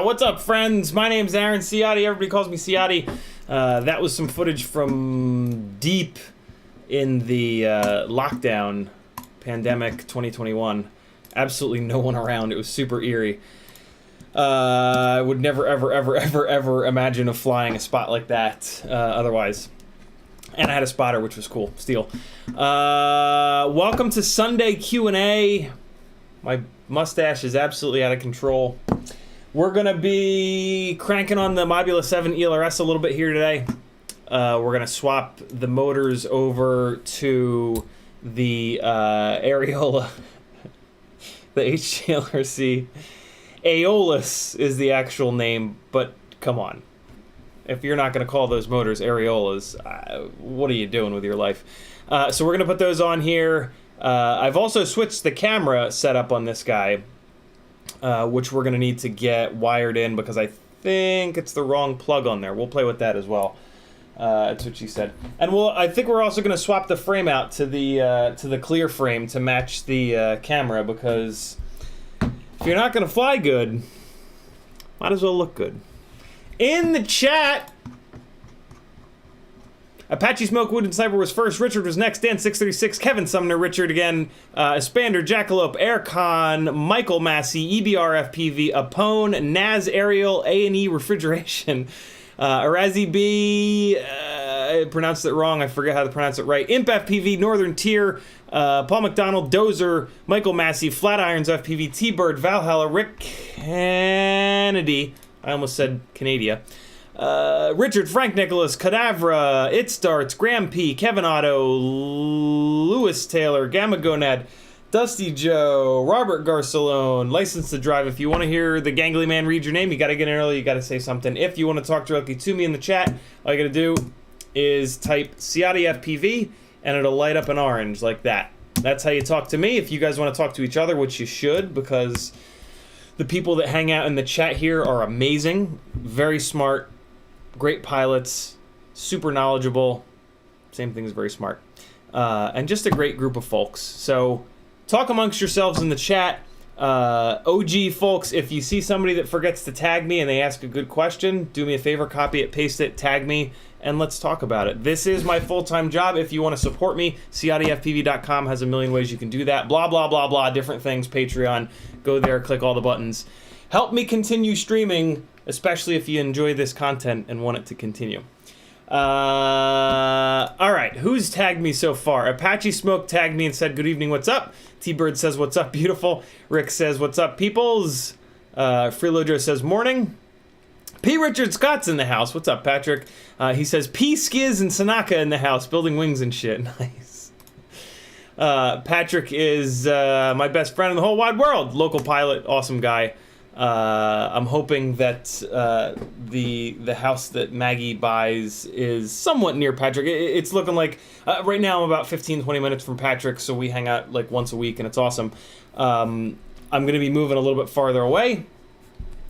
What's up, friends? My name's Aaron Ciotti. Everybody calls me Ciotti. That was some footage from deep in the lockdown pandemic 2021. Absolutely no one around. It was super eerie. I would never, ever imagine of flying a spot like that otherwise. And I had a spotter, which was cool. Steel. Welcome to Sunday Q&A. My mustache is absolutely out of control. We're going to be cranking on the Mobula 7 ELRS a little bit here today. We're going to swap the motors over to the Aeolus, the HGLRC. Aeolus is the actual name, but come on. If you're not going to call those motors Aeolus, what are you doing with your life? So we're going to put those on here. I've also switched the camera setup on this guy, which we're going to need to get wired in because I think it's the wrong plug on there. We'll play with that as well. That's what she said. And I think we're also going to swap the frame out to the clear frame to match the camera, because if you're not going to fly good, might as well look good. In the chat, Apache Smokewood and Sniper was first. Richard was next. Dan636. Kevin Sumner. Richard again. Espander. Jackalope. Aircon. Michael Massey. EBRFPV. Apone. Naz Ariel. A&E Refrigeration. Arazi B. I pronounced it wrong. I forget how to pronounce it right. Imp FPV. Northern Tier. Paul McDonald. Dozer. Michael Massey. Flatirons FPV. T-Bird. Valhalla. Rick Kennedy. I almost said Canada. Richard, Frank Nicholas, Cadavra, It Starts, Graham P, Kevin Otto, Lewis Taylor, Gamma Gonad, Dusty Joe, Robert Garcelone, License to Drive. If you want to hear the gangly man read your name, you got to get in early, you got to say something. If you want to talk directly to me in the chat, all you got to do is type CiottiFPV and it'll light up an orange like that. That's how you talk to me. If you guys want to talk to each other, which you should, because the people that hang out in the chat here are amazing, very smart, great pilots, super knowledgeable, same thing as very smart, and just a great group of folks. So talk amongst yourselves in the chat. OG folks, if you see somebody that forgets to tag me and they ask a good question, do me a favor, copy it, paste it, tag me, and let's talk about it. This is my full-time job. If you want to support me, CiottiFPV.com has a million ways you can do that. Blah, blah, blah, blah, different things, Patreon. Go there, click all the buttons. Help me continue streaming, especially if you enjoy this content and want it to continue. All right, who's tagged me so far? Apache Smoke tagged me and said, good evening, what's up? T-Bird says, what's up, beautiful? Rick says, what's up, peoples? Freeloader says, morning. P. Richard Scott's in the house. What's up, Patrick? He says, P. Skiz and Sanaka in the house, building wings and shit. Nice. Patrick is my best friend in the whole wide world. Local pilot, awesome guy. I'm hoping that the house that Maggie buys is somewhat near Patrick. It's looking like, right now I'm about 15-20 minutes from Patrick, so we hang out like once a week, and it's awesome. I'm going to be moving a little bit farther away.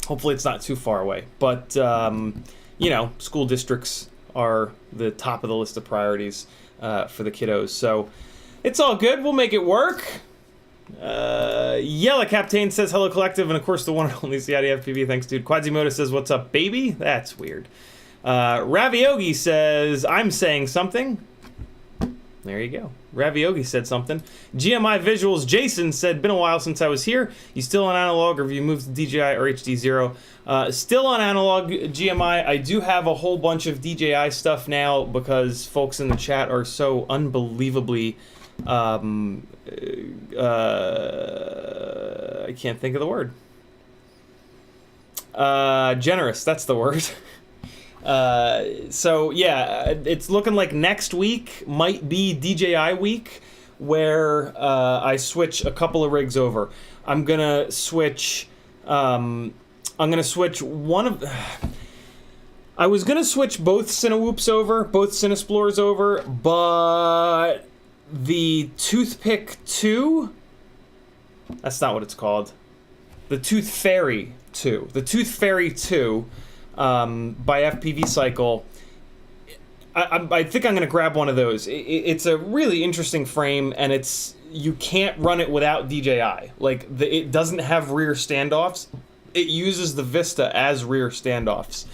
Hopefully it's not too far away. But, you know, school districts are the top of the list of priorities for the kiddos. So it's all good. We'll make it work. Yella Captain says hello collective, and of course the one and only CiottiFPV. Thanks, dude. Quasimodo says what's up, baby? That's weird. Raviogi says I'm saying something. There you go. Raviogi said something. GMI Visuals Jason said been a while since I was here. You still on analog, or have you moved to DJI or HD0? Still on analog, GMI. I do have a whole bunch of DJI stuff now because folks in the chat are so unbelievably I can't think of the word. Generous, that's the word. So yeah, it's looking like next week might be DJI week, where I switch a couple of rigs over. I'm gonna switch one of. I was gonna switch both Cinewoops over, both Cinesplores over, but the Toothpick 2, that's not what it's called. The Tooth Fairy 2. The Tooth Fairy 2 by FPV Cycle. I think I'm going to grab one of those. It's a really interesting frame, and you can't run it without DJI. Like, it doesn't have rear standoffs. It uses the Vista as rear standoffs.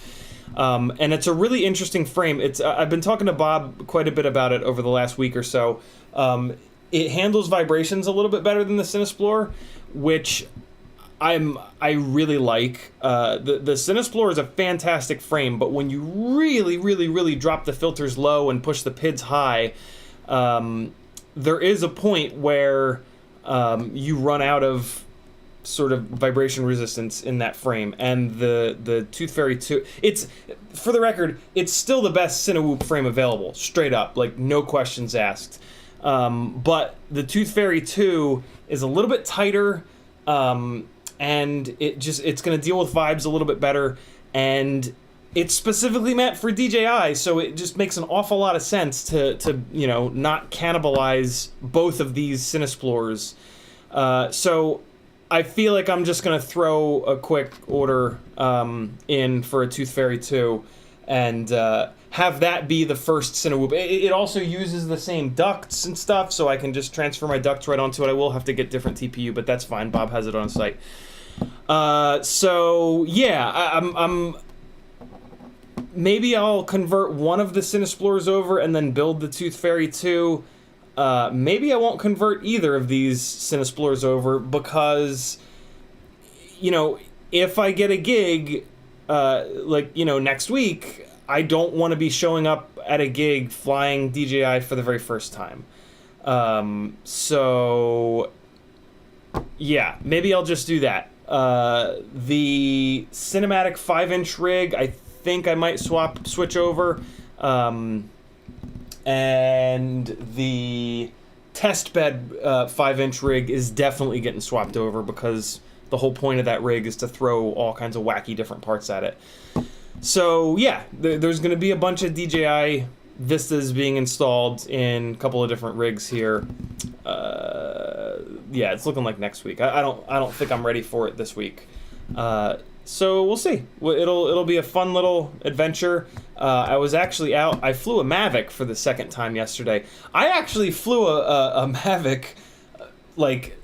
And it's a really interesting frame. I've been talking to Bob quite a bit about it over the last week or so. It handles vibrations a little bit better than the Cinesplorer, which I really like. The Cinesplorer is a fantastic frame, but when you really, really, really drop the filters low and push the PIDs high, there is a point where you run out of sort of vibration resistance in that frame, and the Tooth Fairy 2, it's, for the record, it's still the best Cinewoop frame available, straight up, like no questions asked. But the Tooth Fairy 2 is a little bit tighter, and it's going to deal with vibes a little bit better, and it's specifically meant for DJI, so it just makes an awful lot of sense to you know, not cannibalize both of these Cinesplores. So I feel like I'm just going to throw a quick order in for a Tooth Fairy 2 and have that be the first Cinewoop. It also uses the same ducts and stuff, so I can just transfer my ducts right onto it. I will have to get different TPU, but that's fine. Bob has it on site. So yeah, I'm maybe I'll convert one of the Cinesplores over and then build the Tooth Fairy 2. Maybe I won't convert either of these Cinesplores over because, you know, if I get a gig, like, you know, next week, I don't want to be showing up at a gig flying DJI for the very first time. So, yeah, maybe I'll just do that. The cinematic 5-inch rig, I think I might switch over. And the test bed 5-inch rig is definitely getting swapped over because the whole point of that rig is to throw all kinds of wacky different parts at it. So yeah, there's going to be a bunch of DJI Vistas being installed in a couple of different rigs here. Yeah, it's looking like next week. I don't think I'm ready for it this week. So we'll see. It'll be a fun little adventure. I was actually out. I flew a Mavic for the second time yesterday. I actually flew a Mavic like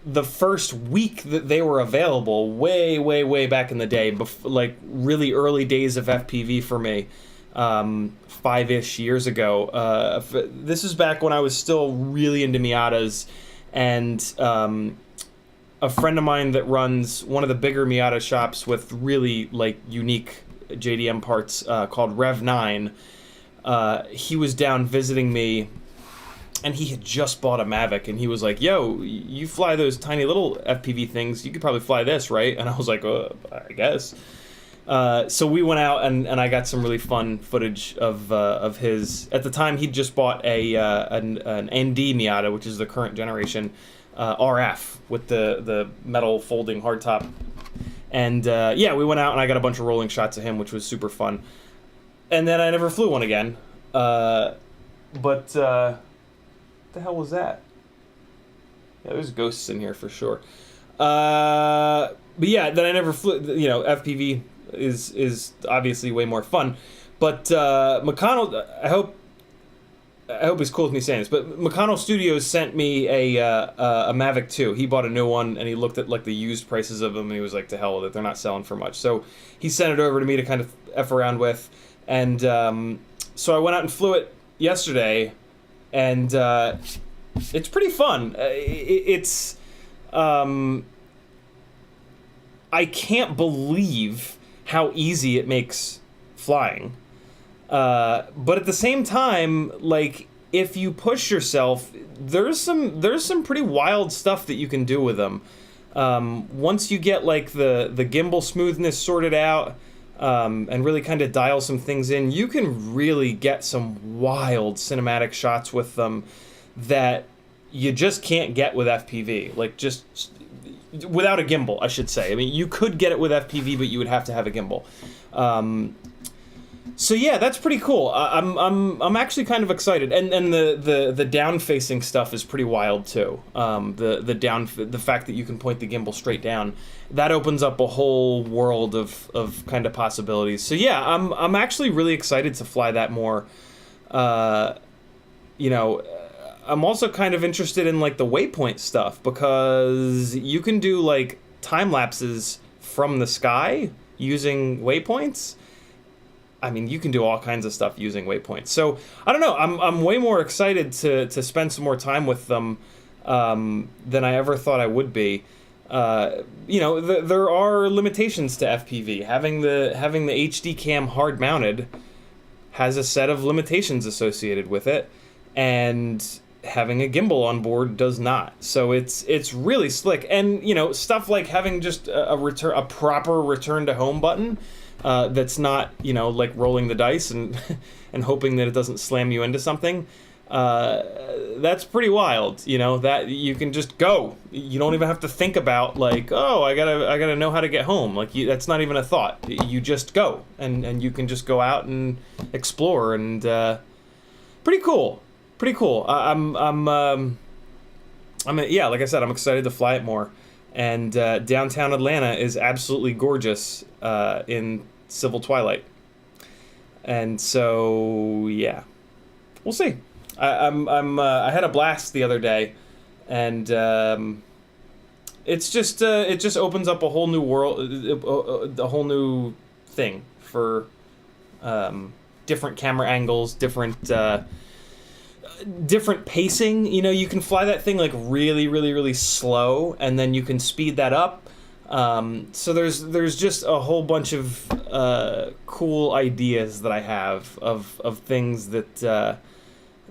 the first week that they were available, way back in the day, like really early days of FPV for me, 5-ish years ago. This is back when I was still really into Miatas, and a friend of mine that runs one of the bigger Miata shops with really like unique JDM parts called Rev 9. He was down visiting me, and he had just bought a Mavic, and he was like, yo, you fly those tiny little FPV things, you could probably fly this, right? And I was like, I guess. So we went out, and I got some really fun footage of his. At the time, he'd just bought an ND Miata, which is the current generation RF with the metal folding hardtop. And yeah, we went out, and I got a bunch of rolling shots of him, which was super fun. And then I never flew one again. But what the hell was that? Yeah, there's ghosts in here for sure. But yeah, then I never flew. You know, FPV is obviously way more fun. But McConnell, I hope it's cool with me saying this, but McConnell Studios sent me a Mavic 2. He bought a new one, and he looked at like the used prices of them, and he was like, to hell with it, they're not selling for much. So he sent it over to me to kind of F around with, and so I went out and flew it yesterday, and it's pretty fun. It's I can't believe how easy it makes flying. But at the same time, like, if you push yourself, there's some pretty wild stuff that you can do with them. Once you get like the gimbal smoothness sorted out, and really kind of dial some things in, you can really get some wild cinematic shots with them that you just can't get with FPV. Like, just without a gimbal, I should say. I mean, you could get it with FPV, but you would have to have a gimbal. So yeah, that's pretty cool. I'm actually kind of excited, and the down facing stuff is pretty wild too. The fact that you can point the gimbal straight down, that opens up a whole world of kind of possibilities. So yeah, I'm actually really excited to fly that more. You know, I'm also kind of interested in like the waypoint stuff, because you can do like time lapses from the sky using waypoints. I mean, you can do all kinds of stuff using waypoints. So I don't know. I'm way more excited to spend some more time with them than I ever thought I would be. You know, there are limitations to FPV. Having the HD cam hard mounted has a set of limitations associated with it, and having a gimbal on board does not. So it's really slick. And you know, stuff like having just a proper return to home button. That's not, you know, like rolling the dice and and hoping that it doesn't slam you into something. That's pretty wild, you know, that you can just go. You don't even have to think about like, oh, I gotta know how to get home. Like, that's not even a thought. You just go, and you can just go out and explore, and pretty cool. Yeah, like I said, I'm excited to fly it more. And downtown Atlanta is absolutely gorgeous in civil twilight. And so, yeah, we'll see. I had a blast the other day, and it just opens up a whole new world, a whole new thing for different camera angles, different pacing. You know, you can fly that thing like really, really, really slow, and then you can speed that up. So there's just a whole bunch of cool ideas that I have of things that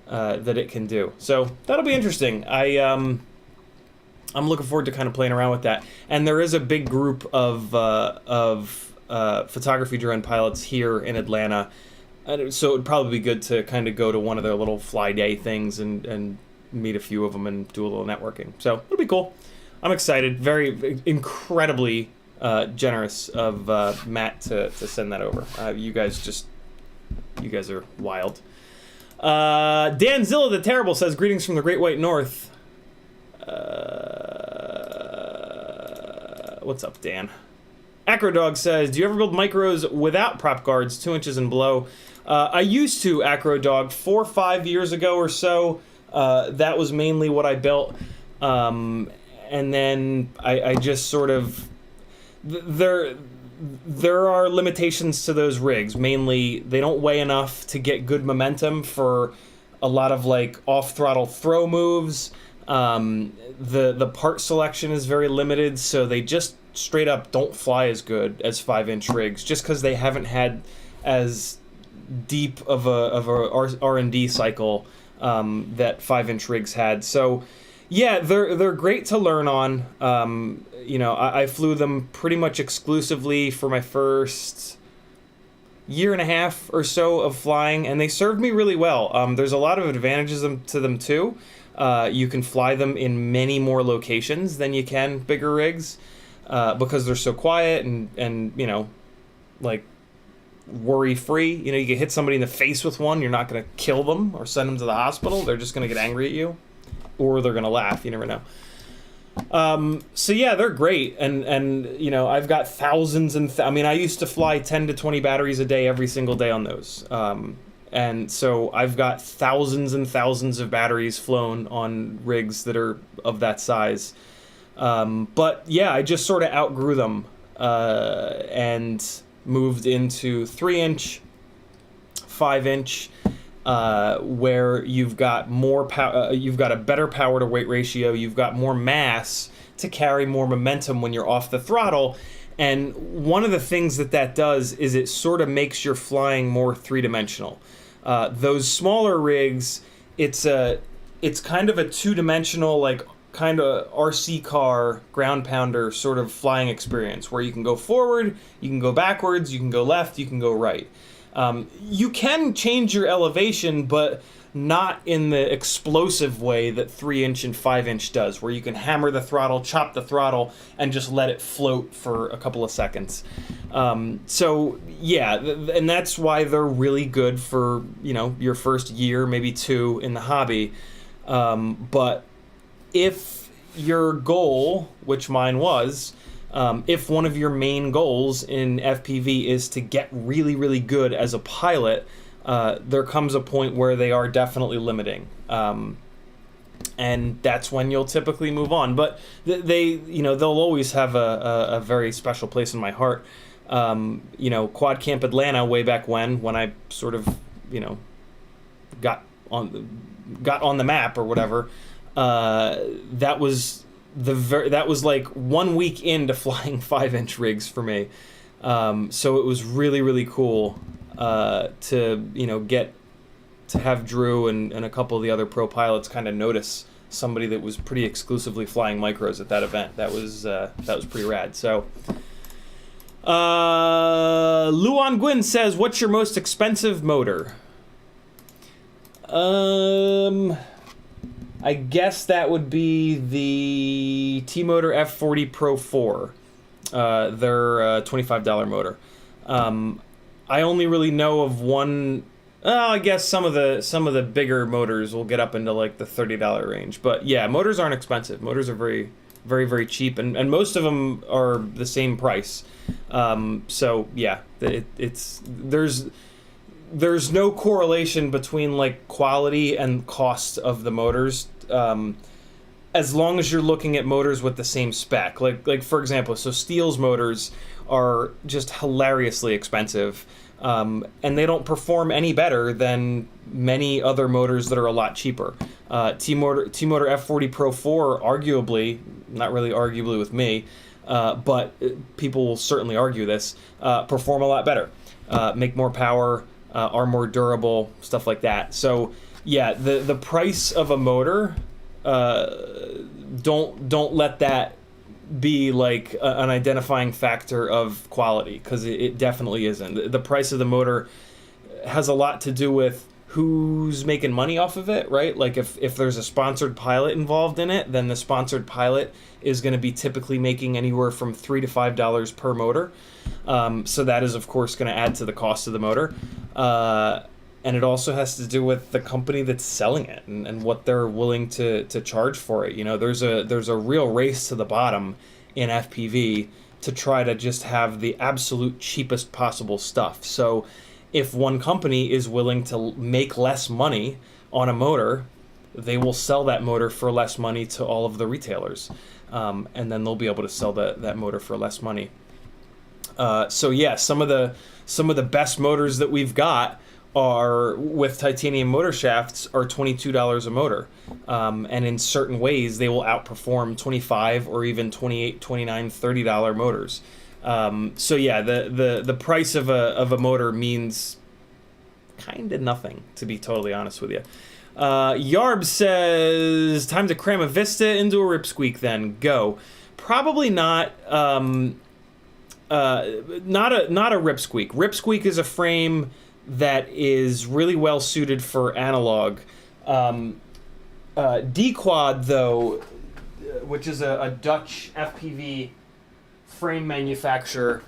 that it can do. So that'll be interesting. I'm looking forward to kind of playing around with that. And there is a big group of photography drone pilots here in Atlanta. So it would probably be good to kind of go to one of their little fly day things and meet a few of them and do a little networking. So it'll be cool. I'm excited. Very incredibly generous of Matt to send that over. You guys are wild. Danzilla the Terrible says, greetings from the Great White North. What's up, Dan? Acrodog says, do you ever build micros without prop guards, 2 inches and below? I used to, Acrodog, 4 or 5 years ago or so. That was mainly what I built. And then I just sort of... There are limitations to those rigs. Mainly, they don't weigh enough to get good momentum for a lot of, like, off-throttle throw moves. The part selection is very limited, so they just straight up don't fly as good as 5-inch rigs, just because they haven't had as deep of a R&D cycle that 5-inch rigs had. So yeah, they're great to learn on. You know, I flew them pretty much exclusively for my first year and a half or so of flying, and they served me really well. There's a lot of advantages to them too. You can fly them in many more locations than you can bigger rigs, because they're so quiet and you know, like, worry-free. You know, you can hit somebody in the face with one, you're not going to kill them or send them to the hospital. They're just going to get angry at you, or they're going to laugh. You never know. So yeah, they're great, and you know, I've got thousands I mean, I used to fly 10 to 20 batteries a day every single day on those. And so I've got thousands and thousands of batteries flown on rigs that are of that size. But yeah, I just sort of outgrew them and moved into 3-inch, 5-inch, where you've got more power, you've got a better power to weight ratio, you've got more mass to carry more momentum when you're off the throttle. And one of the things that does is it sort of makes your flying more three-dimensional. Those smaller rigs, it's kind of a two-dimensional, like, kind of RC car, ground pounder sort of flying experience, where you can go forward, you can go backwards, you can go left, you can go right. You can change your elevation, but not in the explosive way that 3-inch and 5-inch does, where you can hammer the throttle, chop the throttle, and just let it float for a couple of seconds. So yeah, and that's why they're really good for, you know, your first year, maybe 2 in the hobby. But if your goal, which mine was, if one of your main goals in FPV is to get really, really good as a pilot, there comes a point where they are definitely limiting. And that's when you'll typically move on. But they, you know, they'll always have a very special place in my heart. You know, Quad Camp Atlanta, way back when I sort of, you know, got on the map or whatever, that was like 1 week into flying 5-inch rigs for me. So it was really, really cool to, you know, get to have Drew and a couple of the other pro pilots kind of notice somebody that was pretty exclusively flying micros at that event. That was pretty rad. So Luan Gwyn says, what's your most expensive motor? I guess that would be the T-Motor F40 Pro 4. Their $25 motor. I only really know of one. I guess some of the bigger motors will get up into like the $30 range. But yeah, motors aren't expensive. Motors are very, very, very cheap, and most of them are the same price. So yeah, there's no correlation between like quality and cost of the motors. As long as you're looking at motors with the same spec, like for example, so Steele's motors are just hilariously expensive. and they don't perform any better than many other motors that are a lot cheaper. T-Motor F40 Pro 4, arguably, not really arguably with me, but people will certainly argue this, perform a lot better, make more power, are more durable, stuff like that. So yeah, the price of a motor, don't let that be like an identifying factor of quality, because it definitely isn't. The price of the motor has a lot to do with who's making money off of it, right? Like if there's a sponsored pilot involved in it, then the sponsored pilot is going to be typically making anywhere from $3 to $5 per motor. So that is, of course, going to add to the cost of the motor. And it also has to do with the company that's selling it and what they're willing to charge for it. You know, there's a real race to the bottom in FPV to try to just have the absolute cheapest possible stuff. So if one company is willing to make less money on a motor, they will sell that motor for less money to all of the retailers. And then they'll be able to sell that motor for less money. So yeah, some of the best motors that we've got are with titanium motor shafts are $22 a motor. And in certain ways, they will outperform $25 or even $28, $29, $30 motors. So yeah, the price of a motor means kind of nothing, to be totally honest with you. Yarb says, time to cram a Vista into a Ripsqueak then. Go. Probably not, not a Ripsqueak. Ripsqueak is a frame that is really well suited for analog. D-Quad, though, which is a Dutch FPV frame manufacturer,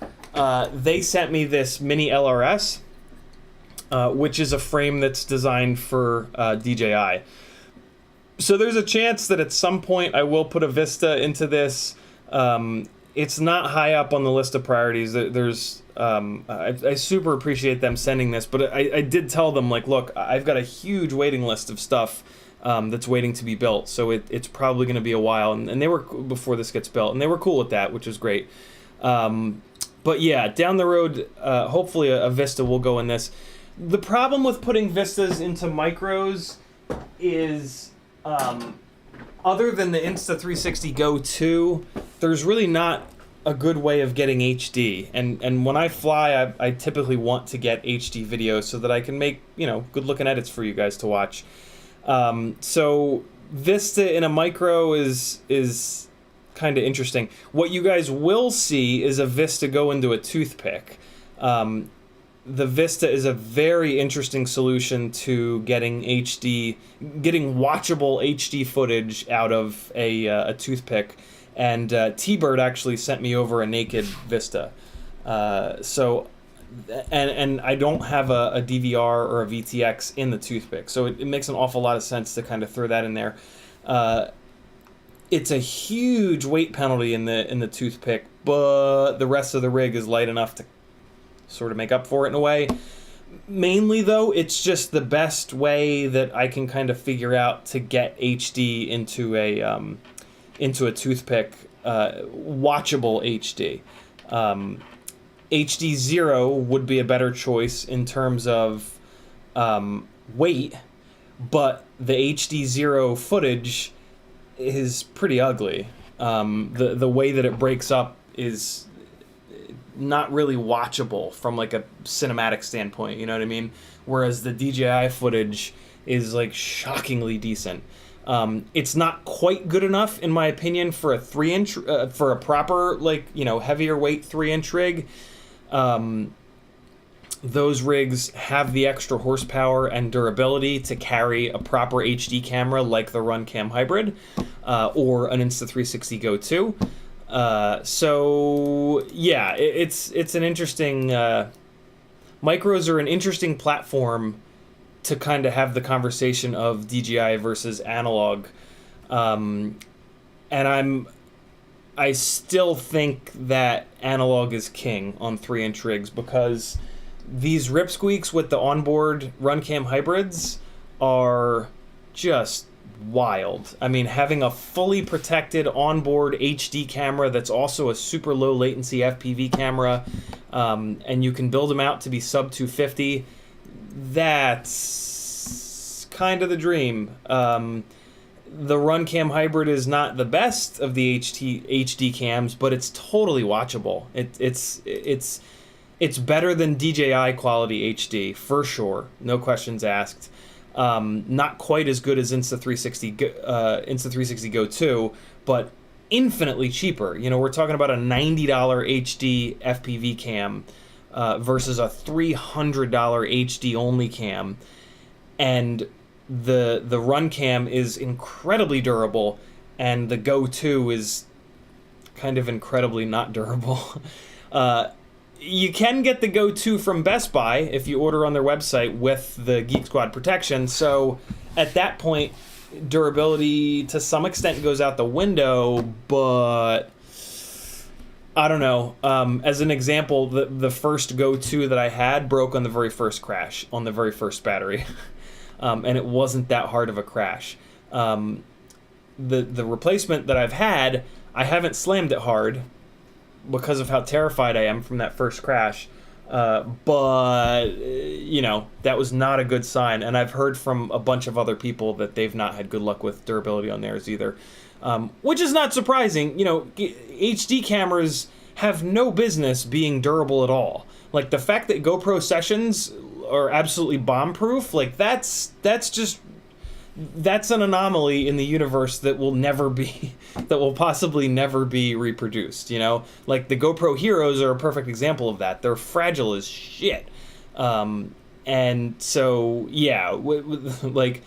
they sent me this mini LRS, which is a frame that's designed for DJI. So there's a chance that at some point I will put a Vista into this. It's not high up on the list of priorities. There's I super appreciate them sending this, but I did tell them, like, look, I've got a huge waiting list of stuff that's waiting to be built, so it's probably going to be a while, and they were, before this gets built, and they were cool with that, which is great. But yeah, down the road, hopefully a Vista will go in this. The problem with putting Vistas into micros is, other than the Insta360 Go 2, there's really not a good way of getting HD. And when I fly, I typically want to get HD video so that I can make, good looking edits for you guys to watch. So Vista in a micro is kind of interesting. What you guys will see is a Vista go into a toothpick. The Vista is a very interesting solution to getting watchable HD footage out of a toothpick. And T-Bird actually sent me over a naked Vista. So I don't have a DVR or a VTX in the toothpick, so it makes an awful lot of sense to kind of throw that in there. It's a huge weight penalty in the toothpick, but the rest of the rig is light enough to sort of make up for it in a way. Mainly, though, it's just the best way that I can kind of figure out to get HD into a toothpick, watchable HD. HD 0 would be a better choice in terms of weight, but the HD 0 footage is pretty ugly. The way that it breaks up is not really watchable from like a cinematic standpoint, you know what I mean? Whereas the DJI footage is like shockingly decent. It's not quite good enough, in my opinion, for a 3-inch, for a proper, heavier weight 3-inch rig. Those rigs have the extra horsepower and durability to carry a proper HD camera like the Runcam Hybrid, or an Insta360 Go 2. So yeah, it's an interesting, micros are an interesting platform to kind of have the conversation of DJI versus analog. And I still think that analog is king on 3-inch rigs, because these Ripsqueaks with the onboard Runcam hybrids are just wild. I mean, having a fully protected onboard HD camera that's also a super low latency FPV camera, and you can build them out to be sub 250, that's kind of the dream. The Runcam Hybrid is not the best of the HD cams, but it's totally watchable. It's better than DJI quality HD for sure, no questions asked. Not quite as good as Insta360 Go 2, but infinitely cheaper. You know, we're talking about a $90 HD FPV cam versus a $300 HD only cam, and the Runcam is incredibly durable, and the Go 2 is kind of incredibly not durable. You can get the Go 2 from Best Buy if you order on their website with the Geek Squad protection, so at that point, durability to some extent goes out the window, but I don't know. As an example, the first Go 2 that I had broke on the very first crash, on the very first battery, and it wasn't that hard of a crash. The replacement that I've had, I haven't slammed it hard, because of how terrified I am from that first crash, but you know, that was not a good sign, and I've heard from a bunch of other people that they've not had good luck with durability on theirs either, which is not surprising. You know, HD cameras have no business being durable at all. Like, the fact that GoPro sessions are absolutely bomb-proof, like, that's an anomaly in the universe that will never be, that will possibly never be reproduced, you know? Like, the GoPro Heroes are a perfect example of that. They're fragile as shit. And so, yeah, like,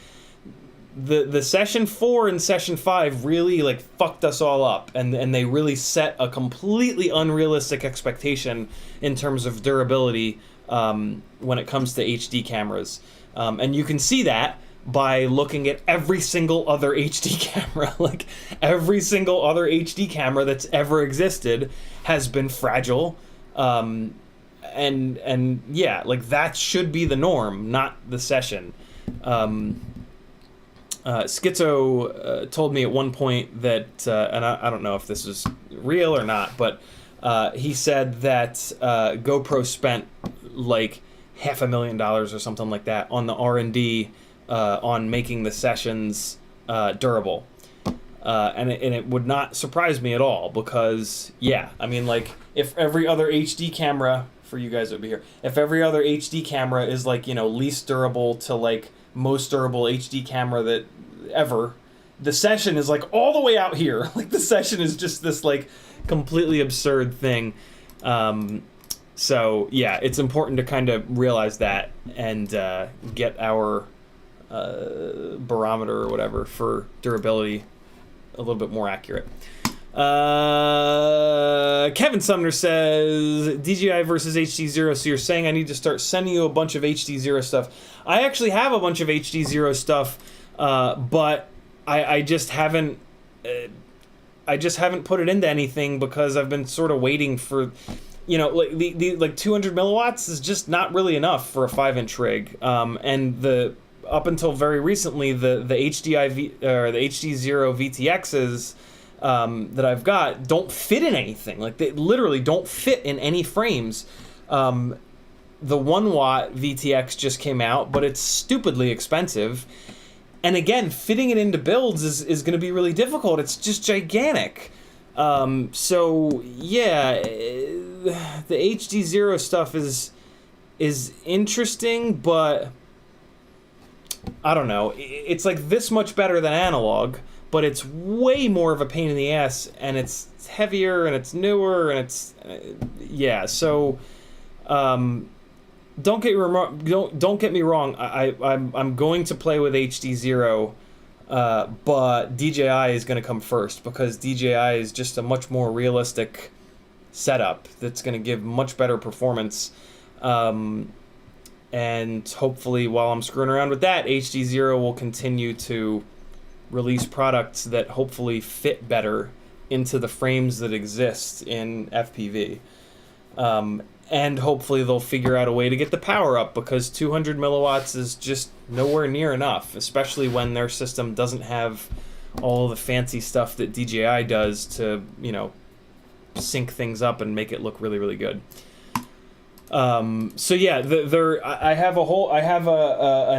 the Session 4 and Session 5 really, like, fucked us all up, and they really set a completely unrealistic expectation in terms of durability when it comes to HD cameras. And you can see that by looking at every single other HD camera. Like, every single other HD camera that's ever existed has been fragile, and yeah, like, that should be the norm, not the Session. Schizo told me at one point that, and I don't know if this is real or not, but he said that GoPro spent like $500,000 or something like that on the R&D on making the Sessions durable. And it would not surprise me at all, because, yeah, I mean, like, if every other HD camera, for you guys over here, if every other HD camera is, like, you know, least durable to, like, most durable HD camera that ever, the Session is, like, all the way out here. Like, the Session is just this, like, completely absurd thing. So, yeah, it's important to kind of realize that and get our barometer or whatever for durability a little bit more accurate. Kevin Sumner says, DJI versus HD0, so you're saying I need to start sending you a bunch of HD0 stuff. I actually have a bunch of HD0 stuff, but I just haven't put it into anything because I've been sort of waiting for, you know, like the like 200 milliwatts is just not really enough for a 5-inch rig, and up until very recently, the HD0 VTXs that I've got don't fit in anything. Like, they literally don't fit in any frames. The 1-watt VTX just came out, but it's stupidly expensive. And again, fitting it into builds is going to be really difficult. It's just gigantic. So yeah, the HD0 stuff is interesting, but I don't know. It's like this much better than analog, but it's way more of a pain in the ass, and it's heavier, and it's newer, and it's yeah. So don't get me wrong. I'm going to play with HD0, but DJI is going to come first, because DJI is just a much more realistic setup that's going to give much better performance. And hopefully, while I'm screwing around with that, HD0 will continue to release products that hopefully fit better into the frames that exist in FPV. and hopefully they'll figure out a way to get the power up, because 200 milliwatts is just nowhere near enough, especially when their system doesn't have all the fancy stuff that DJI does to, you know, sync things up and make it look really, really good. So yeah, I have an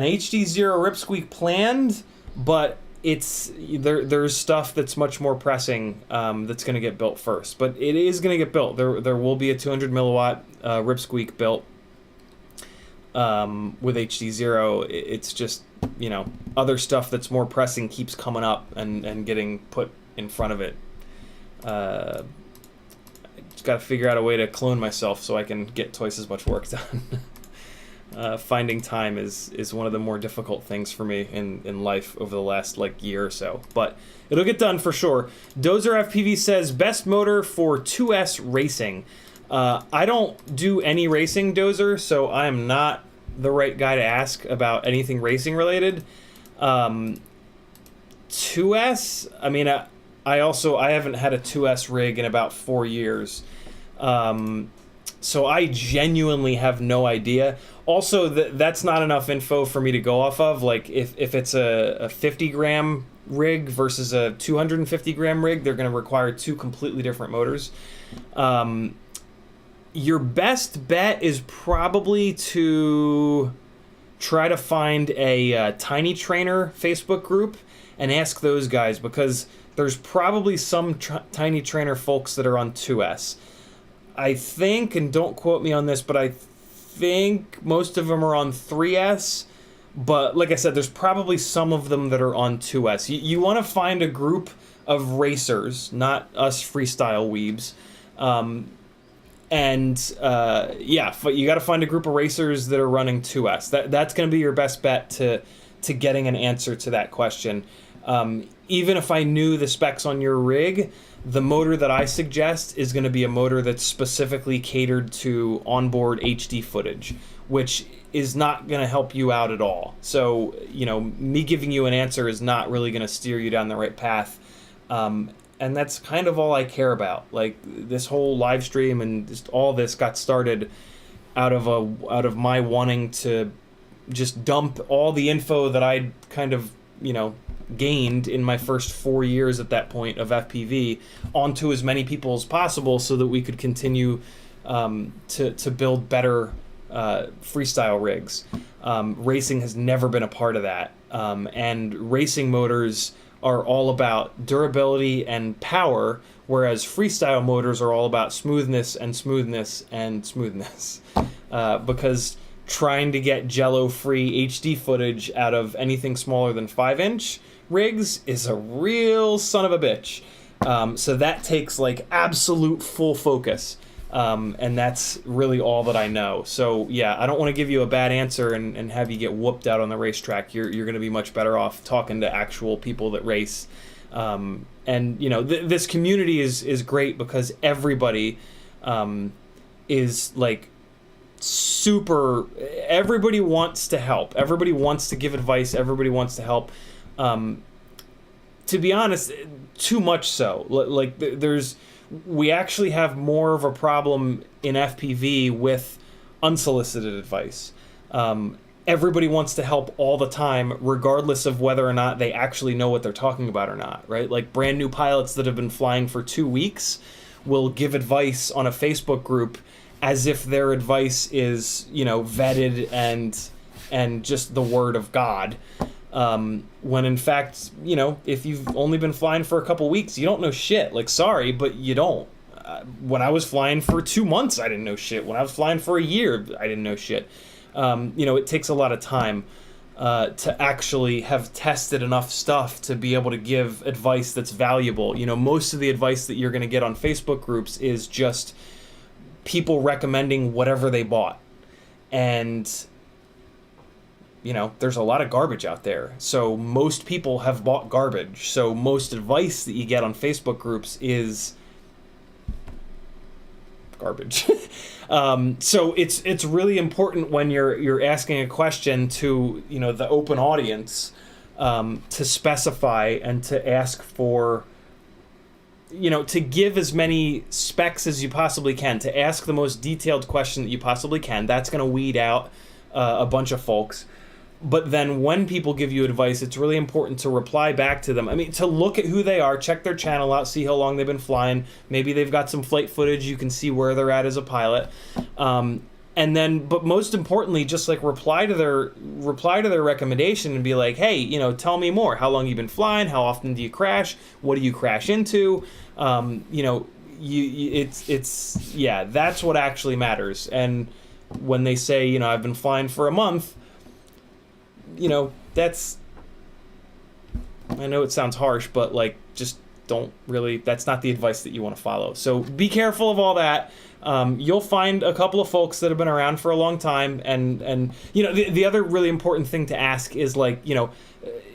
HD0 ripsqueak planned, but there's stuff that's much more pressing that's going to get built first. But it is going to get built. There will be a 200 milliwatt ripsqueak built with HD0. It's just, you know, other stuff that's more pressing keeps coming up and getting put in front of it. Just got to figure out a way to clone myself so I can get twice as much work done. Finding time is one of the more difficult things for me in life over the last year or so, but it'll get done for sure. Dozer FPV says best motor for 2S racing. I don't do any racing, Dozer, so I am not the right guy to ask about anything racing related. 2S, I mean, I haven't had a 2S rig in about 4 years. So I genuinely have no idea. Also, that's not enough info for me to go off of. Like, if it's a 50-gram rig versus a 250-gram rig, they're going to require two completely different motors. Your best bet is probably to try to find a Tiny Trainer Facebook group and ask those guys, because there's probably some Tiny Trainer folks that are on 2S. I think, and don't quote me on this, but I think most of them are on 3S. But like I said, there's probably some of them that are on 2S. You want to find a group of racers, not us freestyle weebs. Yeah, you got to find a group of racers that are running 2S. That's going to be your best bet to getting an answer to that question. Even if I knew the specs on your rig, the motor that I suggest is going to be a motor that's specifically catered to onboard HD footage, which is not going to help you out at all. So, you know, me giving you an answer is not really going to steer you down the right path. And that's kind of all I care about. Like, this whole live stream and just all this got started out of my wanting to just dump all the info that I'd kind of, you know, gained in my first 4 years at that point of FPV onto as many people as possible, so that we could continue to build better freestyle rigs. Racing has never been a part of that, and racing motors are all about durability and power, whereas freestyle motors are all about smoothness and smoothness and smoothness. Because trying to get jello-free HD footage out of anything smaller than 5-inch rigs is a real son of a bitch. So that takes like absolute full focus. And that's really all that I know. So yeah, I don't want to give you a bad answer and have you get whooped out on the racetrack. You're going to be much better off talking to actual people that race. And you know, this community is great because everybody is like super. Everybody wants to help. Everybody wants to give advice. Everybody wants to help. To be honest, too much so. Like we actually have more of a problem in FPV with unsolicited advice. Everybody wants to help all the time, regardless of whether or not they actually know what they're talking about or not, right? Like brand new pilots that have been flying for 2 weeks will give advice on a Facebook group as if their advice is, you know, vetted and just the word of God. When in fact, you know, if you've only been flying for a couple weeks, you don't know shit. Like, sorry, but you don't. When I was flying for 2 months, I didn't know shit. When I was flying for a year, I didn't know shit. You know, it takes a lot of time to actually have tested enough stuff to be able to give advice that's valuable. You know, most of the advice that you're going to get on Facebook groups is just people recommending whatever they bought. And you know, there's a lot of garbage out there. So most people have bought garbage. So most advice that you get on Facebook groups is garbage. So it's really important when you're asking a question to, you know, the open audience, to specify and to ask for you know, to give as many specs as you possibly can, to ask the most detailed question that you possibly can. That's going to weed out a bunch of folks. But then when people give you advice, it's really important to reply back to them. I mean, to look at who they are, check their channel out, see how long they've been flying. Maybe they've got some flight footage. You can see where they're at as a pilot. And then, but most importantly, just like reply to their recommendation and be like, hey, you know, tell me more. How long you been flying? How often do you crash? What do you crash into? You know, yeah, that's what actually matters. And when they say, you know, I've been flying for a month, you know, that's, I know it sounds harsh, but like, just don't really, that's not the advice that you want to follow. So be careful of all that. You'll find a couple of folks that have been around for a long time, and you know, the other really important thing to ask is, like, you know,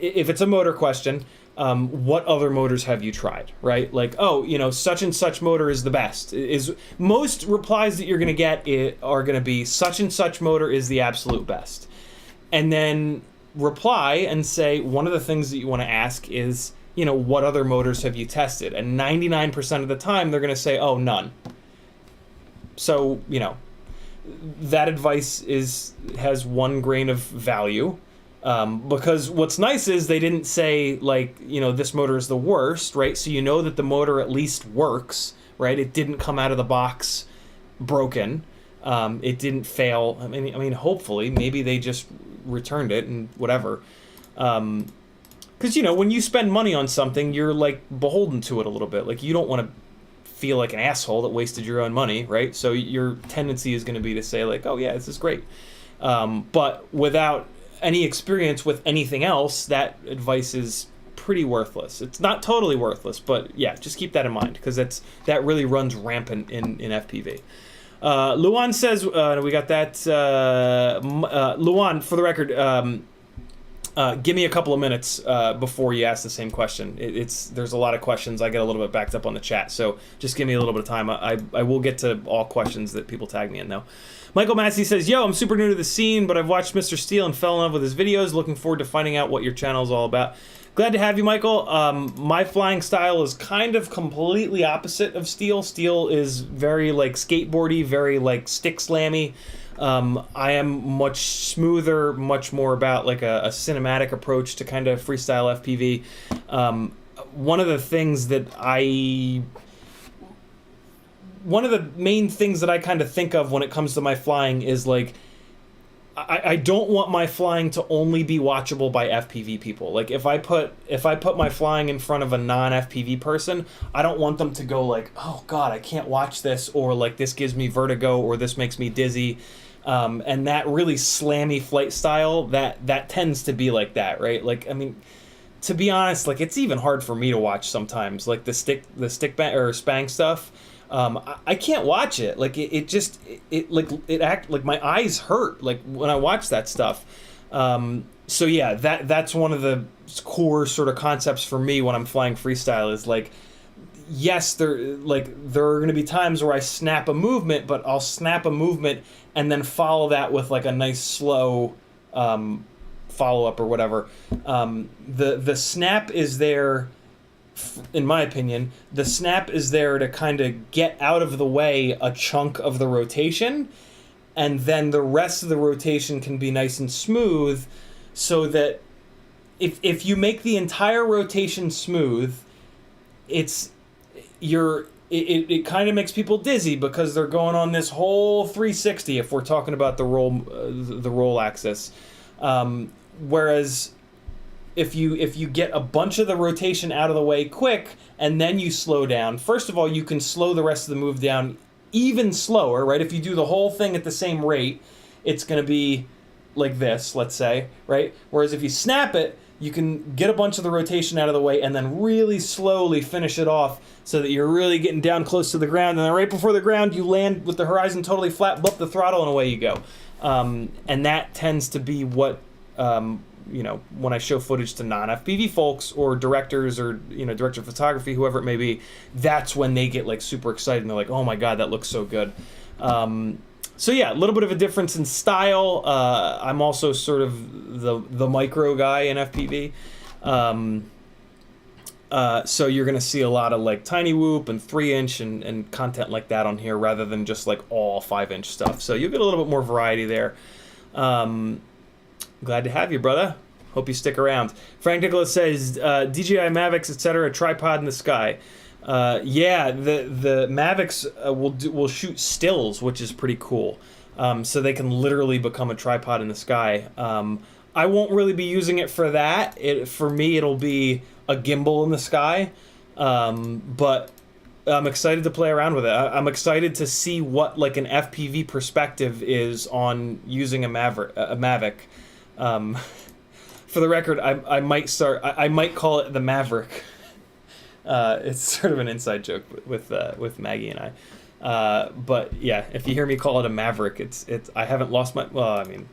if it's a motor question, what other motors have you tried, right? Like, oh, you know, such and such motor is the best. Is most replies that you're going to get are going to be such and such motor is the absolute best. And then reply and say, one of the things that you want to ask is, you know, what other motors have you tested? And 99% of the time they're going to say, oh, none. So, you know, that advice has one grain of value, because what's nice is they didn't say, like, you know, this motor is the worst, right? So you know that the motor at least works, right? It didn't come out of the box broken. It didn't fail. I mean, hopefully, maybe they just returned it and whatever. Because, you know, when you spend money on something, you're, like, beholden to it a little bit. Like, you don't want to feel like an asshole that wasted your own money, right? So your tendency is going to be to say, like, oh yeah, this is great. But without any experience with anything else, that advice is pretty worthless. It's not totally worthless, but yeah, just keep that in mind, because that really runs rampant in FPV. Luan says, we got that. Luan, for the record, give me a couple of minutes before you ask the same question. There's a lot of questions. I get a little bit backed up on the chat, so just give me a little bit of time. I will get to all questions that people tag me in, though. Michael Massey says, yo, I'm super new to the scene, but I've watched Mr. Steele and fell in love with his videos. Looking forward to finding out what your channel is all about. Glad to have you, Michael. My flying style is kind of completely opposite of Steele. Steele is very, like, skateboardy, very, like, stick slammy. I am much smoother, much more about, like, a cinematic approach to kind of freestyle FPV. One of the main things that I kind of think of when it comes to my flying is, like, I don't want my flying to only be watchable by FPV people. Like, if I put my flying in front of a non-FPV person, I don't want them to go like, oh God, I can't watch this, or like, this gives me vertigo, or this makes me dizzy. And that really slammy flight style, that tends to be like that, right? Like, I mean, to be honest, like, it's even hard for me to watch sometimes, like the stick bang or spang stuff. I can't watch it. Like, my eyes hurt, like, when I watch that stuff. So yeah, that's one of the core sort of concepts for me when I'm flying freestyle is, like, yes, there are going to be times where I snap a movement, but I'll snap a movement and then follow that with, like, a nice slow follow-up or whatever. The snap is there, in my opinion, the snap is there to kind of get out of the way a chunk of the rotation, and then the rest of the rotation can be nice and smooth, so that if you make the entire rotation smooth, it kind of makes people dizzy because they're going on this whole 360 if we're talking about the roll axis. Whereas if you get a bunch of the rotation out of the way quick and then you slow down, first of all, you can slow the rest of the move down even slower, right? If you do the whole thing at the same rate, it's going to be like this, let's say, right? Whereas if you snap it, you can get a bunch of the rotation out of the way and then really slowly finish it off so that you're really getting down close to the ground. And then right before the ground, you land with the horizon totally flat, bump the throttle, and away you go. And that tends to be what, you know, when I show footage to non-FPV folks or directors or, you know, director of photography, whoever it may be, that's when they get, like, super excited and they're like, oh my God, that looks so good. So yeah, a little bit of a difference in style. I'm also sort of the micro guy in FPV. So you're going to see a lot of like tiny whoop and 3-inch and content like that on here rather than just like all 5-inch stuff. So you'll get a little bit more variety there. Glad to have you, brother. Hope you stick around. Frank Nicholas says, DJI Mavics, etc., tripod in the sky. Yeah, the Mavics will shoot stills, which is pretty cool. So they can literally become a tripod in the sky. I won't really be using it for that. For me, it'll be a gimbal in the sky. But I'm excited to play around with it. I'm excited to see what like an FPV perspective is on using a Mavic. For the record, I might call it the Maverick. It's sort of an inside joke with Maggie and I. But yeah, if you hear me call it a Maverick, it's I haven't lost my, well, I mean,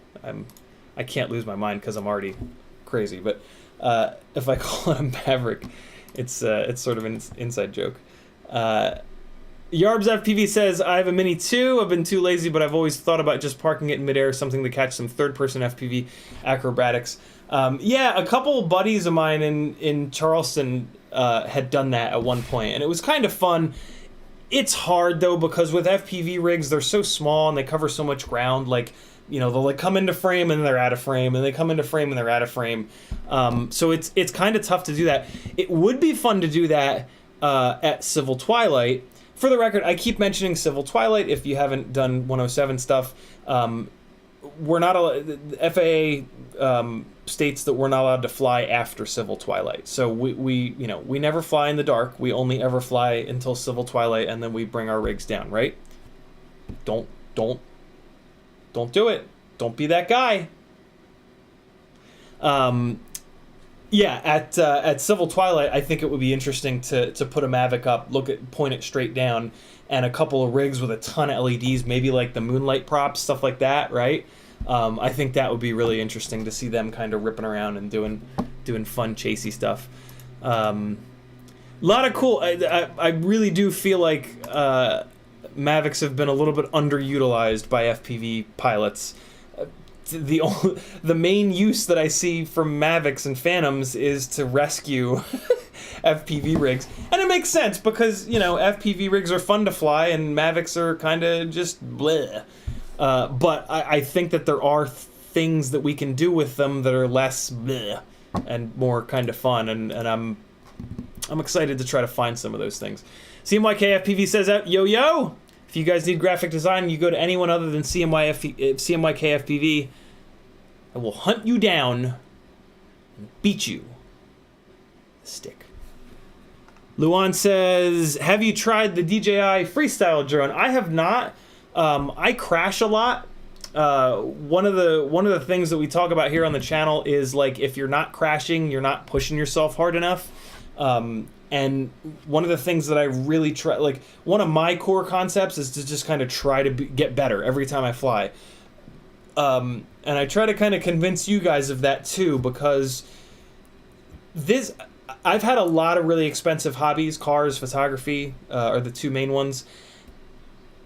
I can't lose my mind because I'm already crazy. But if I call it a Maverick, it's sort of an inside joke. Yarbs FPV says, I have a Mini 2. I've been too lazy, but I've always thought about just parking it in midair, something to catch some third-person FPV acrobatics. Yeah, a couple buddies of mine in Charleston had done that at one point, and it was kind of fun. It's hard, though, because with FPV rigs, they're so small and they cover so much ground. Like, you know, they'll like come into frame and they're out of frame, and they come into frame and they're out of frame. So it's kind of tough to do that. It would be fun to do that at Civil Twilight. For the record, I keep mentioning Civil Twilight. If you haven't done 107 stuff, we're not the FAA states that we're not allowed to fly after Civil Twilight. So we never fly in the dark. We only ever fly until Civil Twilight, and then we bring our rigs down. Right? Don't do it. Don't be that guy. Yeah, at Civil Twilight, I think it would be interesting to put a Mavic up, point it straight down, and a couple of rigs with a ton of LEDs, maybe like the moonlight props, stuff like that, right? I think that would be really interesting to see them kind of ripping around and doing fun chasey stuff. A lot of cool. I really do feel like Mavics have been a little bit underutilized by FPV pilots. The main use that I see from Mavics and Phantoms is to rescue FPV rigs, and it makes sense because, you know, FPV rigs are fun to fly and Mavics are kind of just bleh. But I think that there are things that we can do with them that are less bleh and more kind of fun, and I'm excited to try to find some of those things. CMYKFPV says, yo. If you guys need graphic design, you go to anyone other than CMYKFPV. I will hunt you down and beat you. Stick. Luan says, have you tried the DJI Freestyle drone? I have not. I crash a lot. One of the things that we talk about here on the channel is like if you're not crashing, you're not pushing yourself hard enough. And one of the things that I really try, like one of my core concepts is to just kind of try to get better every time I fly. And I try to kind of convince you guys of that too, because I've had a lot of really expensive hobbies. Cars, photography are the two main ones.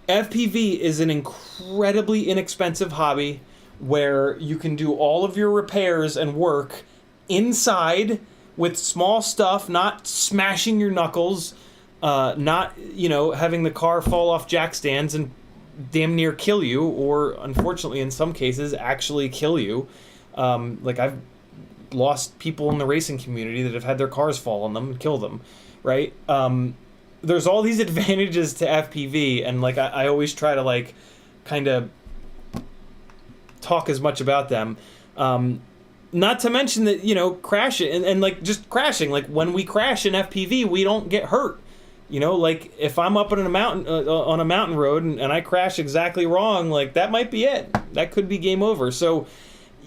FPV is an incredibly inexpensive hobby where you can do all of your repairs and work inside with small stuff, not smashing your knuckles, not, having the car fall off jack stands and damn near kill you, or unfortunately in some cases actually kill you. Like I've lost people in the racing community that have had their cars fall on them and kill them, right? There's all these advantages to FPV, and like I always try to like kind of talk as much about them. Not to mention that, crash it and like just crashing. Like when we crash in FPV, we don't get hurt. Like if I'm up on a mountain road and I crash exactly wrong, like that might be it. That could be game over. So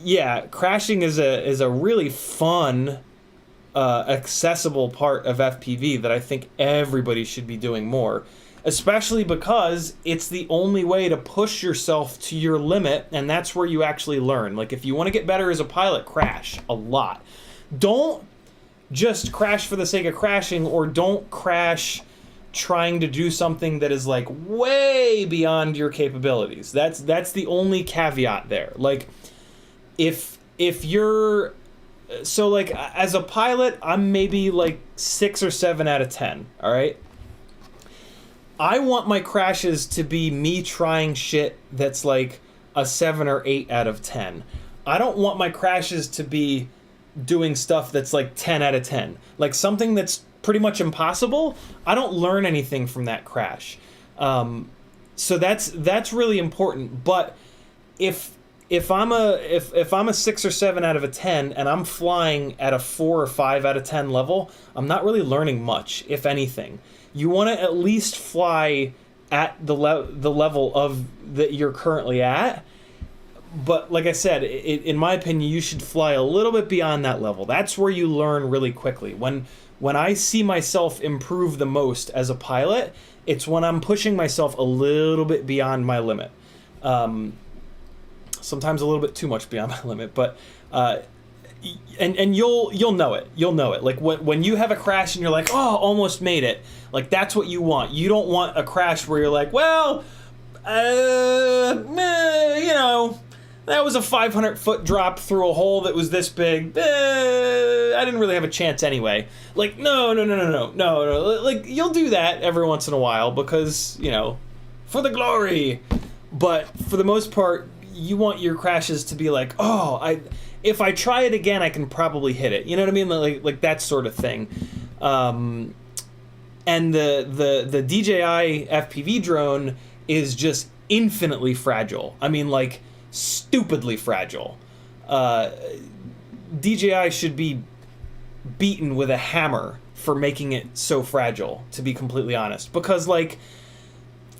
yeah, crashing is a really fun, accessible part of FPV that I think everybody should be doing more. Especially because it's the only way to push yourself to your limit, and that's where you actually learn. Like, if you want to get better as a pilot, crash a lot. Don't just crash for the sake of crashing, or don't crash trying to do something that is, like, way beyond your capabilities. That's the only caveat there. Like, if you're so like as a pilot, I'm maybe like 6 or 7 out of 10. All right. I want my crashes to be me trying shit that's like a 7 or 8 out of 10. I don't want my crashes to be doing stuff that's like 10 out of 10. Like something that's pretty much impossible, I don't learn anything from that crash. So that's really important. But if I'm a 6 or 7 out of a 10 and I'm flying at a 4 or 5 out of 10 level, I'm not really learning much, if anything. You want to at least fly at the level of that you're currently at. But like I said, in my opinion, you should fly a little bit beyond that level. That's where you learn really quickly. When I see myself improve the most as a pilot, it's when I'm pushing myself a little bit beyond my limit. Sometimes a little bit too much beyond my limit, but and you'll know it. You'll know it. Like when you have a crash and you're like, oh, almost made it. Like that's what you want. You don't want a crash where you're like, well, that was a 500-foot drop through a hole that was this big. I didn't really have a chance anyway. Like, no. Like, you'll do that every once in a while because, for the glory. But for the most part, you want your crashes to be like, oh, if I try it again, I can probably hit it. You know what I mean? Like that sort of thing. And the DJI FPV drone is just infinitely fragile. I mean, like, stupidly fragile. DJI should be beaten with a hammer for making it so fragile, to be completely honest, because like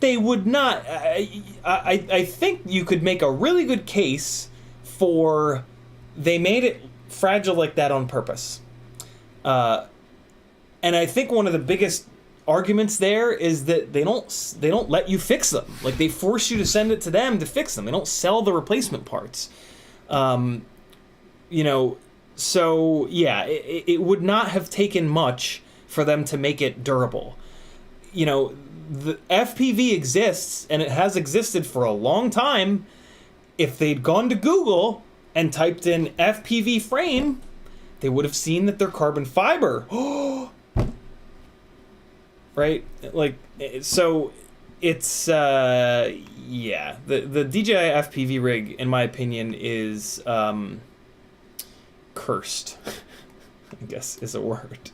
they would not. I think you could make a really good case for they made it fragile like that on purpose, and I think one of the biggest arguments there is that they don't let you fix them. Like they force you to send it to them to fix them. They don't sell the replacement parts. So yeah, it would not have taken much for them to make it durable. The FPV exists and it has existed for a long time. If they'd gone to Google and typed in FPV frame, they would have seen that they're carbon fiber. Right? Like, so it's, yeah, the DJI FPV rig, in my opinion, is, cursed, I guess is a word.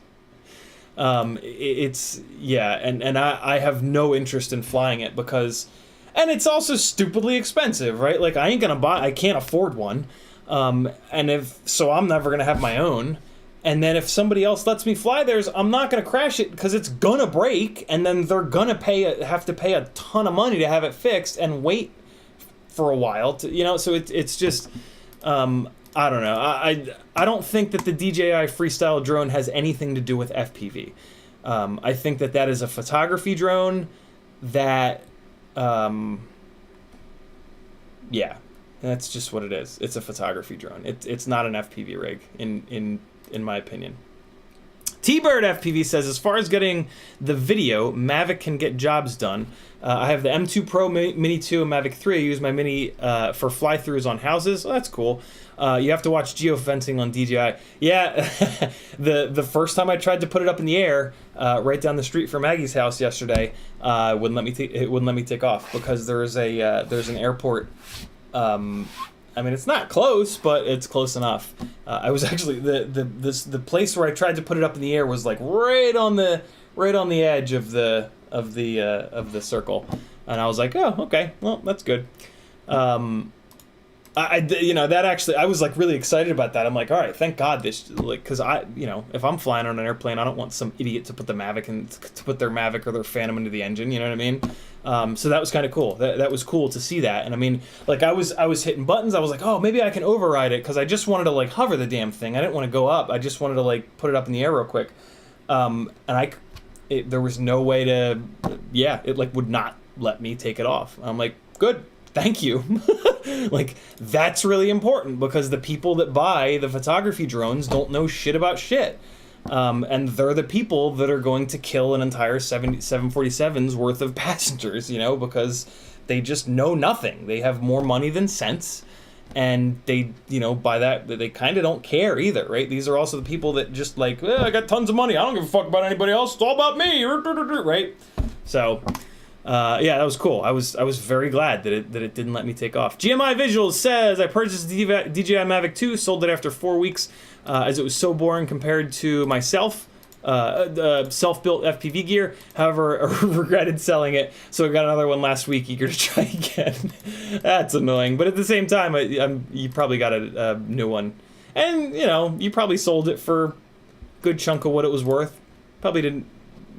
It's, yeah, and I have no interest in flying it because, and it's also stupidly expensive, right? Like, I can't afford one. And so I'm never gonna have my own. And then if somebody else lets me fly theirs, I'm not going to crash it because it's going to break, and then they're going to have to pay a ton of money to have it fixed and wait for a while to, so it's just, I don't know. I don't think that the DJI Freestyle drone has anything to do with FPV. I think that is a photography drone that, yeah, that's just what it is. It's a photography drone. It's not an FPV rig in my opinion. T-Bird FPV says, as far as getting the video, Mavic can get jobs done. I have the M2 Pro Mini 2 and Mavic 3. I use my Mini for fly-throughs on houses. Oh, that's cool. You have to watch geofencing on DJI. Yeah, the first time I tried to put it up in the air, right down the street from Maggie's house yesterday, it wouldn't let me take off because there's an airport. I mean, it's not close, but it's close enough. I was actually the place where I tried to put it up in the air was like right on the edge of the circle, and I was like, oh, okay, well, that's good. That actually, I was like really excited about that. I'm like, all right, thank God this, like, because if I'm flying on an airplane, I don't want some idiot to put their Mavic or their Phantom into the engine. You know what I mean? So that was kind of cool. That was cool to see that. And I mean, like I was hitting buttons. I was like, oh, maybe I can override it because I just wanted to like hover the damn thing. I didn't want to go up. I just wanted to like put it up in the air real quick. And there was no way to, it like would not let me take it off. I'm like, good. Thank you. Like, that's really important because the people that buy the photography drones don't know shit about shit. And they're the people that are going to kill an entire 747's worth of passengers, because they just know nothing. They have more money than sense. and they, you know, by that, they kind of don't care either, right? These are also the people that just like, I got tons of money, I don't give a fuck about anybody else, it's all about me, right? So, yeah, that was cool. I was very glad that it didn't let me take off. GMI Visuals says, I purchased the DJI Mavic 2, sold it after 4 weeks, as it was so boring compared to myself. Self-built FPV gear. However, I regretted selling it, so I got another one last week, eager to try again. That's annoying, but at the same time, you probably got a new one. And, you know, you probably sold it for a good chunk of what it was worth. Probably didn't,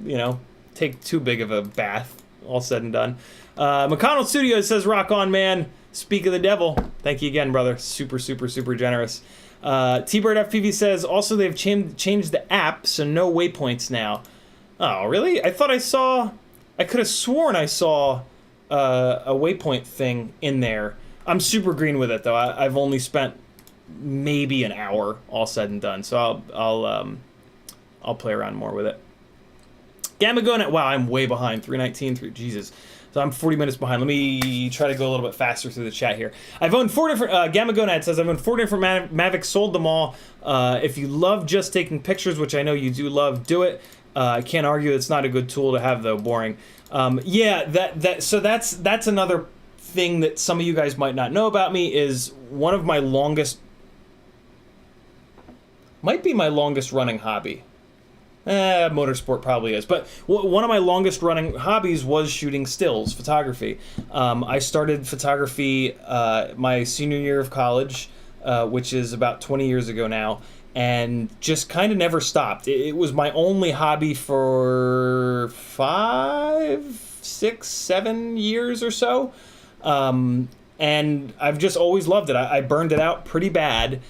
you know, take too big of a bath, all said and done. McConnell Studios says, rock on, man. Speak of the devil. Thank you again, brother. Super, super, super generous. T-Bird FPV says, also they've changed the app, so no waypoints now. Oh, really? I thought I could have sworn I saw a waypoint thing in there. I'm super green with it, though. I've only spent maybe an hour, all said and done, so I'll play around more with it. Gamma Gonad, wow, I'm way behind, 319, Jesus. So I'm 40 minutes behind. Let me try to go a little bit faster through the chat here. I've owned 4 different, Gamma Gonad says, I've owned 4 different Mavics, sold them all. If you love just taking pictures, which I know you do love, do it. I can't argue it's not a good tool to have, though, boring. Yeah, so that's another thing that some of you guys might not know about me, is one of my longest, might be my longest running hobby. Motorsport probably is, but one of my longest running hobbies was shooting stills photography. I started photography my senior year of college, which is about 20 years ago now, and just kind of never stopped. It was my only hobby for 5, 6, 7 years or so, and I've just always loved it. I burned it out pretty bad,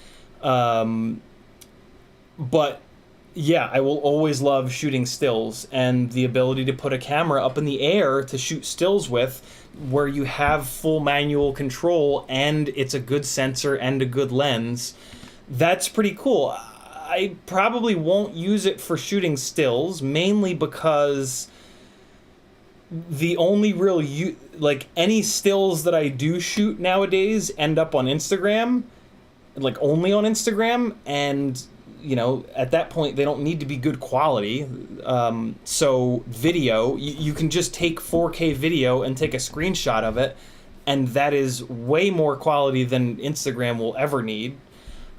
but yeah, I will always love shooting stills, and the ability to put a camera up in the air to shoot stills with, where you have full manual control and it's a good sensor and a good lens, that's pretty cool. I probably won't use it for shooting stills, mainly because the only real like any stills that I do shoot nowadays end up on Instagram, like only on Instagram, and you know, at that point, they don't need to be good quality. So video, you can just take 4K video and take a screenshot of it, and that is way more quality than Instagram will ever need.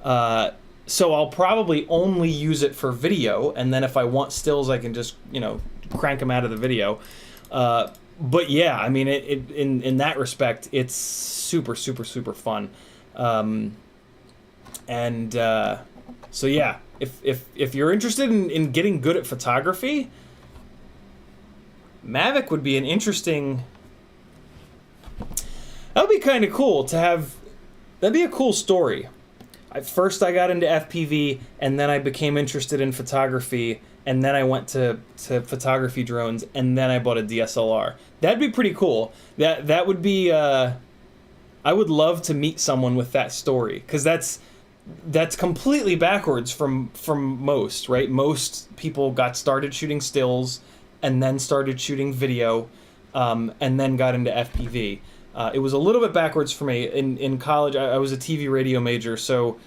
So I'll probably only use it for video, and then if I want stills, I can just, you know, crank them out of the video. But yeah, I mean, in that respect, it's super, super, super fun. So yeah, if you're interested in getting good at photography, Mavic would be an interesting. That would be kind of cool to have. That'd be a cool story. First I got into FPV, and then I became interested in photography, and then I went to photography drones, and then I bought a DSLR. That'd be pretty cool. That would be. I would love to meet someone with that story, because that's completely backwards from most, right? Most people got started shooting stills and then started shooting video, and then got into FPV. It was a little bit backwards for me. In college, I was a TV radio major, so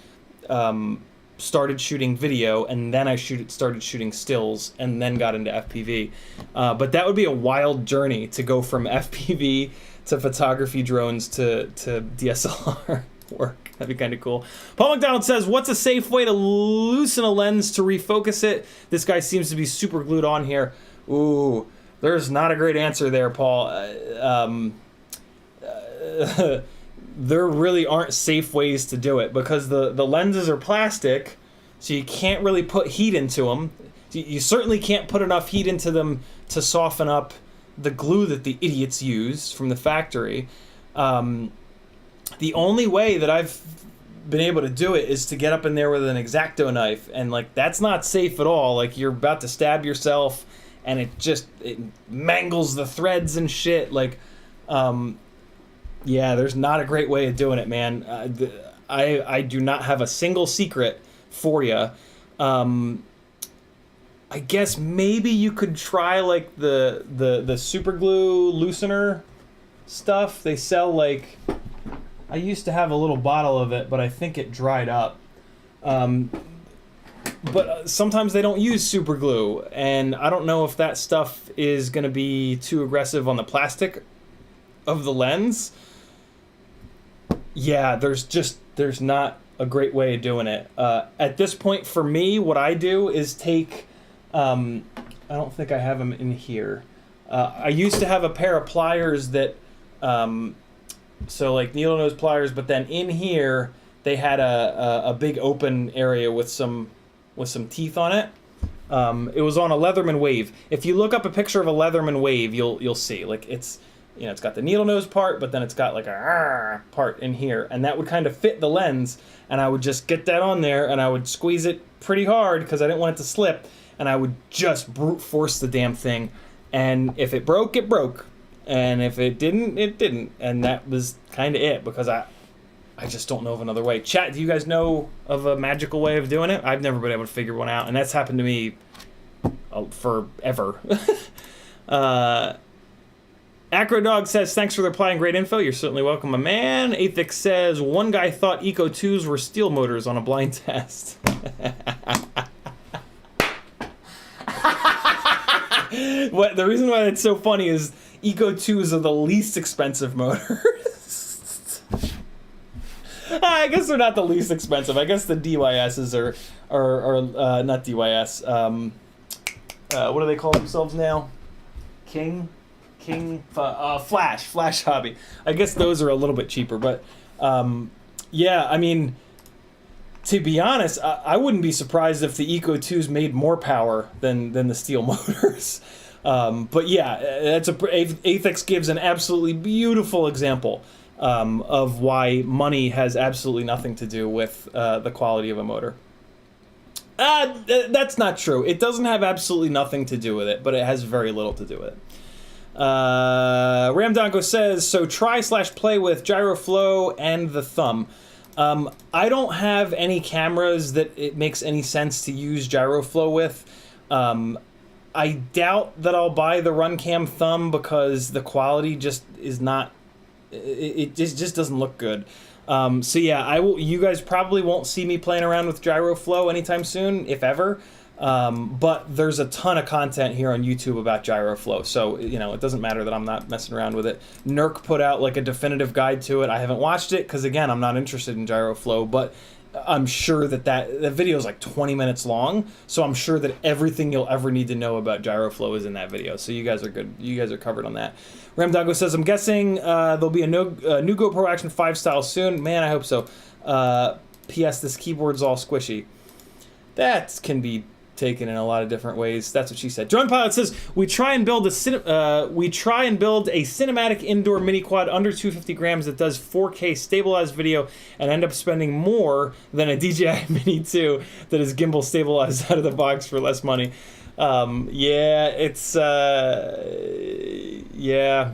started shooting video, and then I started shooting stills, and then got into FPV. But that would be a wild journey to go from FPV to photography drones to DSLR work. That'd be kind of cool. Paul McDonald says, what's a safe way to loosen a lens to refocus it? This guy seems to be super glued on here. Ooh, there's not a great answer there, Paul. There really aren't safe ways to do it, because the lenses are plastic, so you can't really put heat into them. You certainly can't put enough heat into them to soften up the glue that the idiots use from the factory. The only way that I've been able to do it is to get up in there with an X-Acto knife, and like that's not safe at all. Like you're about to stab yourself, and it mangles the threads and shit. Like, yeah, there's not a great way of doing it, man. I do not have a single secret for you. I guess maybe you could try like the super glue loosener stuff. They sell like I used to have a little bottle of it, but I think it dried up. But sometimes they don't use super glue, and I don't know if that stuff is going to be too aggressive on the plastic of the lens. Yeah, there's not a great way of doing it. At this point, for me, what I do is take, I don't think I have them in here. I used to have a pair of pliers that, so like needle nose pliers, but then in here they had a big open area with some teeth on it. It was on a Leatherman Wave. If you look up a picture of a Leatherman Wave, you'll see, like, it's, you know, it's got the needle nose part, but then it's got like a part in here, and that would kind of fit the lens, and I would just get that on there, and I would squeeze it pretty hard because I didn't want it to slip, and I would just brute force the damn thing, and if it broke, it broke, and if it didn't, it didn't, and that was kind of it, because I just don't know of another way. Chat, do you guys know of a magical way of doing it? I've never been able to figure one out, and that's happened to me forever. Acrodog says, thanks for the reply and great info. You're certainly welcome, my man. Athix says, one guy thought Eco 2s were steel motors on a blind test. What the reason why that's so funny is Eco 2s are the least expensive motors. I guess they're not the least expensive. I guess the DYSs are not DYS. What do they call themselves now? Flash Hobby. I guess those are a little bit cheaper, but yeah, I mean, to be honest, I wouldn't be surprised if the Eco 2s made more power than the steel motors. But yeah, Athix gives an absolutely beautiful example of why money has absolutely nothing to do with the quality of a motor. That's not true. It doesn't have absolutely nothing to do with it, but it has very little to do with it. Ramdongo says, so try/play with GyroFlow and the thumb. I don't have any cameras that it makes any sense to use GyroFlow with. I doubt that I'll buy the RunCam thumb because the quality just is not, it just doesn't look good. So yeah, you guys probably won't see me playing around with GyroFlow anytime soon, if ever. But there's a ton of content here on YouTube about GyroFlow, so you know it doesn't matter that I'm not messing around with it. Nerk put out like a definitive guide to it. I haven't watched it because again I'm not interested in GyroFlow, but I'm sure that video is like 20 minutes long, so I'm sure that everything you'll ever need to know about GyroFlow is in that video. So you guys are good. You guys are covered on that. Ramdago says, I'm guessing there'll be a new GoPro Action 5 style soon. Man, I hope so. P.S. This keyboard's all squishy. That can be taken in a lot of different ways. That's what she said. Drone Pilot says, we try and build a cinematic indoor mini quad under 250 grams that does 4K stabilized video and end up spending more than a DJI Mini 2 that is gimbal stabilized out of the box for less money. Yeah, it's yeah.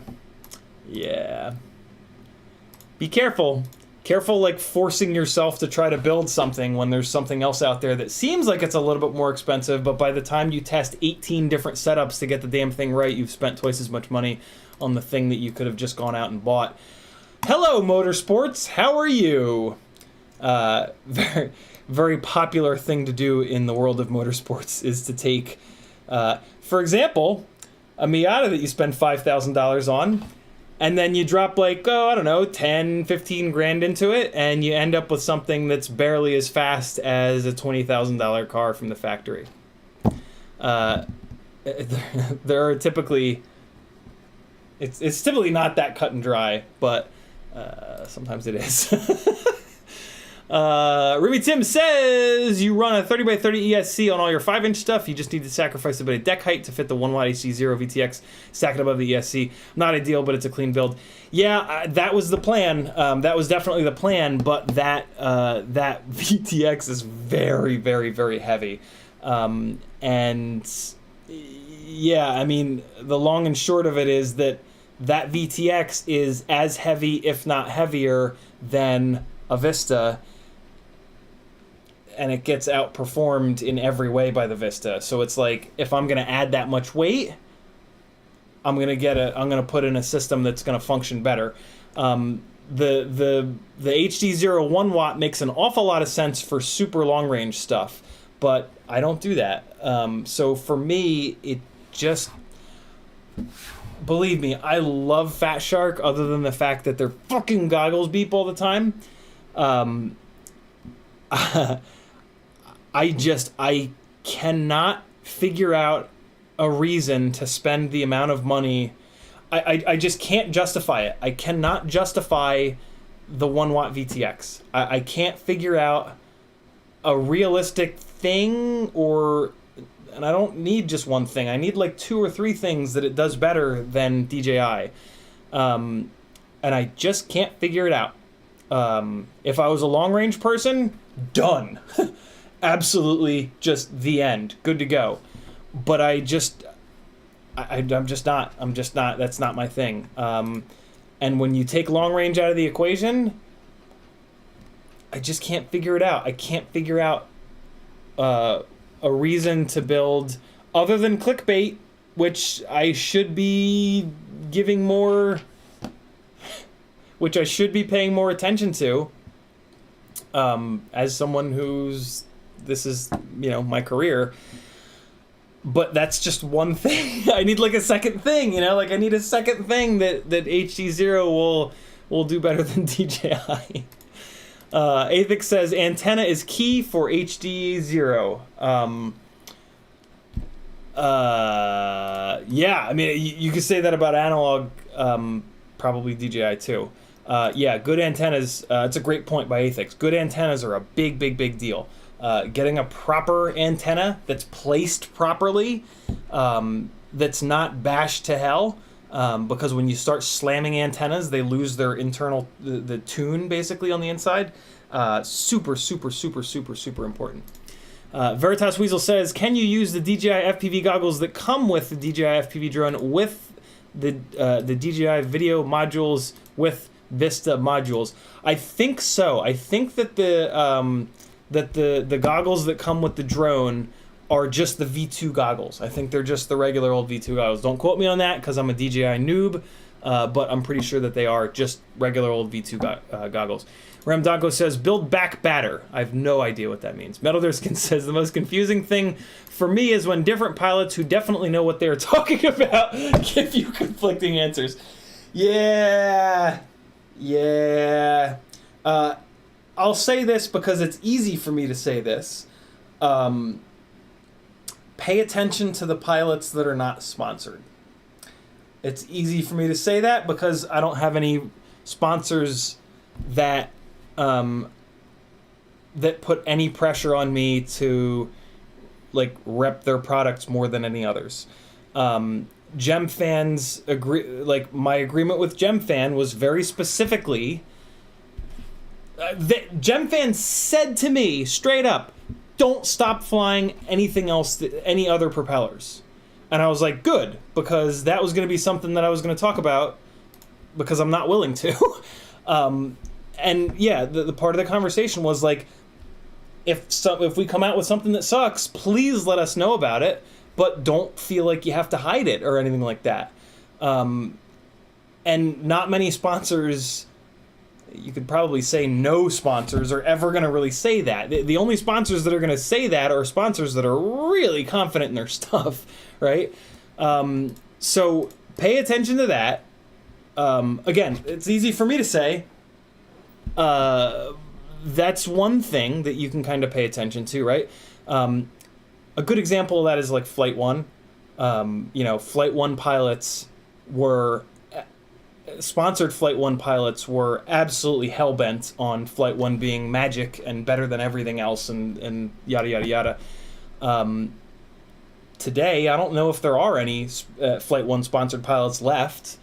Be careful. Careful, like, forcing yourself to try to build something when there's something else out there that seems like it's a little bit more expensive, but by the time you test 18 different setups to get the damn thing right, you've spent twice as much money on the thing that you could have just gone out and bought. Hello, Motorsports. How are you? Very, very popular thing to do in the world of motorsports is to take, for example, a Miata that you spend $5,000 on, and then you drop like, I don't know, 10, 15 grand into it, and you end up with something that's barely as fast as a $20,000 car from the factory. There are typically, it's typically not that cut and dry, but sometimes it is. Ruby Tim says, you run a 30x30 ESC on all your 5-inch stuff. You just need to sacrifice a bit of deck height to fit the 1 HC0 VTX, stack it above the ESC. Not ideal, but it's a clean build. Yeah, that was the plan. That was definitely the plan, but that VTX is very, very, very heavy. And yeah, I mean, the long and short of it is that VTX is as heavy, if not heavier, than a Vista, and it gets outperformed in every way by the Vista. So it's like, if I'm going to add that much weight, I'm going to put in a system that's going to function better. the HD0 1 watt makes an awful lot of sense for super long range stuff, but I don't do that. So for me, it just, believe me, I love Fat Shark other than the fact that their fucking goggles beep all the time. I cannot figure out a reason to spend the amount of money. I just can't justify it. I cannot justify the 1 watt VTX. I can't figure out a realistic thing, and I don't need just one thing. I need like 2 or 3 things that it does better than DJI. And I just can't figure it out. If I was a long range person, done. Absolutely, just the end. Good to go. But I'm just not. That's not my thing. And when you take long range out of the equation, I just can't figure it out. I can't figure out a reason to build other than clickbait, which I should be giving more, which I should be paying more attention to. As someone this is, my career. But that's just one thing. I need like a second thing, I need a second thing that HD0 will do better than DJI. Athix says antenna is key for HD0. Yeah, I mean, you could say that about analog, probably DJI too. Yeah, good antennas, it's a great point by Athix. Good antennas are a big, big, big deal. Getting a proper antenna that's placed properly, that's not bashed to hell, because when you start slamming antennas, they lose their internal, the tune basically on the inside. Super, super, super, super, super important. Veritas Weasel says, can you use the DJI FPV goggles that come with the DJI FPV drone with the DJI Video Modules with Vista Modules? I think so. I think that the goggles that come with the drone are just the V2 goggles. I think they're just the regular old V2 goggles. Don't quote me on that because I'm a DJI noob, but I'm pretty sure that they are just regular old V2 goggles. Ramdanko says, build back batter. I have no idea what that means. Metal Derskin says, the most confusing thing for me is when different pilots who definitely know what they're talking about give you conflicting answers. Yeah. I'll say this because it's easy for me to say this. Pay attention to the pilots that are not sponsored. It's easy for me to say that because I don't have any sponsors that that put any pressure on me to like rep their products more than any others. Gem fans agree. Like my agreement with Gem fan was very specifically. Gem fans said to me straight up, "Don't stop flying anything else, any other propellers." And I was like, "Good," because that was going to be something that I was going to talk about because I'm not willing to. And yeah, the part of the conversation was like, if we come out with something that sucks, please let us know about it, but don't feel like you have to hide it or anything like that. And not many sponsors, you could probably say no sponsors are ever going to really say that. The only sponsors that are going to say that are sponsors that are really confident in their stuff, right? So pay attention to that. Again, it's easy for me to say. That's one thing that you can kind of pay attention to, right? A good example of that is like Flight 1. Flight 1 pilots were... Sponsored Flight 1 pilots were absolutely hell-bent on Flight 1 being magic and better than everything else and yada, yada, yada. Today, I don't know if there are any Flight 1 sponsored pilots left.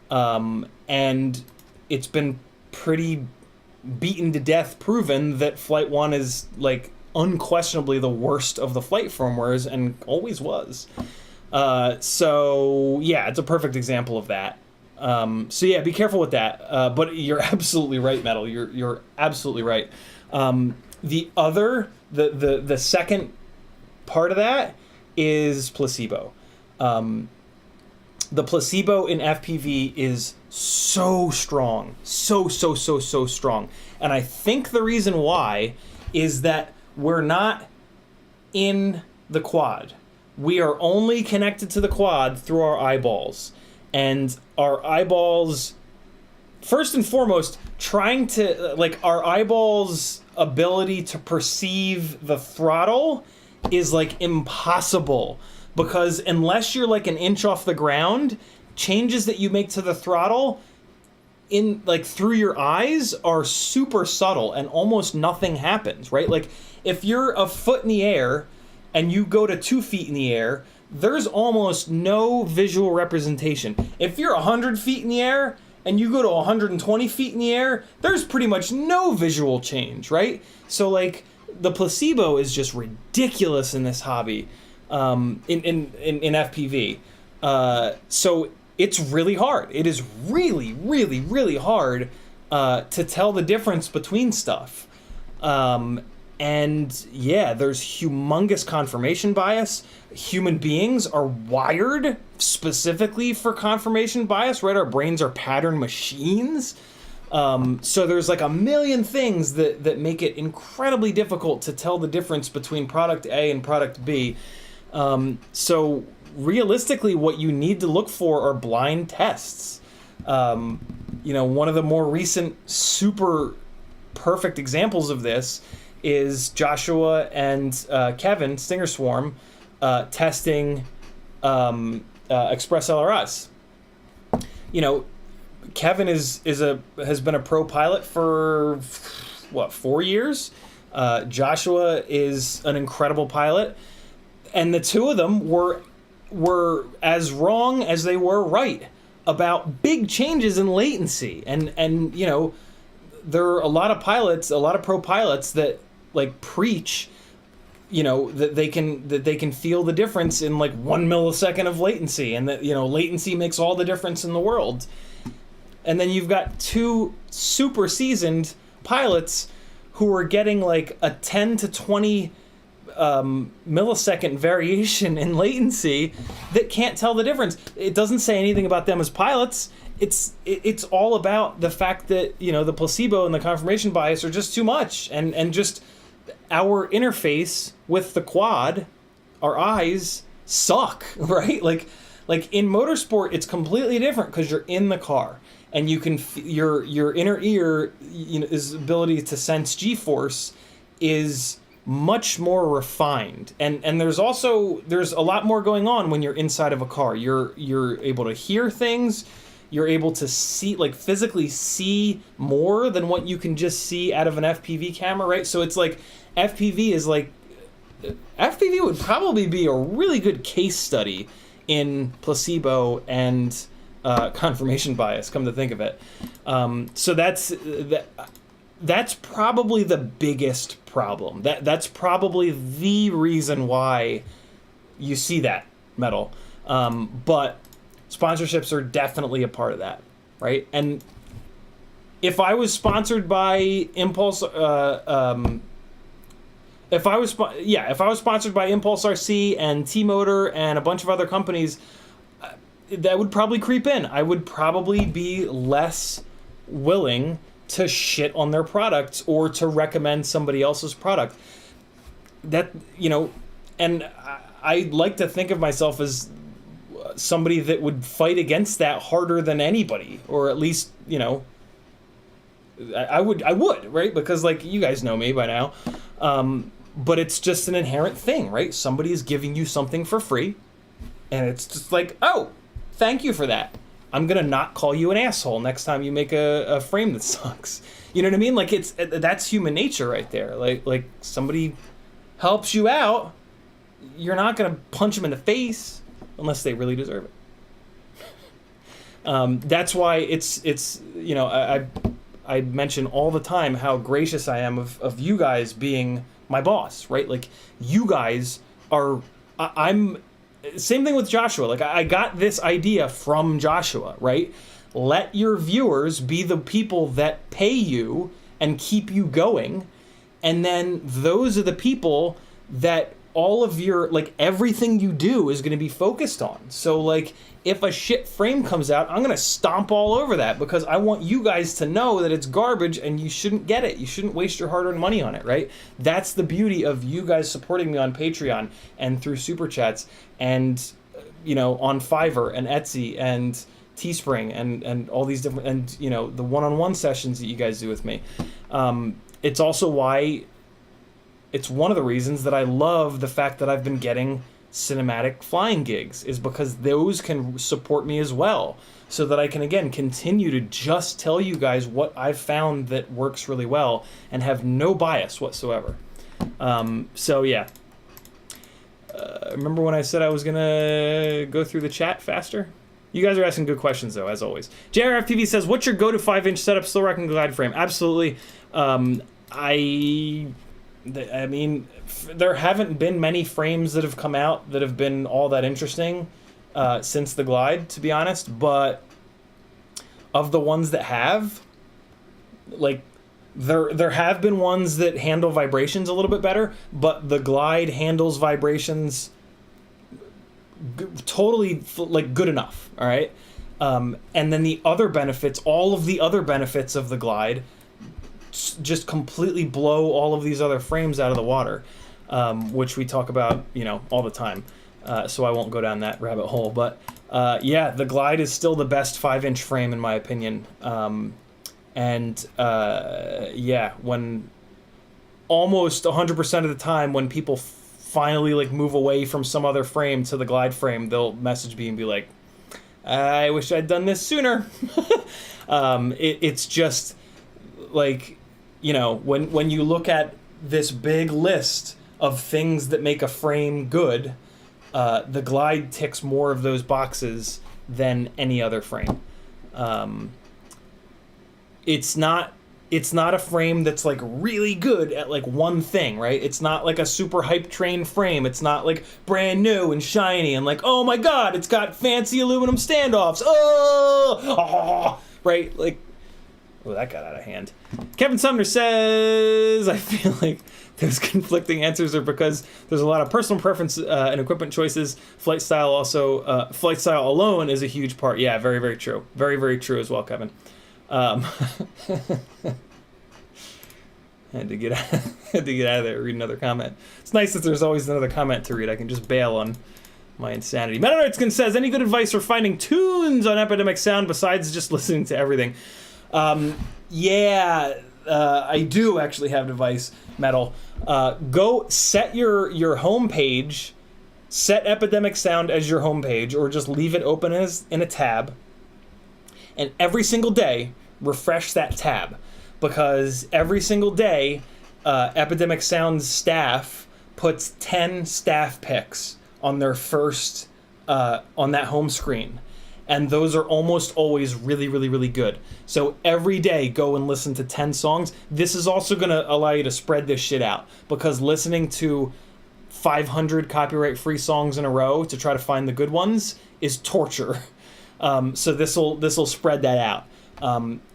And it's been pretty beaten to death proven that Flight 1 is like unquestionably the worst of the flight firmwares and always was. So yeah, it's a perfect example of that. So yeah, be careful with that. But you're absolutely right, Metal. You're absolutely right. The second part of that is placebo. The placebo in FPV is so strong, so strong. And I think the reason why is that we're not in the quad. We are only connected to the quad through our eyeballs. And our eyeballs, first and foremost, trying to, like, our eyeballs' ability to perceive the throttle is, like, impossible. Because unless you're, like, an inch off the ground, changes that you make to the throttle in, like, through your eyes are super subtle and almost nothing happens, right? Like, if you're a foot in the air and you go to 2 feet in the air, there's almost no visual representation. If you're 100 feet in the air and you go to 120 feet in the air, there's pretty much no visual change, right? So, like, the placebo is just ridiculous in this hobby, in FPV. So it's really hard. It is really hard to tell the difference between stuff. And yeah, there's humongous confirmation bias. Human beings are wired specifically for confirmation bias, right? Our brains are pattern machines. So there's like a million things that make it incredibly difficult to tell the difference between product A and product B. So realistically, what you need to look for are blind tests. You know, one of the more recent super perfect examples of this is Joshua and Kevin Stinger Swarm testing Express LRS. You know, Kevin has been a pro pilot for what, 4 years. Joshua is an incredible pilot, and the two of them were as wrong as they were right about big changes in latency. And you know, there are a lot of pilots, a lot of pro pilots that like preach, you know, that they can feel the difference in like 1 millisecond of latency, and that, you know, latency makes all the difference in the world. And then you've got two super seasoned pilots who are getting like a 10 to 20 millisecond variation in latency that can't tell the difference. It doesn't say anything about them as pilots. It's all about the fact that, you know, the placebo and the confirmation bias are just too much, and just our interface with the quad, our eyes suck, right? Like in motorsport, it's completely different because you're in the car and you can your inner ear, you know, his ability to sense G-force is much more refined, and there's a lot more going on when you're inside of a car. You're able to hear things. You're able to see, like, physically see more than what you can just see out of an FPV camera, right? So it's like FPV would probably be a really good case study in placebo and confirmation bias, come to think of it. So that's probably the biggest problem. That's probably the reason why you see that metal. But sponsorships are definitely a part of that, right? And if I was sponsored by Impulse, if I was sponsored by Impulse RC and T-Motor and a bunch of other companies, that would probably creep in. I would probably be less willing to shit on their products or to recommend somebody else's product. That, you know, and I like to think of myself as somebody that would fight against that harder than anybody, or at least, you know, I would, right? Because, like, you guys know me by now. But it's just an inherent thing, right? Somebody is giving you something for free, and it's just like, oh, thank you for that. I'm gonna not call you an asshole next time you make a frame that sucks. You know what I mean? Like, that's human nature right there. Like somebody helps you out, you're not gonna punch them in the face unless they really deserve it. That's why it's you know, I mention all the time how gracious I am of you guys being my boss, right? Like, you guys are, I'm, same thing with Joshua. Like, I got this idea from Joshua, right? Let your viewers be the people that pay you and keep you going. And then those are the people that all of your, like, everything you do is going to be focused on. So, like, if a shit frame comes out, I'm going to stomp all over that because I want you guys to know that it's garbage and you shouldn't get it. You shouldn't waste your hard-earned money on it, right? That's the beauty of you guys supporting me on Patreon and through Super Chats and, you know, on Fiverr and Etsy and Teespring and all these different, and, you know, the one-on-one sessions that you guys do with me. It's also why, it's one of the reasons that I love the fact that I've been getting cinematic flying gigs, is because those can support me as well, so that I can, again, continue to just tell you guys what I've found that works really well and have no bias whatsoever. So yeah. Remember when I said I was gonna go through the chat faster? You guys are asking good questions, though, as always. JRFPV says, what's your go-to 5-inch setup? Still rocking the glide frame. Absolutely. I mean, there haven't been many frames that have come out that have been all that interesting since the glide, to be honest. But of the ones that have, like, there have been ones that handle vibrations a little bit better, but the glide handles vibrations totally, like, good enough, all right? And then the other benefits, all of the other benefits of the glide just completely blow all of these other frames out of the water, which we talk about, you know, all the time. So I won't go down that rabbit hole. But yeah, the glide is still the best 5-inch frame in my opinion. Yeah, when almost 100% of the time when people finally, like, move away from some other frame to the glide frame, they'll message me and be like, I wish I'd done this sooner. It's just, like, you know, when you look at this big list of things that make a frame good, the glide ticks more of those boxes than any other frame. It's not a frame that's, like, really good at, like, one thing, right? It's not like a super hype train frame. It's not, like, brand new and shiny and, like, oh my god, it's got fancy aluminum standoffs. Oh, right? Like, oh, that got out of hand. Kevin Sumner says, I feel like those conflicting answers are because there's a lot of personal preference and equipment choices. Flight style alone is a huge part. Yeah, very, very true. Very, very true as well, Kevin. Had to get out of there and read another comment. It's nice that there's always another comment to read. I can just bail on my insanity. Metalordskin says, any good advice for finding tunes on Epidemic Sound besides just listening to everything? Yeah, I do actually have advice, Metal. Go set your home page, set Epidemic Sound as your home page, or just leave it open as in a tab, and every single day refresh that tab, because every single day Epidemic Sound's staff puts 10 staff picks on their first on that home screen. And those are almost always really, really, really good. So every day, go and listen to 10 songs. This is also going to allow you to spread this shit out, because listening to 500 copyright-free songs in a row to try to find the good ones is torture. So this'll spread that out.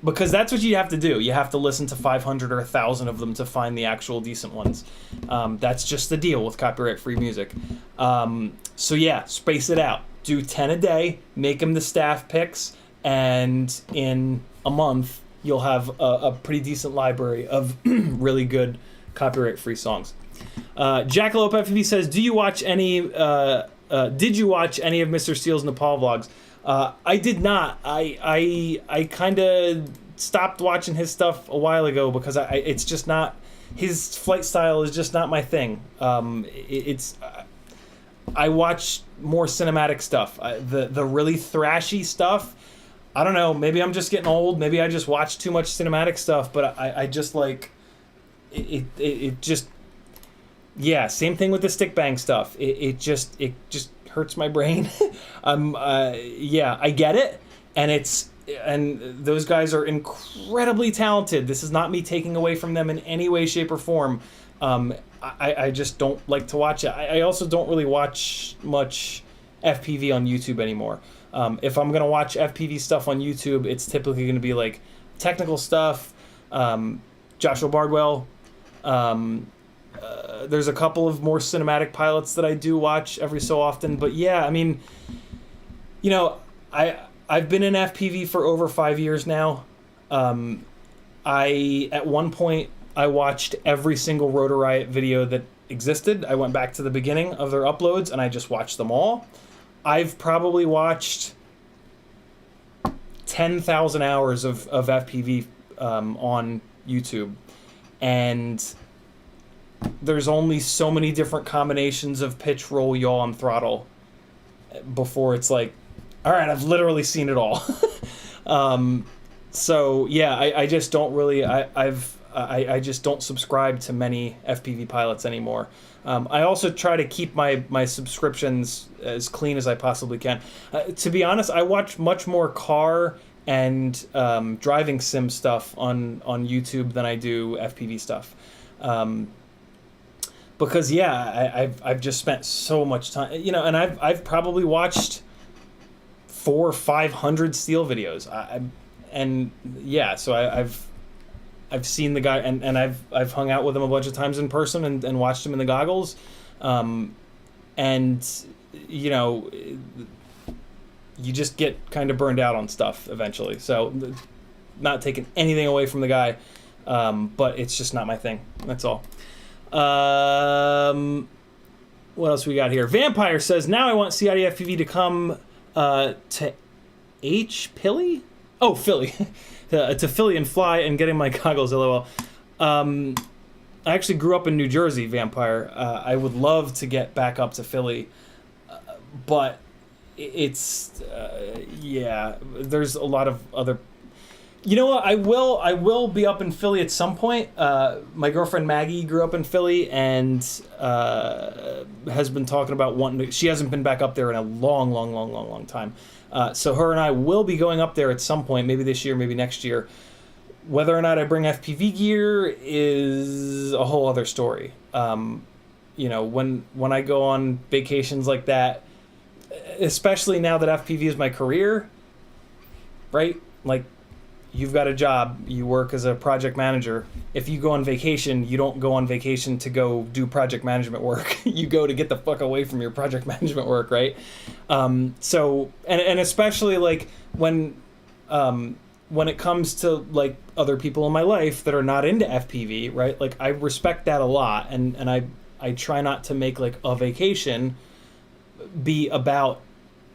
Because that's what you have to do. You have to listen to 500 or 1,000 of them to find the actual decent ones. That's just the deal with copyright-free music. So yeah, space it out. Do 10 a day, make them the staff picks, and in a month, you'll have a pretty decent library of really good copyright-free songs. Jackalope FPV says, did you watch any of Mr. Steele's Nepal vlogs? I did not. I kind of stopped watching his stuff a while ago because it's just not, his flight style is just not my thing. I watch more cinematic stuff. The really thrashy stuff, I don't know, maybe I'm just getting old, maybe I just watch too much cinematic stuff, but I just like, it just, yeah, same thing with the stick bang stuff. It just hurts my brain. Yeah, I get it, and those guys are incredibly talented. This is not me taking away from them in any way, shape, or form. I just don't like to watch it. I also don't really watch much FPV on YouTube anymore. If I'm gonna watch FPV stuff on YouTube, it's typically gonna be like technical stuff, Joshua Bardwell, There's a couple of more cinematic pilots that I do watch every so often. But yeah, I mean, you know, I've been in FPV for over 5 years now. At one point, I watched every single Rotor Riot video that existed. I went back to the beginning of their uploads and I just watched them all. I've probably watched 10,000 hours of FPV on YouTube, and there's only so many different combinations of pitch, roll, yaw, and throttle before it's like, all right, I've literally seen it all. So yeah, I just don't really, I just don't subscribe to many FPV pilots anymore. I also try to keep my subscriptions as clean as I possibly can. To be honest, I watch much more car and driving sim stuff on YouTube than I do FPV stuff. Because yeah, I've just spent so much time, you know, and I've probably watched 400 or 500 steel videos. And yeah, so I've seen the guy, and I've hung out with him a bunch of times in person and watched him in the goggles, and you know, you just get kind of burned out on stuff eventually. So, not taking anything away from the guy, but it's just not my thing. That's all. What else we got here? Vampire says, now I want CiottiFPV to come to Philly? Oh, Philly. to Philly and fly and getting my goggles, LOL. I actually grew up in New Jersey, Vampire. I would love to get back up to Philly, but it's yeah, there's a lot of other. You know what? I will be up in Philly at some point. My girlfriend Maggie grew up in Philly and has been talking about wanting to. She hasn't been back up there in a long time. So her and I will be going up there at some point, maybe this year, maybe next year. Whether or not I bring FPV gear is a whole other story. You know, when I go on vacations like that, especially now that FPV is my career, right? Like, you've got a job, you work as a project manager. If you go on vacation, you don't go on vacation to go do project management work. You go to get the fuck away from your project management work, right? So, and especially like when it comes to like other people in my life that are not into FPV, right? Like, I respect that a lot, and I try not to make like a vacation be about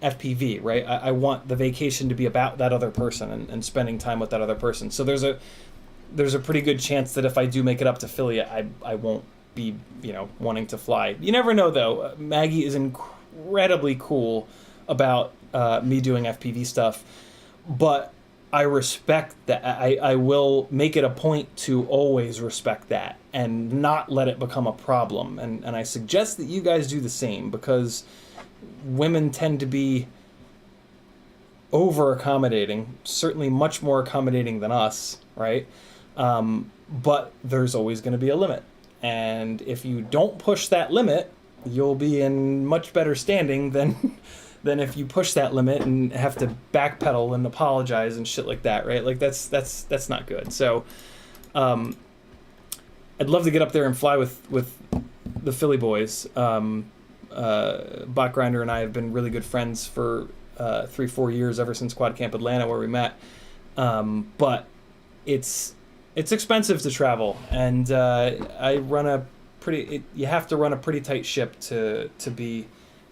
FPV, right? I want the vacation to be about that other person and spending time with that other person. So there's a pretty good chance that if I do make it up to Philly, I won't be, you know, wanting to fly. You never know though. Maggie is incredibly cool about me doing FPV stuff, but I respect that. I will make it a point to always respect that and not let it become a problem. And I suggest that you guys do the same, because women tend to be over accommodating, certainly much more accommodating than us, right? But there's always going to be a limit. And if you don't push that limit, you'll be in much better standing than if you push that limit and have to backpedal and apologize and shit like that, right? Like, that's not good. So I'd love to get up there and fly with the Philly boys. Bot Grinder and I have been really good friends for 3-4 years, ever since Quad Camp Atlanta, where we met. But it's expensive to travel, and I run you have to run a pretty tight ship to be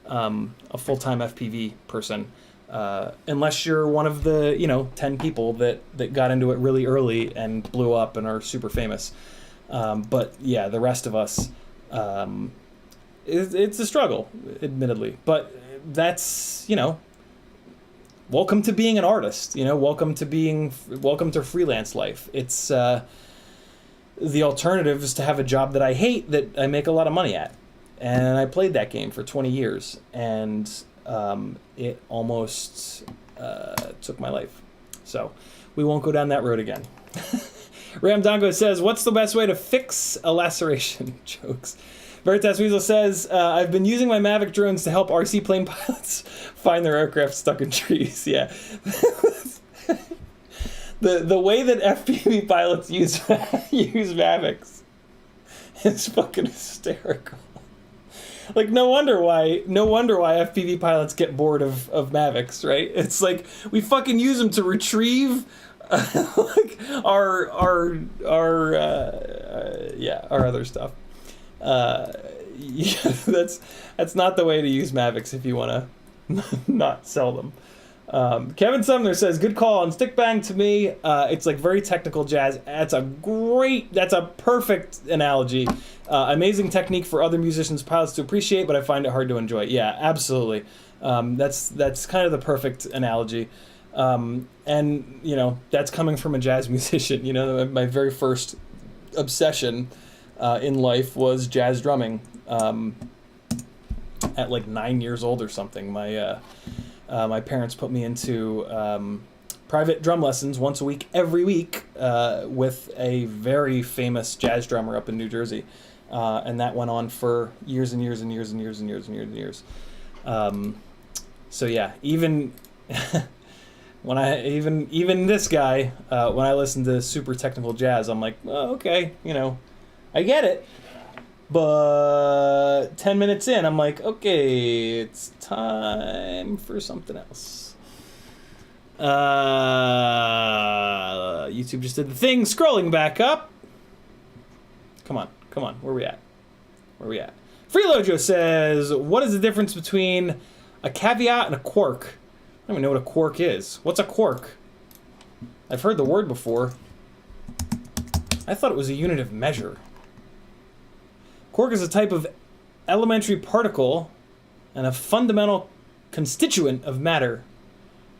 a full-time FPV person, unless you're one of the 10 people that got into it really early and blew up and are super famous. But yeah, the rest of us, it's a struggle, admittedly, but that's, welcome to being an artist, welcome to freelance life. It's, the alternative is to have a job that I hate that I make a lot of money at. And I played that game for 20 years, and it almost took my life. So we won't go down that road again. Ram Dongo says, what's the best way to fix a laceration? Jokes. Veritas Weasel says, I've been using my Mavic drones to help RC plane pilots find their aircraft stuck in trees. Yeah. The way that FPV pilots use Mavics It's fucking hysterical. Like, no wonder why FPV pilots get bored of Mavics, right? It's like, we fucking use them to retrieve like our other stuff. Yeah, that's not the way to use Mavics if you want to not sell them. Kevin Sumner says, good call on stick bang. To me, it's like very technical jazz. That's a perfect analogy. Amazing technique for other musicians, pilots to appreciate, but I find it hard to enjoy. Yeah, absolutely. That's kind of the perfect analogy. And, you know, that's coming from a jazz musician. You know, my very first obsession in life was jazz drumming. At like 9 years old or something, my parents put me into private drum lessons once a week, every week, with a very famous jazz drummer up in New Jersey. And that went on for years and years and years and years and years and years and years. So yeah, even even this guy, when I listen to super technical jazz, I'm like, oh, okay, you know, I get it. But 10 minutes in, I'm like, okay, it's time for something else. YouTube just did the thing, scrolling back up. Come on, where we at? Freelojo says, what is the difference between a caveat and a quark? I don't even know what a quark is. What's a quark? I've heard the word before. I thought it was a unit of measure. Quark is a type of elementary particle and a fundamental constituent of matter.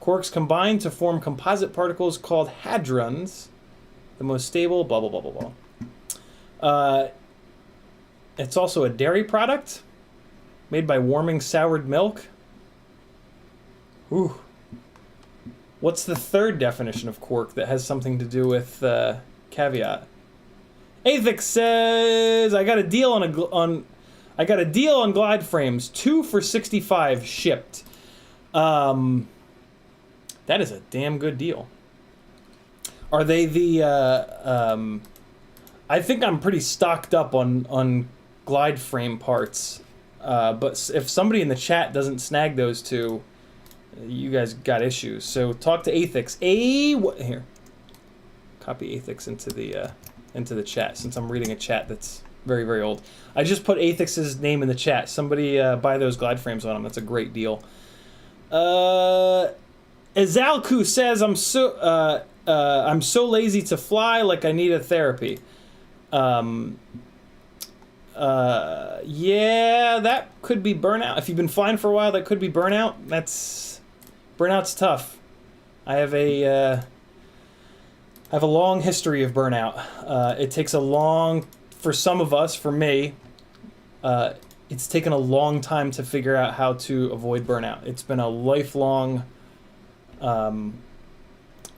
Quarks combine to form composite particles called hadrons. The most stable, blah, blah, blah, blah, blah. It's also a dairy product made by warming soured milk. Ooh. What's the third definition of quark that has something to do with caveat? Athix says, I got a deal on glide frames, 2 for $65 shipped. That is a damn good deal. Are they the I think I'm pretty stocked up on glide frame parts. But if somebody in the chat doesn't snag those two, you guys got issues. So talk to Athix. Here. Copy Athix into the chat, since I'm reading a chat that's very, very old. I just put Athix's name in the chat. Somebody buy those glide frames on them. That's a great deal. Azalku says, I'm so lazy to fly, like I need a therapy. Yeah, that could be burnout. If you've been flying for a while, that could be burnout. Burnout's tough. I have a long history of burnout. It takes for some of us, for me, it's taken a long time to figure out how to avoid burnout. It's been a lifelong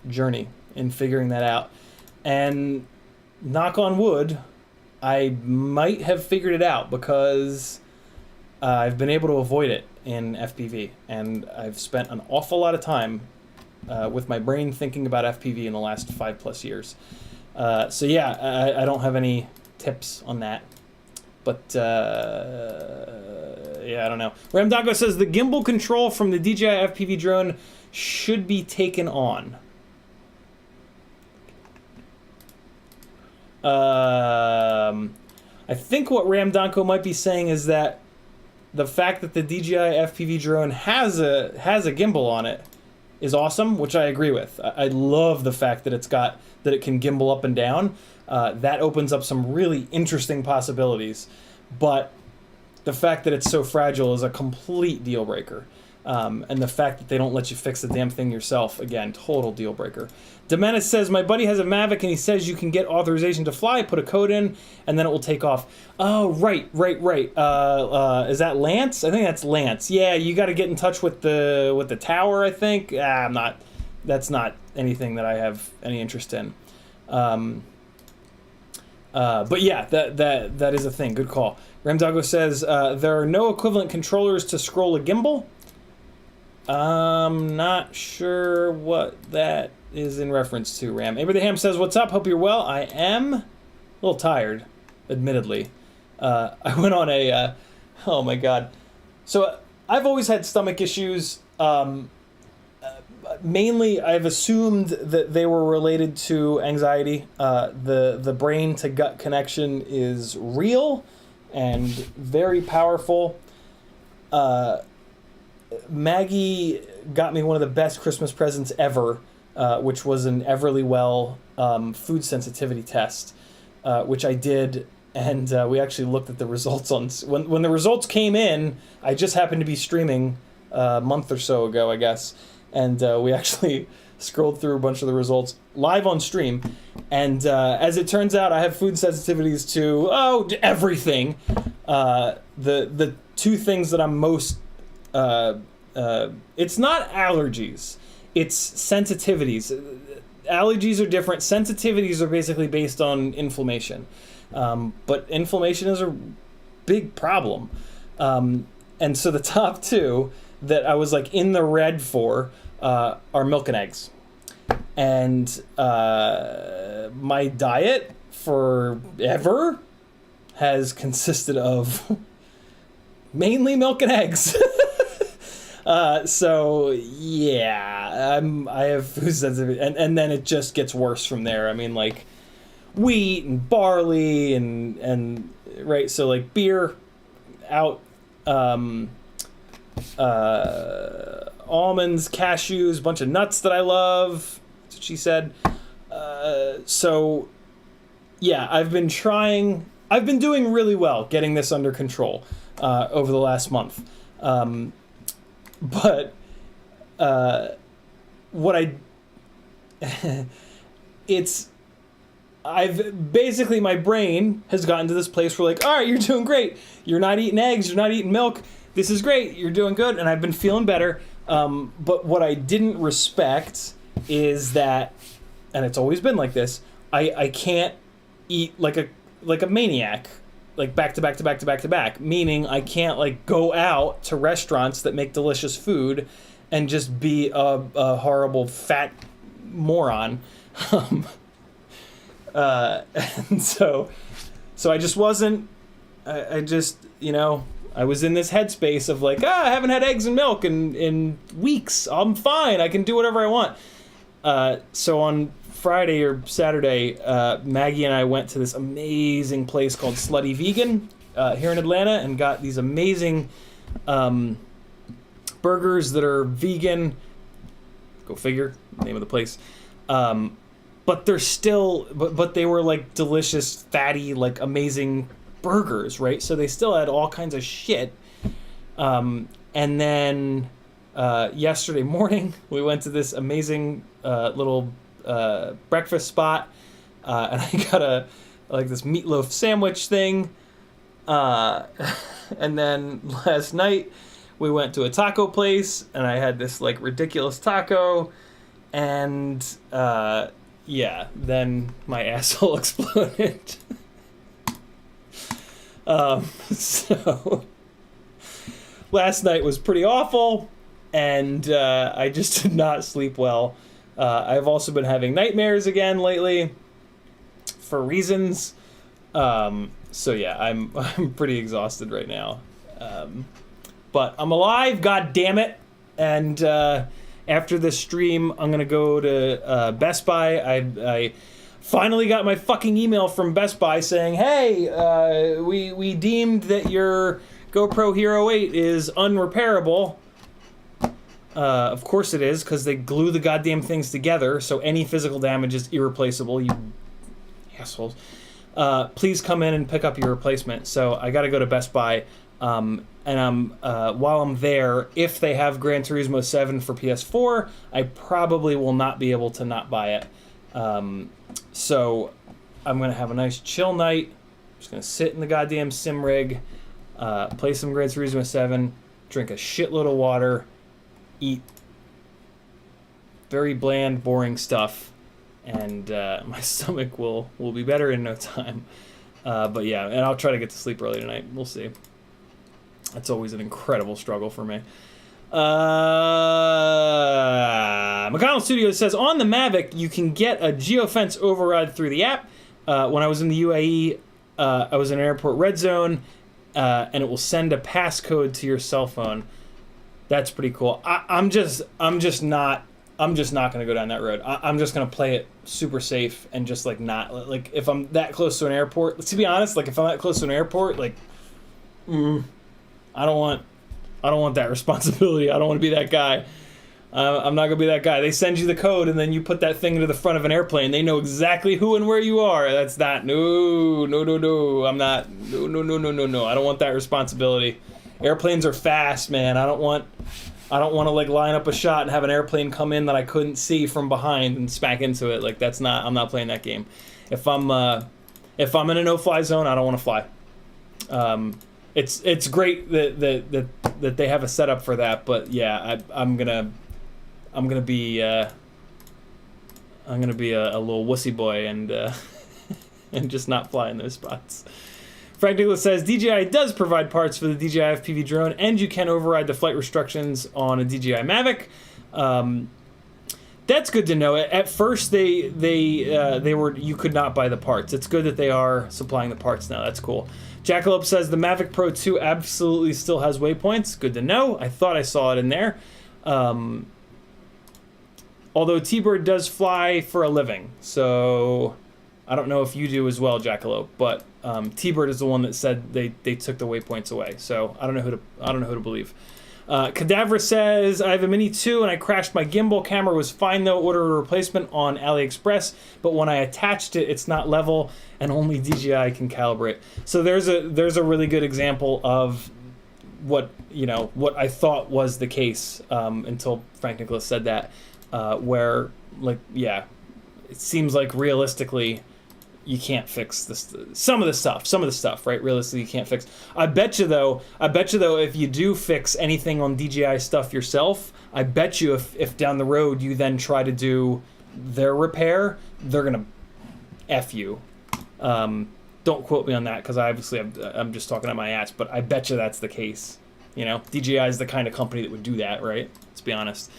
journey in figuring that out. And knock on wood, I might have figured it out because I've been able to avoid it in FPV. And I've spent an awful lot of time with my brain thinking about FPV in the last 5+ years. So yeah, I don't have any tips on that. But yeah, I don't know. Ramdago says the gimbal control from the DJI FPV drone should be taken on. I think what Ramdanko might be saying is that the fact that the DJI FPV drone has a gimbal on it is awesome, which I agree with. I love the fact that it can gimbal up and down. That opens up some really interesting possibilities. But the fact that it's so fragile is a complete deal breaker. And the fact that they don't let you fix the damn thing yourself, again, total deal breaker. Demenis says, my buddy has a Mavic and he says you can get authorization to fly, put a code in, and then it will take off. Oh, right. Is that Lance? I think that's Lance. Yeah, you got to get in touch with the tower, I think. That's not anything that I have any interest in. But yeah, that is a thing. Good call. Ramdago says, there are no equivalent controllers to scroll a gimbal. I'm not sure what that is in reference to, Ram. Abraham says, what's up? Hope you're well. I am a little tired. admittedly. I went on a, oh my God. So I've always had stomach issues. Mainly, I've assumed that they were related to anxiety. The brain to gut connection is real and very powerful. Maggie got me one of the best Christmas presents ever, which was an Everlywell food sensitivity test, which I did, and we actually looked at the results on... When the results came in, I just happened to be streaming a month or so ago, I guess, and we actually scrolled through a bunch of the results live on stream, and as it turns out, I have food sensitivities to, everything. The two things that I'm most... it's not allergies, it's sensitivities. Allergies are different. Sensitivities are basically based on inflammation. But inflammation is a big problem. And so the top two that I was like in the red for are milk and eggs. And my diet forever has consisted of mainly milk and eggs. So yeah, I have food sensitivity, and then it just gets worse from there. I mean, like wheat and barley and right. So like beer, out, almonds, cashews, a bunch of nuts that I love. That's what she said. So yeah, I've been doing really well getting this under control over the last month. But what I've basically, my brain has gotten to this place where like, all right, you're doing great. You're not eating eggs. You're not eating milk. This is great. You're doing good. And I've been feeling better. But what I didn't respect is that, and it's always been like this, I can't eat like a maniac. Like back to back to back to back to back, meaning I can't like go out to restaurants that make delicious food and just be a horrible fat moron. And so I just wasn't, I just, I was in this headspace of like, I haven't had eggs and milk in weeks. I'm fine. I can do whatever I want. So on Friday or Saturday, Maggie and I went to this amazing place called Slutty Vegan here in Atlanta and got these amazing burgers that are vegan. Go figure, name of the place. But they're still, but they were like delicious, fatty, like amazing burgers, right? So they still had all kinds of shit. And then yesterday morning, we went to this amazing little breakfast spot, and I got this meatloaf sandwich thing, and then last night we went to a taco place and I had this like ridiculous taco, and then my asshole exploded. So last night was pretty awful, and I just did not sleep well. I've also been having nightmares again lately for reasons. So yeah, I'm pretty exhausted right now. But I'm alive, god damn it. And after this stream, I'm gonna go to Best Buy. I finally got my fucking email from Best Buy saying, hey, we deemed that your GoPro Hero 8 is unrepairable. Of course it is, because they glue the goddamn things together, so any physical damage is irreplaceable, you assholes. Please come in and pick up your replacement. So I gotta go to Best Buy, and while I'm there, if they have Gran Turismo 7 for PS4, I probably will not be able to not buy it. So I'm gonna have a nice chill night. I'm just gonna sit in the goddamn sim rig, play some Gran Turismo 7, drink a shitload of water, eat very bland, boring stuff, and my stomach will be better in no time. But yeah, and I'll try to get to sleep early tonight. We'll see. That's always an incredible struggle for me. McConnell Studios says, on the Mavic, you can get a geofence override through the app. When I was in the UAE, I was in an airport red zone, and it will send a passcode to your cell phone. That's pretty cool. I'm just not gonna go down that road. I'm just gonna play it super safe and just like not like if I'm that close to an airport. To be honest, like if I'm that close to an airport, like, I don't want that responsibility. I don't want to be that guy. I'm not gonna be that guy. They send you the code and then you put that thing into the front of an airplane. They know exactly who and where you are. That's not no. I'm not no. I don't want that responsibility. Airplanes are fast, man. I don't want to like line up a shot and have an airplane come in that I couldn't see from behind and smack into it. Like I'm not playing that game. If I'm in a no-fly zone, I don't want to fly. It's great that they have a setup for that, but yeah, I'm gonna be a little wussy boy and and just not fly in those spots. Frank Nicholas says DJI does provide parts for the DJI FPV drone, and you can override the flight restrictions on a DJI Mavic. That's good to know. At first, they were you could not buy the parts. It's good that they are supplying the parts now. That's cool. Jackalope says the Mavic Pro 2 absolutely still has waypoints. Good to know. I thought I saw it in there. Although T-Bird does fly for a living, so I don't know if you do as well, Jackalope. But T-Bird is the one that said they took the waypoints away. So I don't know who to believe. Cadaver says, I have a Mini 2 and I crashed my gimbal. Camera was fine though. Ordered a replacement on AliExpress, but when I attached it, it's not level and only DJI can calibrate. So there's a really good example of what I thought was the case until Frank Nicholas said that, where like it seems like realistically you can't fix this. Some of the stuff, right? Realistically, you can't fix. I bet you though, if you do fix anything on DJI stuff yourself, I bet you if down the road you then try to do their repair, they're gonna F you. Don't quote me on that because I'm just talking out my ass, but I bet you that's the case. DJI is the kind of company that would do that, right? Let's be honest.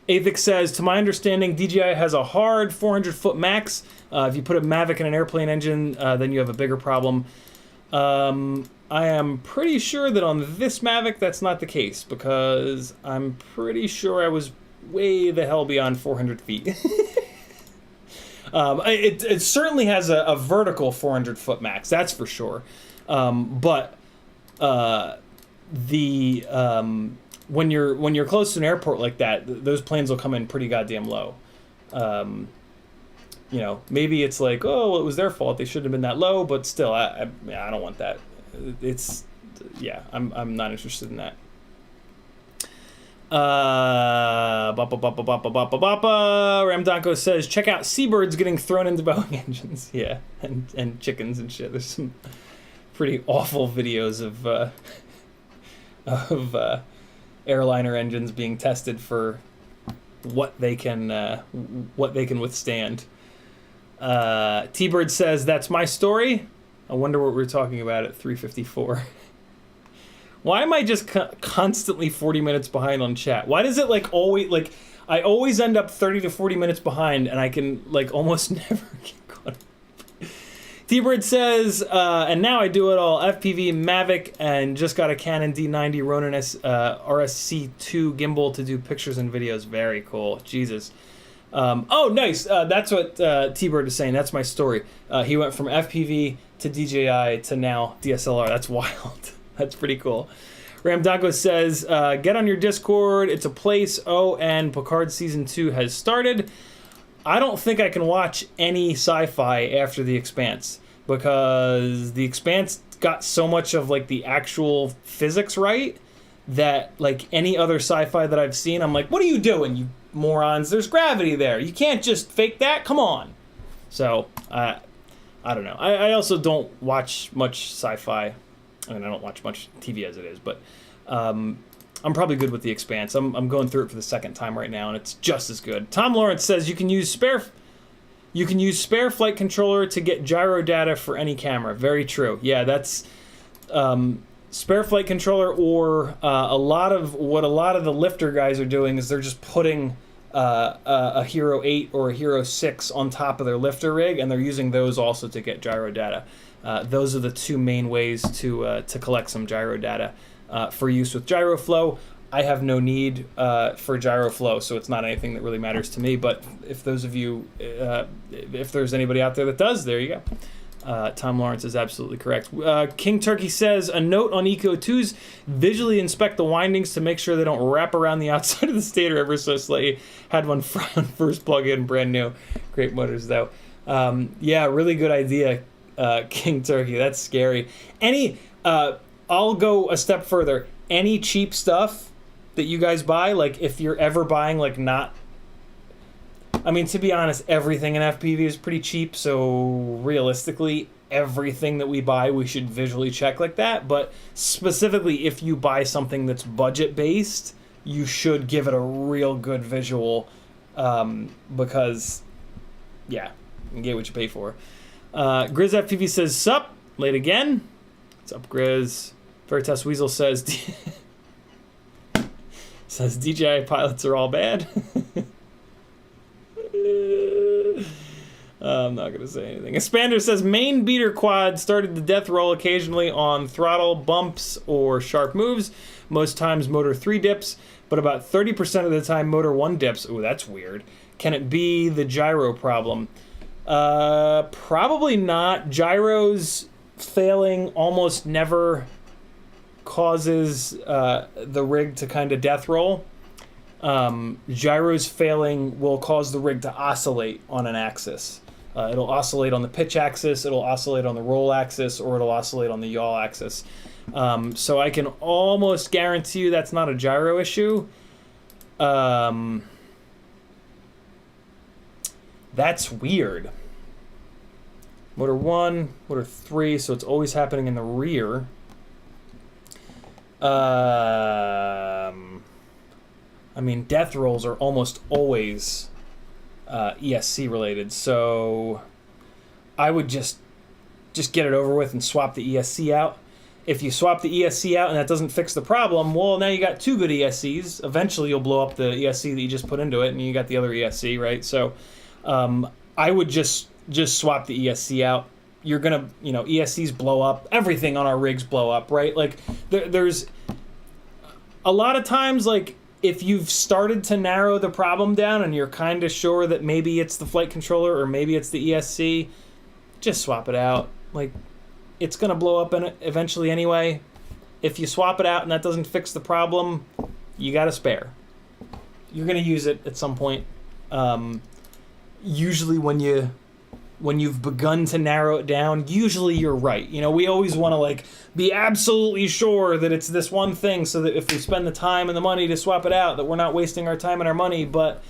Athix says, to my understanding, DJI has a hard 400-foot max. If you put a Mavic in an airplane engine, then you have a bigger problem. I am pretty sure that on this Mavic, that's not the case, because I'm pretty sure I was way the hell beyond 400 feet. It certainly has a vertical 400-foot max, that's for sure. But when you're close to an airport like that, those planes will come in pretty goddamn low. Maybe it's like, oh, well, it was their fault. They shouldn't have been that low, but still, I don't want that. I'm not interested in that. Ramdanko says, check out seabirds getting thrown into Boeing engines. Yeah, and chickens and shit. There's some pretty awful videos of airliner engines being tested for what they can withstand. T-Bird says, that's my story. I wonder what we were talking about at 3:54. Why am I just constantly 40 minutes behind on chat? Why does it always I always end up 30 to 40 minutes behind and I can almost never get caught up? T-Bird says, and now I do it all. FPV, Mavic, and just got a Canon D90 Ronin RSC2 gimbal to do pictures and videos. Very cool. Jesus. Oh, nice. That's what T-Bird is saying. That's my story. He went from FPV to DJI to now DSLR. That's wild. That's pretty cool. Ramdanko says, get on your Discord. It's a place. Oh, and Picard Season 2 has started. I don't think I can watch any sci-fi after The Expanse, because The Expanse got so much of the actual physics right that any other sci-fi that I've seen, I'm like, what are you doing, you morons? There's gravity there. You can't just fake that. Come on. So I don't know. I also don't watch much sci-fi. I mean, I don't watch much TV as it is, but I'm probably good with The Expanse. I'm going through it for the second time right now, and it's just as good. Tom Lawrence says you can use spare flight controller to get gyro data for any camera. Very true. Yeah, that's spare flight controller, or a lot of the lifter guys are doing is they're just putting a Hero 8 or a Hero 6 on top of their lifter rig, and they're using those also to get gyro data. Those are the two main ways to collect some gyro data for use with GyroFlow. I have no need for GyroFlow, so it's not anything that really matters to me. But if those of you, if there's anybody out there that does, there you go. Tom Lawrence is absolutely correct. King Turkey says, a note on Eco 2s, visually inspect the windings to make sure they don't wrap around the outside of the stator ever so slightly. Had one first plug-in, brand new. Great motors, though. Yeah, really good idea, King Turkey. That's scary. I'll go a step further. Any cheap stuff that you guys buy, like if you're ever buying like not, I mean, to be honest, everything in FPV is pretty cheap, so realistically everything that we buy we should visually check like that. But specifically if you buy something that's budget based, you should give it a real good visual, because yeah, you get what you pay for. Grizz FPV says sup, late again. What's up, Grizz? Veritas Weasel says says DJI pilots are all bad. I'm not going to say anything. Expander says main beater quad started the death roll occasionally on throttle bumps or sharp moves. Most times motor 3 dips, but about 30% of the time motor 1 dips. Ooh, that's weird. Can it be the gyro problem? Probably not. Gyros failing almost never causes the rig to kind of death roll. Gyros failing will cause the rig to oscillate on an axis. It'll oscillate on the pitch axis, it'll oscillate on the roll axis, or it'll oscillate on the yaw axis. So I can almost guarantee you that's not a gyro issue. That's weird. Motor 1, motor 3, so it's always happening in the rear. I mean, death rolls are almost always ESC related, so I would just get it over with and swap the ESC out. If you swap the ESC out and that doesn't fix the problem, well, now you got 2 good ESCs. Eventually you'll blow up the ESC that you just put into it, and you got the other ESC, right? So I would just swap the ESC out. You're gonna, ESCs blow up. Everything on our rigs blow up, right? Like there's a lot of times, like if you've started to narrow the problem down and you're kind of sure that maybe it's the flight controller or maybe it's the ESC, just swap it out. Like, it's gonna blow up eventually anyway. If you swap it out and that doesn't fix the problem, you got a spare. You're gonna use it at some point. Usually when you've begun to narrow it down, usually you're right. We always want to like be absolutely sure that it's this one thing, so that if we spend the time and the money to swap it out, that we're not wasting our time and our money. But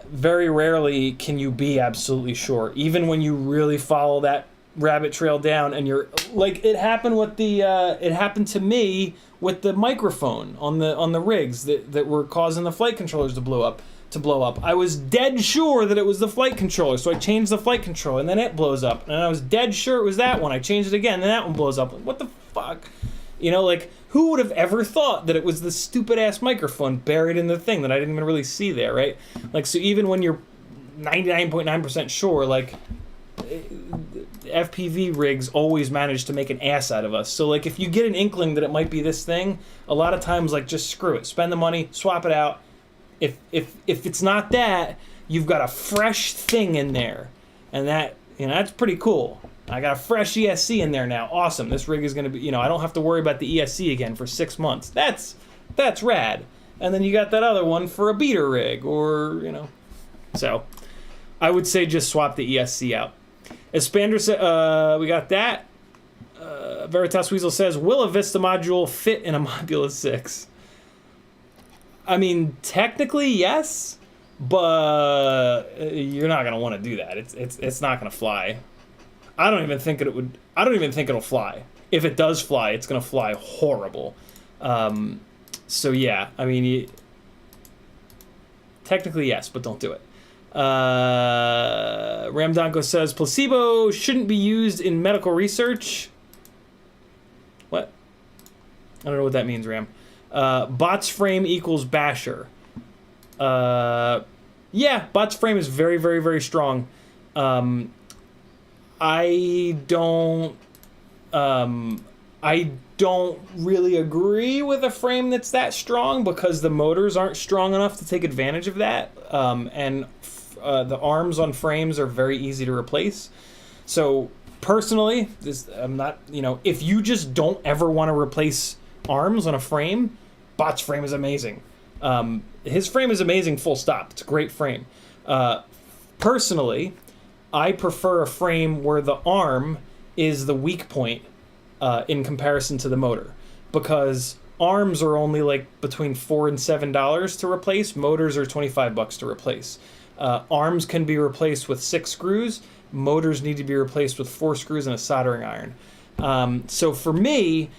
very rarely can you be absolutely sure, even when you really follow that rabbit trail down. And you're like, it happened to me with the microphone on the rigs that were causing the flight controllers to blow up. I was dead sure that it was the flight controller, so I changed the flight controller, and then it blows up. And I was dead sure it was that one. I changed it again, and then that one blows up. What the fuck? Like, who would have ever thought that it was the stupid-ass microphone buried in the thing that I didn't even really see there, right? Like, so even when you're 99.9% sure, like, FPV rigs always manage to make an ass out of us. So, like, if you get an inkling that it might be this thing, a lot of times, like, just screw it. Spend the money, swap it out. If it's not that, you've got a fresh thing in there, and that that's pretty cool. I got a fresh ESC in there now. Awesome. This rig is gonna be I don't have to worry about the ESC again for 6 months. That's rad. And then you got that other one for a beater rig, or So I would say just swap the ESC out. Expander said we got that. Veritas Weasel says, will a Vista module fit in a Mobula 6? I mean, technically, yes, but you're not gonna want to do that. It's not gonna fly. I don't even think it'll fly. If it does fly, it's gonna fly horrible. So yeah, I mean, technically yes, but don't do it. Ramdonko says placebo shouldn't be used in medical research. What? I don't know what that means, Ram. Bots frame equals basher. Yeah, bot's frame is very, very, very strong. I don't really agree with a frame that's that strong because the motors aren't strong enough to take advantage of that. And the arms on frames are very easy to replace. So personally, I'm not, if you just don't ever want to replace arms on a frame, bot's frame is amazing. His frame is amazing, full stop. It's a great frame. Personally, I prefer a frame where the arm is the weak point in comparison to the motor, because arms are only like between $4 and $7 to replace. Motors are $25 to replace. Arms can be replaced with 6 screws. Motors need to be replaced with 4 screws and a soldering iron. So for me,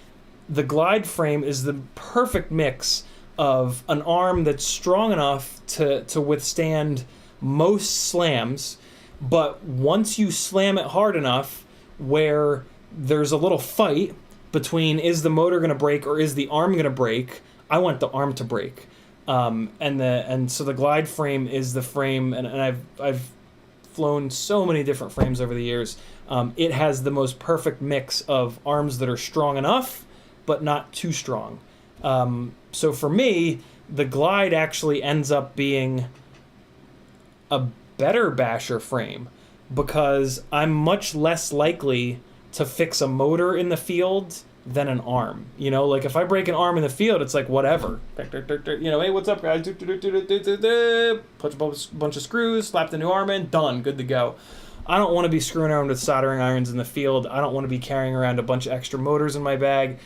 the glide frame is the perfect mix of an arm that's strong enough to withstand most slams, but once you slam it hard enough where there's a little fight between, is the motor going to break or is the arm going to break, I want the arm to break. And so the glide frame is the frame, and I've flown so many different frames over the years. It has the most perfect mix of arms that are strong enough but not too strong. So for me, the glide actually ends up being a better basher frame because I'm much less likely to fix a motor in the field than an arm. Like if I break an arm in the field, it's like whatever. Hey, what's up, guys? Put a bunch of screws, slap the new arm in, done, good to go. I don't want to be screwing around with soldering irons in the field. I don't want to be carrying around a bunch of extra motors in my bag.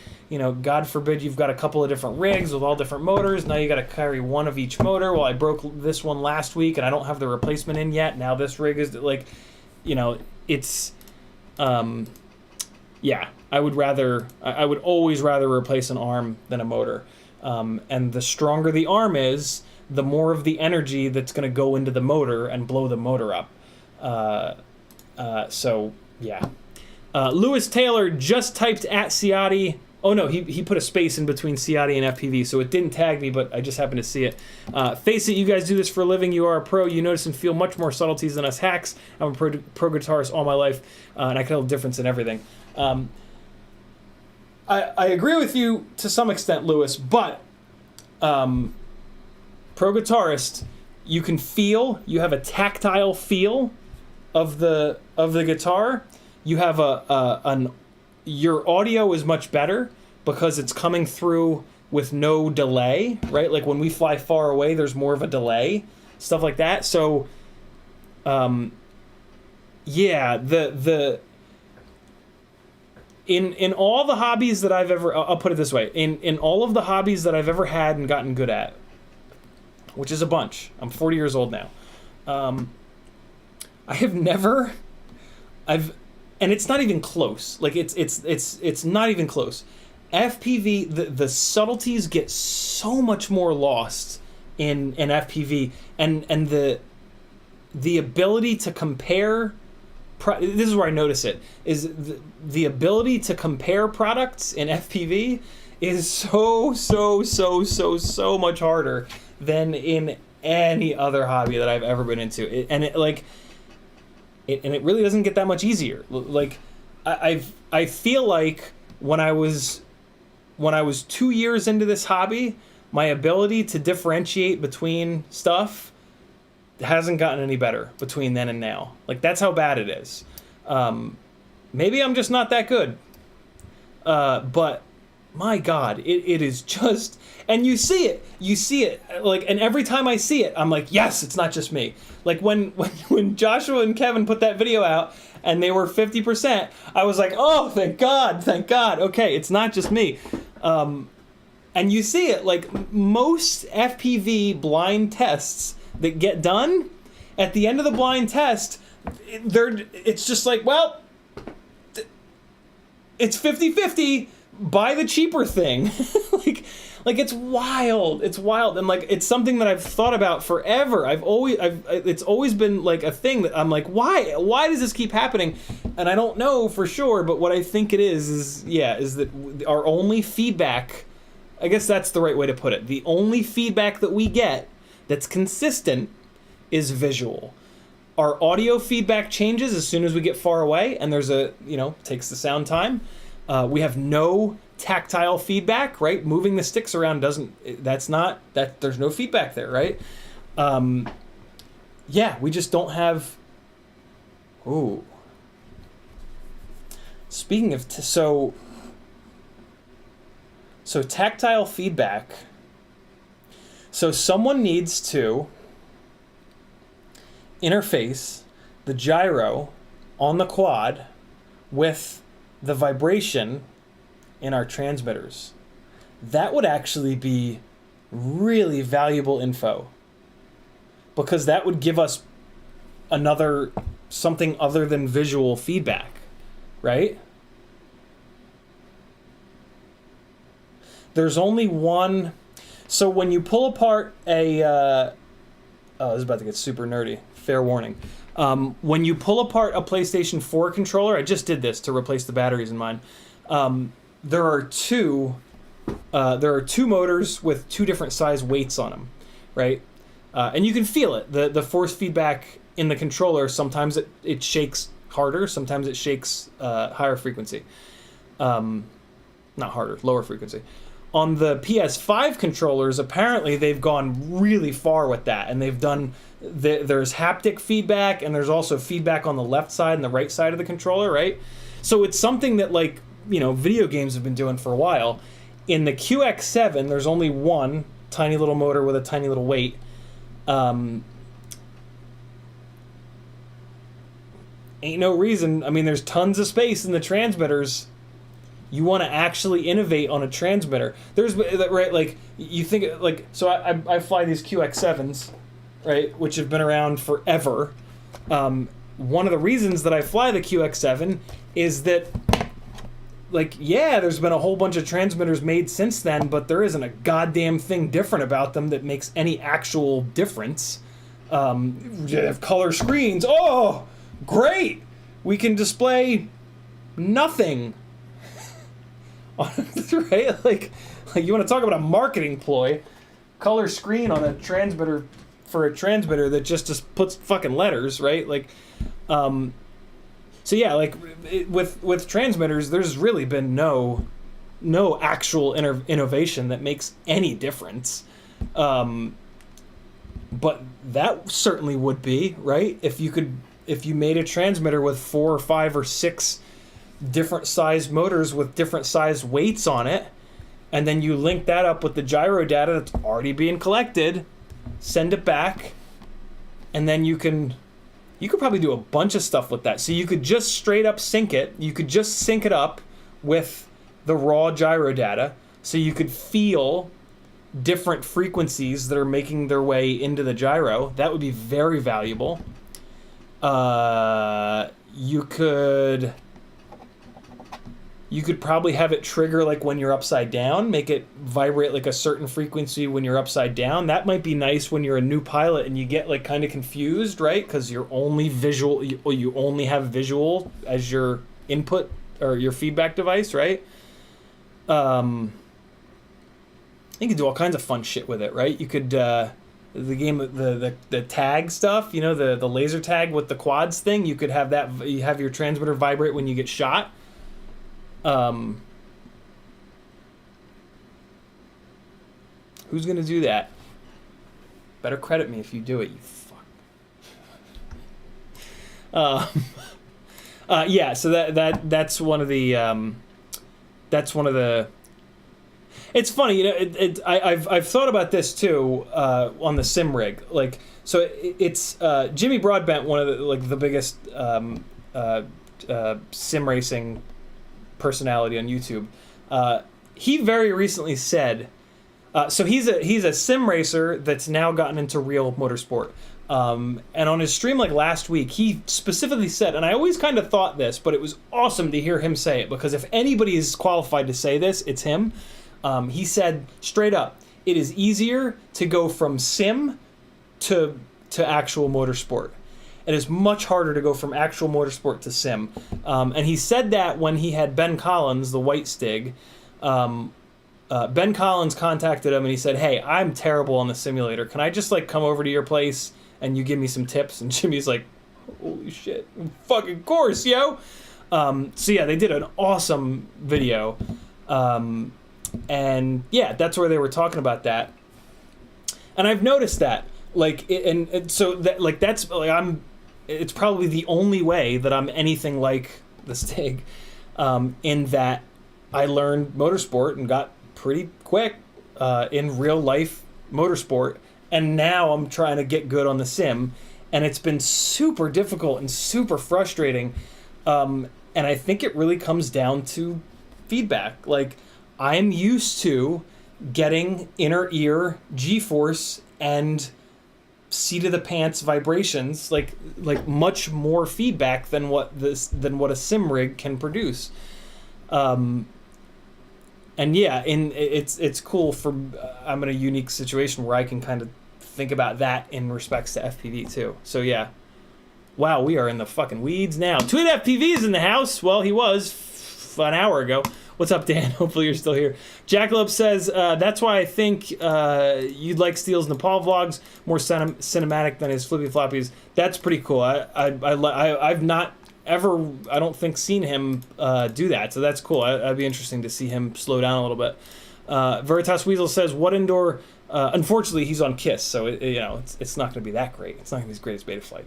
God forbid you've got a couple of different rigs with all different motors. Now you got to carry one of each motor. Well, I broke this one last week and I don't have the replacement in yet. Now this rig is like, it's, yeah, I would always rather replace an arm than a motor. And the stronger the arm is, the more of the energy that's going to go into the motor and blow the motor up. So yeah. Lewis Taylor just typed at Ciotti. Oh no, he put a space in between Ciotti and FPV, so it didn't tag me, but I just happened to see it. Face it, you guys do this for a living. You are a pro. You notice and feel much more subtleties than us hacks. I'm a pro guitarist all my life, and I can tell the difference in everything. I agree with you to some extent, Lewis, but pro guitarist, you can feel, you have a tactile feel of the guitar. You have your audio is much better because it's coming through with no delay, right? Like when we fly far away, there's more of a delay, stuff like that. So, yeah, in all the hobbies that I've ever, I'll put it this way, in all of the hobbies that I've ever had and gotten good at, which is a bunch. I'm 40 years old now. I have never, and it's not even close. Like it's not even close. FPV, the subtleties get so much more lost in FPV, and the ability to compare. This is where I notice it, is the ability to compare products in FPV is so much harder than in any other hobby that I've ever been into. And it really doesn't get that much easier. Like I feel like when I was 2 years into this hobby, my ability to differentiate between stuff hasn't gotten any better between then and now. Like that's how bad it is. Maybe I'm just not that good. But my God, it is just, and you see it, like, and every time I see it, I'm like, yes, it's not just me. Like when Joshua and Kevin put that video out and they were 50%, I was like, oh, thank God. Okay, it's not just me. And you see it, like most FPV blind tests that get done, at the end of the blind test, it's just like, well, it's 50-50, buy the cheaper thing. like it's wild, and like it's something that I've thought about forever. It's always been like a thing that I'm like, why does this keep happening? And I don't know for sure, but what I think it is that our only feedback, I guess that's the right way to put it, the only feedback that we get that's consistent is visual. Our audio feedback changes as soon as we get far away, and there's takes the sound time. We have no tactile feedback, right? Moving the sticks around there's no feedback there, right? We just don't have. Ooh. Speaking of so tactile feedback. So someone needs to interface the gyro on the quad with the vibration in our transmitters. That would actually be really valuable info, because that would give us something other than visual feedback, right? There's only one. So when you pull apart this is about to get super nerdy. Fair warning. When you pull apart a PlayStation 4 controller, I just did this to replace the batteries in mine. There are two motors with two different size weights on them, right? And you can feel it. The force feedback in the controller, sometimes it shakes harder, sometimes it shakes higher frequency. Not harder, lower frequency. On the PS5 controllers, apparently they've gone really far with that, and they've done there's haptic feedback, and there's also feedback on the left side and the right side of the controller, right? So it's something that, like, video games have been doing for a while. In the QX7, there's only one tiny little motor with a tiny little weight. Ain't no reason. I mean, there's tons of space in the transmitters. You want to actually innovate on a transmitter. There's, right, like, you think, like, so I fly these QX7s, right, which have been around forever. One of the reasons that I fly the QX7 is that, like, yeah, there's been a whole bunch of transmitters made since then, but there isn't a goddamn thing different about them that makes any actual difference. They have color screens. Oh, great! We can display nothing. Right? Like you want to talk about a marketing ploy? Color screen on a transmitter for a transmitter that just puts fucking letters, right? Like, so yeah, like with transmitters, there's really been no actual innovation that makes any difference. But that certainly would be, right? If you made a transmitter with 4 or 5 or 6 different size motors with different size weights on it, and then you link that up with the gyro data that's already being collected, send it back, and then you could probably do a bunch of stuff with that. So you could just straight up sync it. You could just sync it up with the raw gyro data, so you could feel different frequencies that are making their way into the gyro. That would be very valuable. You could probably have it trigger, like, when you're upside down, make it vibrate like a certain frequency when you're upside down. That might be nice when you're a new pilot and you get, like, kind of confused, right? Because you're only visual, you only have visual as your input or your feedback device, right? You could do all kinds of fun shit with it, right? You could the game, the tag stuff, the laser tag with the quads thing. You could have that. You have your transmitter vibrate when you get shot. Who's gonna do that? Better credit me if you do it, you fuck. Yeah. So that's one of the. It's funny, I've thought about this too on the sim rig. Like, so it's Jimmy Broadbent, one of the biggest sim racing personality on YouTube. He very recently said, so he's a sim racer that's now gotten into real motorsport. And on his stream, like, last week, he specifically said, and I always kind of thought this, but it was awesome to hear him say it, because if anybody is qualified to say this, it's him. He said straight up, it is easier to go from sim to actual motorsport. It is much harder to go from actual motorsport to sim. And he said that when he had Ben Collins, the White Stig, Ben Collins contacted him and he said, "Hey, I'm terrible on the simulator. Can I just like come over to your place and you give me some tips?" And Jimmy's like, "Holy shit, fucking course, yo." So yeah, they did an awesome video. And yeah, that's where they were talking about that. And I've noticed that, like, and so that, like, that's like it's probably the only way that I'm anything like the Stig, in that I learned motorsport and got pretty quick in real life motorsport, and now I'm trying to get good on the sim, and it's been super difficult and super frustrating, and I think it really comes down to feedback. Like, I'm used to getting inner ear G-force and seat of the pants vibrations, like much more feedback than what a sim rig can produce. And yeah, it's cool for I'm in a unique situation where I can kind of think about that in respects to FPV too. So yeah, wow, we are in the fucking weeds now. CiottiFPV is in the house. Well, he was an hour ago. What's up, Dan? Hopefully you're still here. Jackalope says, that's why I think you'd like Steele's Nepal vlogs, more cinematic than his flippy floppies. That's pretty cool. I've not ever, I don't think, seen him do that, so that's cool. I'd be interesting to see him slow down a little bit. Veritas Weasel says, what indoor, unfortunately he's on KISS, so it's not going to be that great. It's not going to be his greatest beta flight.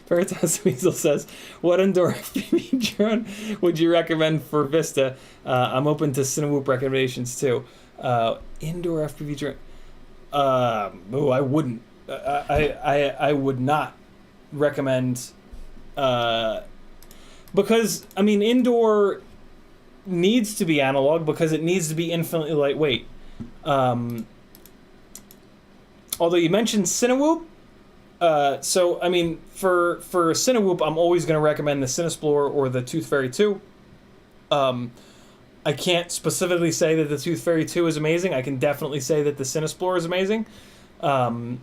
Veritas Weasel says, what indoor FPV drone would you recommend for Vista? I'm open to Cinewoop recommendations too. Indoor FPV drone. I wouldn't. I would not recommend, because I mean, indoor needs to be analog because it needs to be infinitely lightweight. Although you mentioned Cinewoop. So, I mean, for Cinewoop, I'm always going to recommend the Cinesplorer or the Tooth Fairy 2. I can't specifically say that the Tooth Fairy 2 is amazing. I can definitely say that the Cinesplorer is amazing. I'll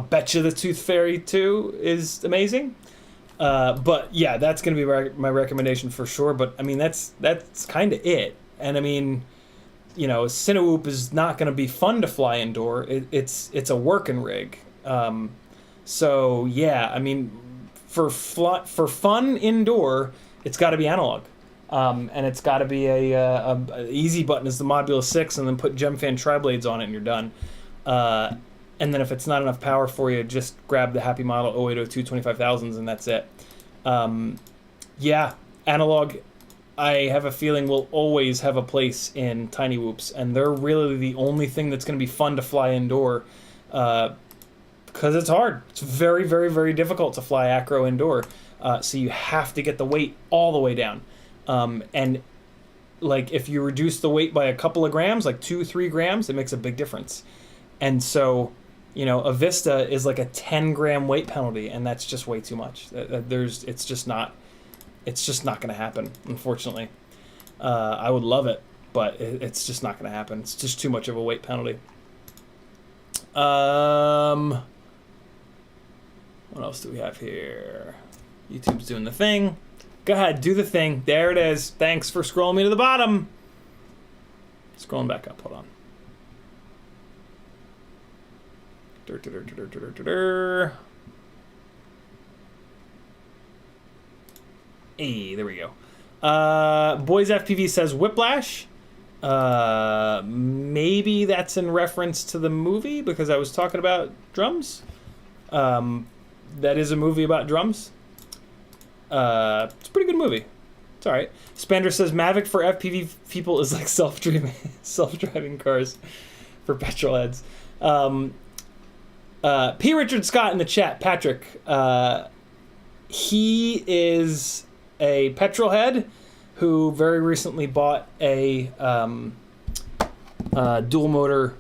bet you the Tooth Fairy 2 is amazing. But yeah, that's going to be my recommendation for sure. But I mean, that's kind of it. And I mean, Cinewoop is not going to be fun to fly indoor. It's a working rig. So yeah, I mean, for fun indoor, it's got to be analog, and it's got to be a easy button is the Mobula 6, and then put GemFan tri-blades on it, and you're done. And then if it's not enough power for you, just grab the Happy Model 0802 25,000s, and that's it. Yeah, analog, I have a feeling will always have a place in tiny whoops, and they're really the only thing that's going to be fun to fly indoor. Because it's hard. It's very, very, very difficult to fly acro indoor. So you have to get the weight all the way down. And like if you reduce the weight by a couple of grams, like 2-3 grams, it makes a big difference. And so, a Vista is like a 10-gram weight penalty, and that's just way too much. It's just not going to happen, unfortunately. I would love it, but it's just not going to happen. It's just too much of a weight penalty. What else do we have here? YouTube's doing the thing. Go ahead, do the thing. There it is. Thanks for scrolling me to the bottom. Scrolling back up. Hold on. Hey, there we go. Boys FPV says Whiplash. Maybe that's in reference to the movie because I was talking about drums. That is a movie about drums. It's a pretty good movie. It's all right. Spander says Mavic for FPV people is like self-driving cars for petrol heads. P. Richard Scott in the chat. Patrick. He is a petrol head who very recently bought a dual motor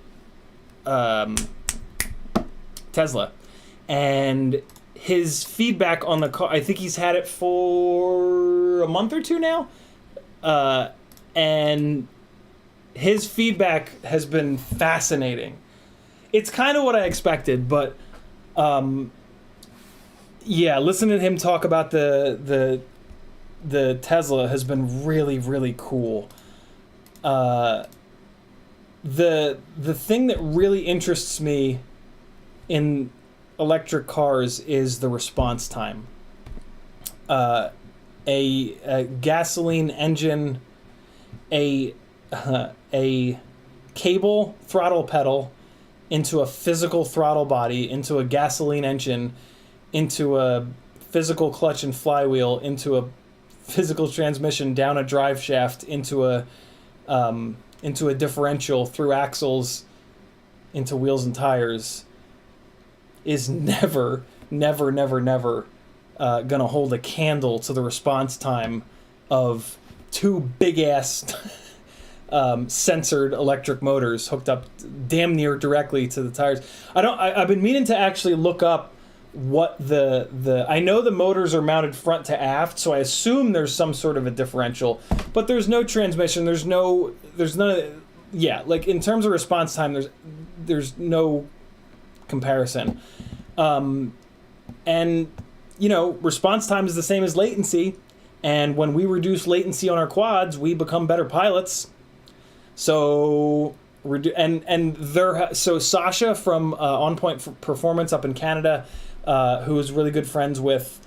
Tesla, and his feedback on the car, I think he's had it for a month or two now, and his feedback has been fascinating. It's kind of what I expected, but yeah, listening to him talk about the Tesla has been really, really cool. the thing that really interests me in electric cars is the response time. A gasoline engine, a cable throttle pedal into a physical throttle body, into a gasoline engine, into a physical clutch and flywheel, into a physical transmission, down a drive shaft, into a differential, through axles, into wheels and tires, is never gonna hold a candle to the response time of two big-ass censored electric motors hooked up damn near directly to the tires. I've been meaning to actually look up what I know the motors are mounted front to aft, so I assume there's some sort of a differential, but there's no transmission, there's none of, yeah, like in terms of response time, there's no comparison. And you know, response time is the same as latency, and when we reduce latency on our quads, we become better pilots. So so Sasha from On Point Performance up in Canada, who is really good friends with,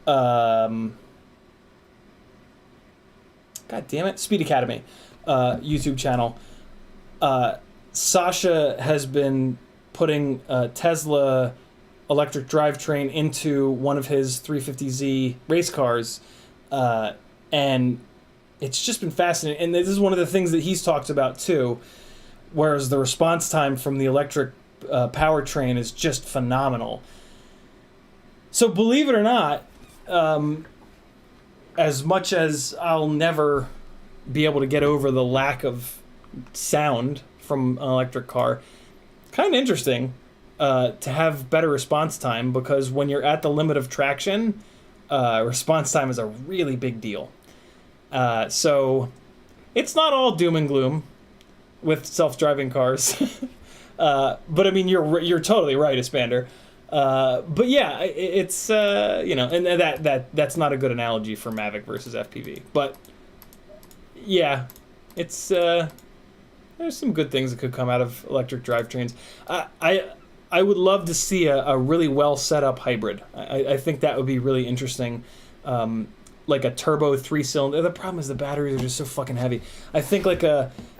God damn it, Speed Academy, YouTube channel. Sasha has been putting Tesla electric drivetrain into one of his 350Z race cars, and it's just been fascinating. And this is one of the things that he's talked about too, whereas the response time from the electric powertrain is just phenomenal. So believe it or not, as much as I'll never be able to get over the lack of sound from an electric car, kind of interesting to have better response time, because when you're at the limit of traction, response time is a really big deal. So it's not all doom and gloom with self-driving cars. But I mean, you're totally right, Espander. But yeah, it's you know, and that's not a good analogy for Mavic versus FPV. But yeah, it's there's some good things that could come out of electric drivetrains. I would love to see a really well set up hybrid. I think that would be really interesting. Like a turbo 3-cylinder. The problem is the batteries are just so fucking heavy. I think like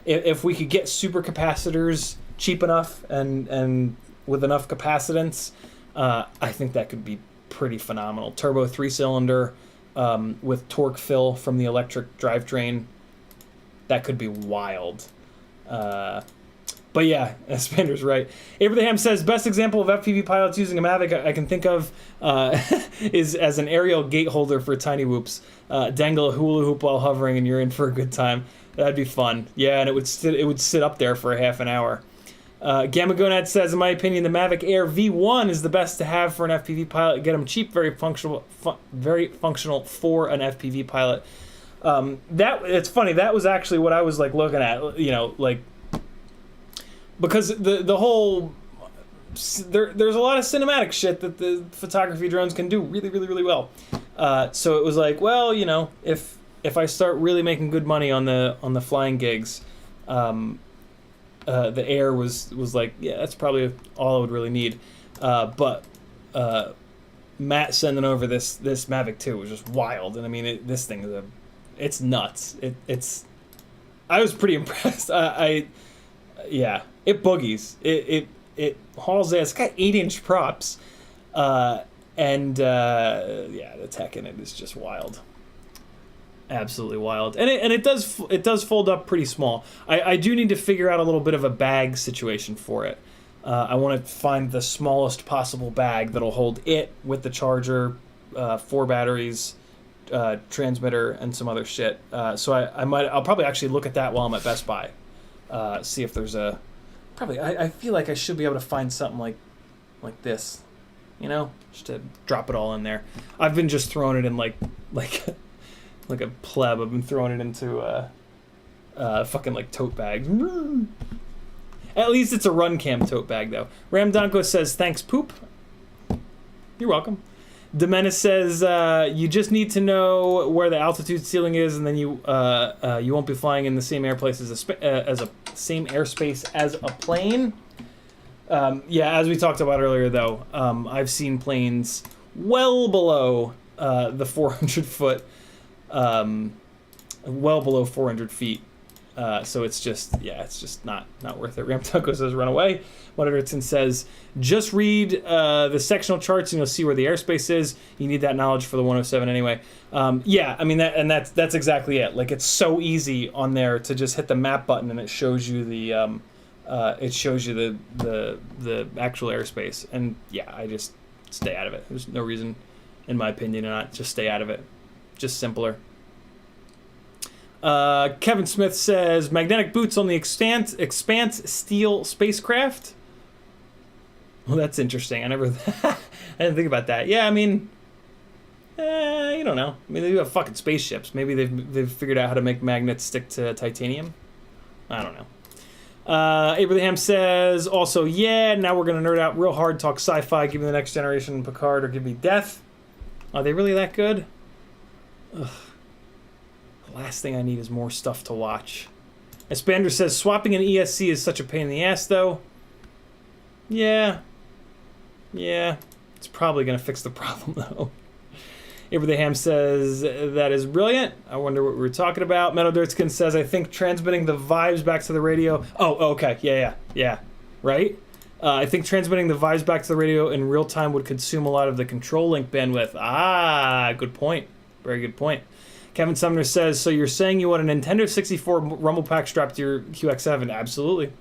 if we could get super capacitors cheap enough and with enough capacitance, I think that could be pretty phenomenal. Turbo 3-cylinder with torque fill from the electric drivetrain. That could be wild. But yeah, Spender's right. Abraham says, best example of FPV pilots using a Mavic I can think of is as an aerial gate holder for tiny whoops. Dangle a hula hoop while hovering and you're in for a good time. That'd be fun. Yeah, and it would sit up there for a half an hour. Gamma Gonad says, in my opinion, the Mavic Air V1 is the best to have for an FPV pilot. Get them cheap, very functional for an FPV pilot. It's funny. That was actually what I was like looking at. You know, like, because the whole there's a lot of cinematic shit that the photography drones can do really well. So it was like, well, you know, if I start really making good money on the flying gigs, the Air was like, yeah, that's probably all I would really need. But Matt sending over this Mavic 2 was just wild, and I mean this thing is it's nuts. It's I was pretty impressed. Yeah, it boogies. It hauls ass. It's got 8-inch props, and yeah, the tech in it is just wild. Absolutely wild, and it does fold up pretty small. I do need to figure out a little bit of a bag situation for it. I want to find the smallest possible bag that'll hold it with the charger, 4 batteries, transmitter, and some other shit. So I'll probably actually look at that while I'm at Best Buy. See if there's I feel like I should be able to find something like this, you know, just to drop it all in there. I've been just throwing it in like a pleb. I've been throwing it into fucking like tote bags. At least it's a run cam tote bag though. Ramdonko says, thanks poop. You're welcome. Demenis says you just need to know where the altitude ceiling is, and then you won't be flying in the same same airspace as a plane. Yeah, as we talked about earlier, though, I've seen planes well below the 400 foot, well below 400 feet. So it's just not worth it. Ramtucko says run away. Moderton says just read the sectional charts and you'll see where the airspace is. You need that knowledge for the 107 anyway. Yeah, I mean that's exactly it. Like it's so easy on there to just hit the map button and it shows you the actual airspace. And yeah, I just stay out of it. There's no reason, in my opinion, to not just stay out of it. Just simpler. Kevin Smith says magnetic boots on the Expanse steel spacecraft. Well, that's interesting. I didn't think about that. Yeah, I mean, you don't know. I mean, they do have fucking spaceships. Maybe they've figured out how to make magnets stick to titanium. I don't know. Abraham says also, yeah. Now we're gonna nerd out real hard, talk sci-fi, give me the Next Generation, Picard, or give me Death. Are they really that good? Ugh. Last thing I need is more stuff to watch. Espander says, swapping an ESC is such a pain in the ass, though. Yeah. Yeah. It's probably going to fix the problem, though. Abraham says, that is brilliant. I wonder what we were talking about. Metal Dirtskin says, I think transmitting the vibes back to the radio... Oh, okay. Yeah. Right? I think transmitting the vibes back to the radio in real time would consume a lot of the control link bandwidth. Ah, good point. Very good point. Kevin Sumner says, so you're saying you want a Nintendo 64 rumble pack strapped to your QX7? Absolutely.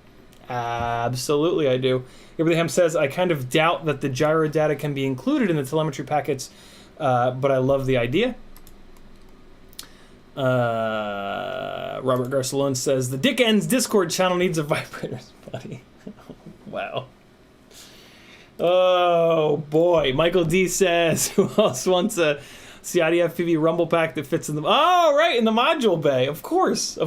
Absolutely, I do. Abraham says, I kind of doubt that the gyro data can be included in the telemetry packets, but I love the idea. Robert Garcelon says, the Dick Ends Discord channel needs a vibrator, buddy. Wow. Oh, boy. Michael D says, who else wants a... CiottiFPV rumble pack that fits in the... Oh, right, in the module bay. Of course.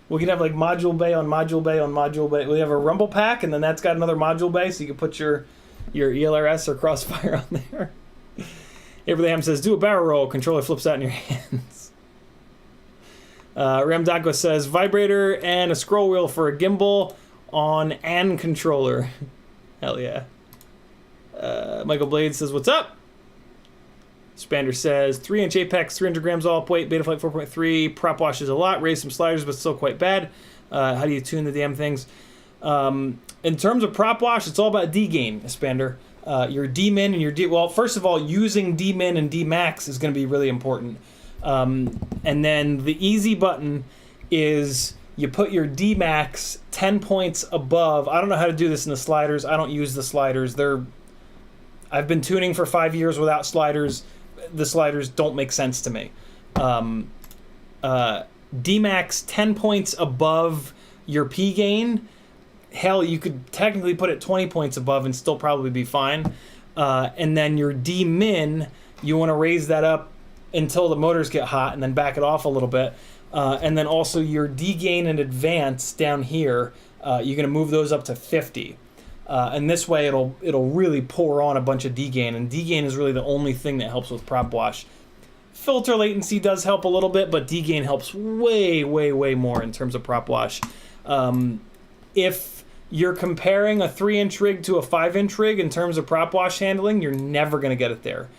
We can have, like, module bay on module bay on module bay. We have a rumble pack, and then that's got another module bay, so you can put your ELRS or Crossfire on there. Abraham says, do a barrel roll. Controller flips out in your hands. Ramdako says, vibrator and a scroll wheel for a gimbal on an controller. Hell yeah. Michael Blade says, what's up? Spander says, 3-inch apex, 300 grams all up weight, Betaflight 4.3, prop washes a lot, raised some sliders, but still quite bad. How do you tune the damn things? In terms of prop wash, it's all about D-gain, Spander. Your D-min and your D... Well, first of all, using D-min and D-max is going to be really important. And then the easy button is you put your D-max 10 points above. I don't know how to do this in the sliders. I don't use the sliders. I've been tuning for 5 years without sliders. The sliders don't make sense to me. D-max 10 points above your P-gain. Hell, you could technically put it 20 points above and still probably be fine. And then your D-min, you want to raise that up until the motors get hot and then back it off a little bit. And then also your D-gain and advance down here, you're going to move those up to 50. And this way it'll really pour on a bunch of D-gain, and D-gain is really the only thing that helps with prop wash. Filter latency does help a little bit, but D-gain helps way, way, way more in terms of prop wash. If you're comparing a 3-inch rig to a 5-inch rig in terms of prop wash handling, you're never going to get it there.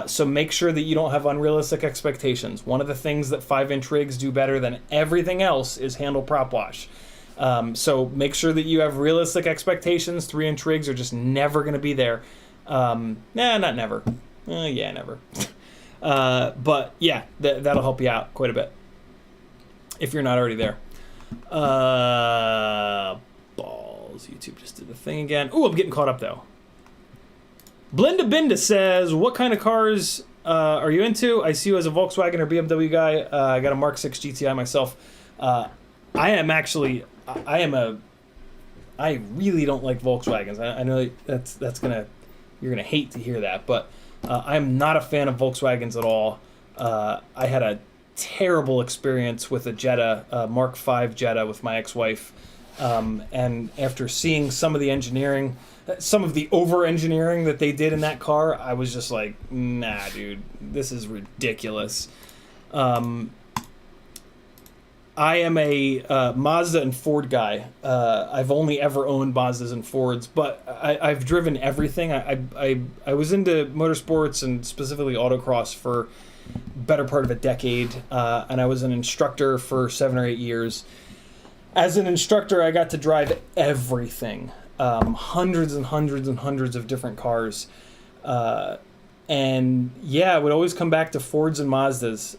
So make sure that you don't have unrealistic expectations. One of the things that 5-inch rigs do better than everything else is handle prop wash. So make sure that you have realistic expectations. 3-inch rigs are just never going to be there. Not never. Yeah, never. But yeah, that'll help you out quite a bit if you're not already there. Balls. YouTube just did the thing again. Ooh, I'm getting caught up though. Blinda Binda says, what kind of cars are you into? I see you as a Volkswagen or BMW guy. I got a Mark 6 GTI myself. I really don't like Volkswagens. I know you're gonna hate to hear that, but I'm not a fan of Volkswagens at all. I had a terrible experience with a Jetta, Mark V Jetta, with my ex-wife. And after seeing some of the engineering, some of the over-engineering that they did in that car, I was just like, nah, dude, this is ridiculous. I am a Mazda and Ford guy. I've only ever owned Mazdas and Fords, but I've driven everything. I was into motorsports and specifically autocross for better part of a decade, and I was an instructor for 7 or 8 years. As an instructor, I got to drive everything, hundreds and hundreds and hundreds of different cars. And yeah, I would always come back to Fords and Mazdas.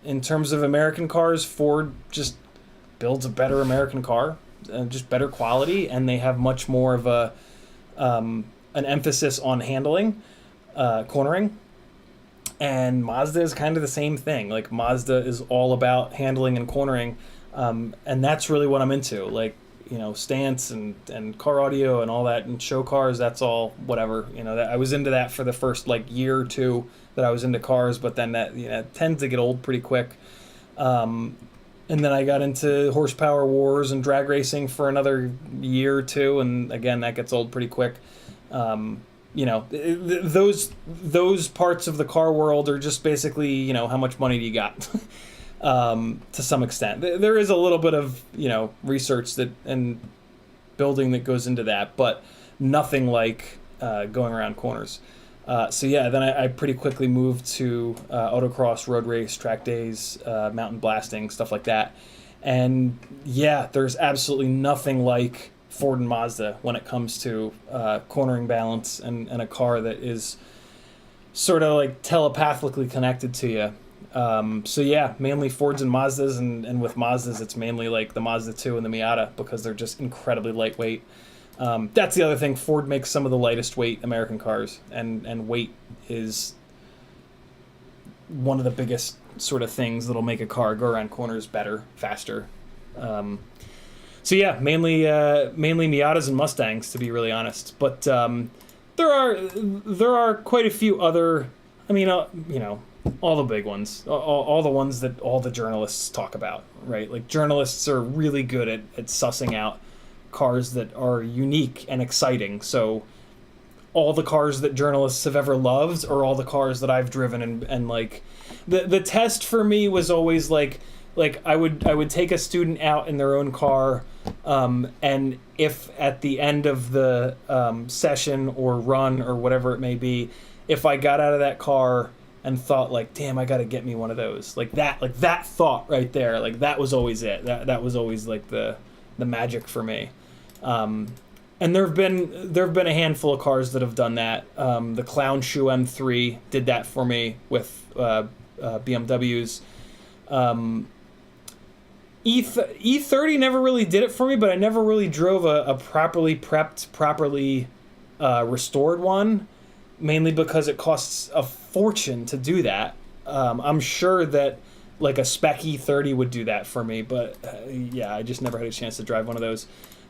In terms of American cars, Ford just builds a better American car, just better quality, and they have much more of an emphasis on handling, cornering. And Mazda is kind of the same thing. Like, Mazda is all about handling and cornering, and that's really what I'm into. Like, you know, stance and car audio and all that, and show cars, that's all whatever. You know, I was into that for the first like year or two that I was into cars, but then that, you know, tends to get old pretty quick. And then I got into horsepower wars and drag racing for another year or two, and again, that gets old pretty quick. You know, those parts of the car world are just basically, you know, how much money do you got? To some extent. There is a little bit of, you know, research that and building that goes into that, but nothing like going around corners. So yeah, then I pretty quickly moved to autocross, road race, track days, mountain blasting, stuff like that. And yeah, there's absolutely nothing like Ford and Mazda when it comes to cornering balance and a car that is sort of like telepathically connected to you. So yeah, mainly Fords and Mazdas, and with Mazdas, it's mainly like the Mazda 2 and the Miata because they're just incredibly lightweight. That's the other thing. Ford makes some of the lightest weight American cars, and weight is one of the biggest sort of things that'll make a car go around corners better, faster. So yeah, mainly Miatas and Mustangs, to be really honest. But there are quite a few other. I mean, you know, all the big ones, all the ones that all the journalists talk about, right? Like, journalists are really good at sussing out cars that are unique and exciting. So all the cars that journalists have ever loved are all the cars that I've driven, and like the test for me was always like I would take a student out in their own car, and if at the end of the session or run or whatever it may be, if I got out of that car and thought like, damn, I got to get me one of those, like that thought right there, like that was always it. That was always like the magic for me. And there have been a handful of cars that have done that. The Clown Shoe M3 did that for me with BMWs. E30 never really did it for me, but I never really drove a properly prepped, properly restored one, mainly because it costs a fortune to do that. I'm sure that like a spec E30 would do that for me, but yeah, I just never had a chance to drive one of those.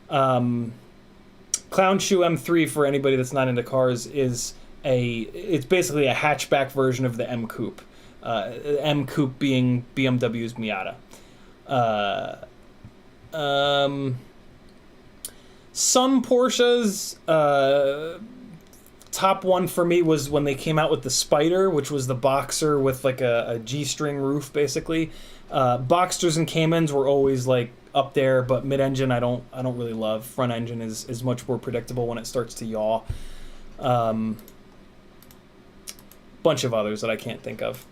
Clown Shoe M3, for anybody that's not into cars, it's basically a hatchback version of the M Coupe. M Coupe being BMW's Miata. Some Porsches, top one for me was when they came out with the Spider, which was the Boxer with like a G-string roof, basically. Boxsters and Caymans were always like up there, but mid-engine I don't really love. Front engine is much more predictable when it starts to yaw. Bunch of others that I can't think of.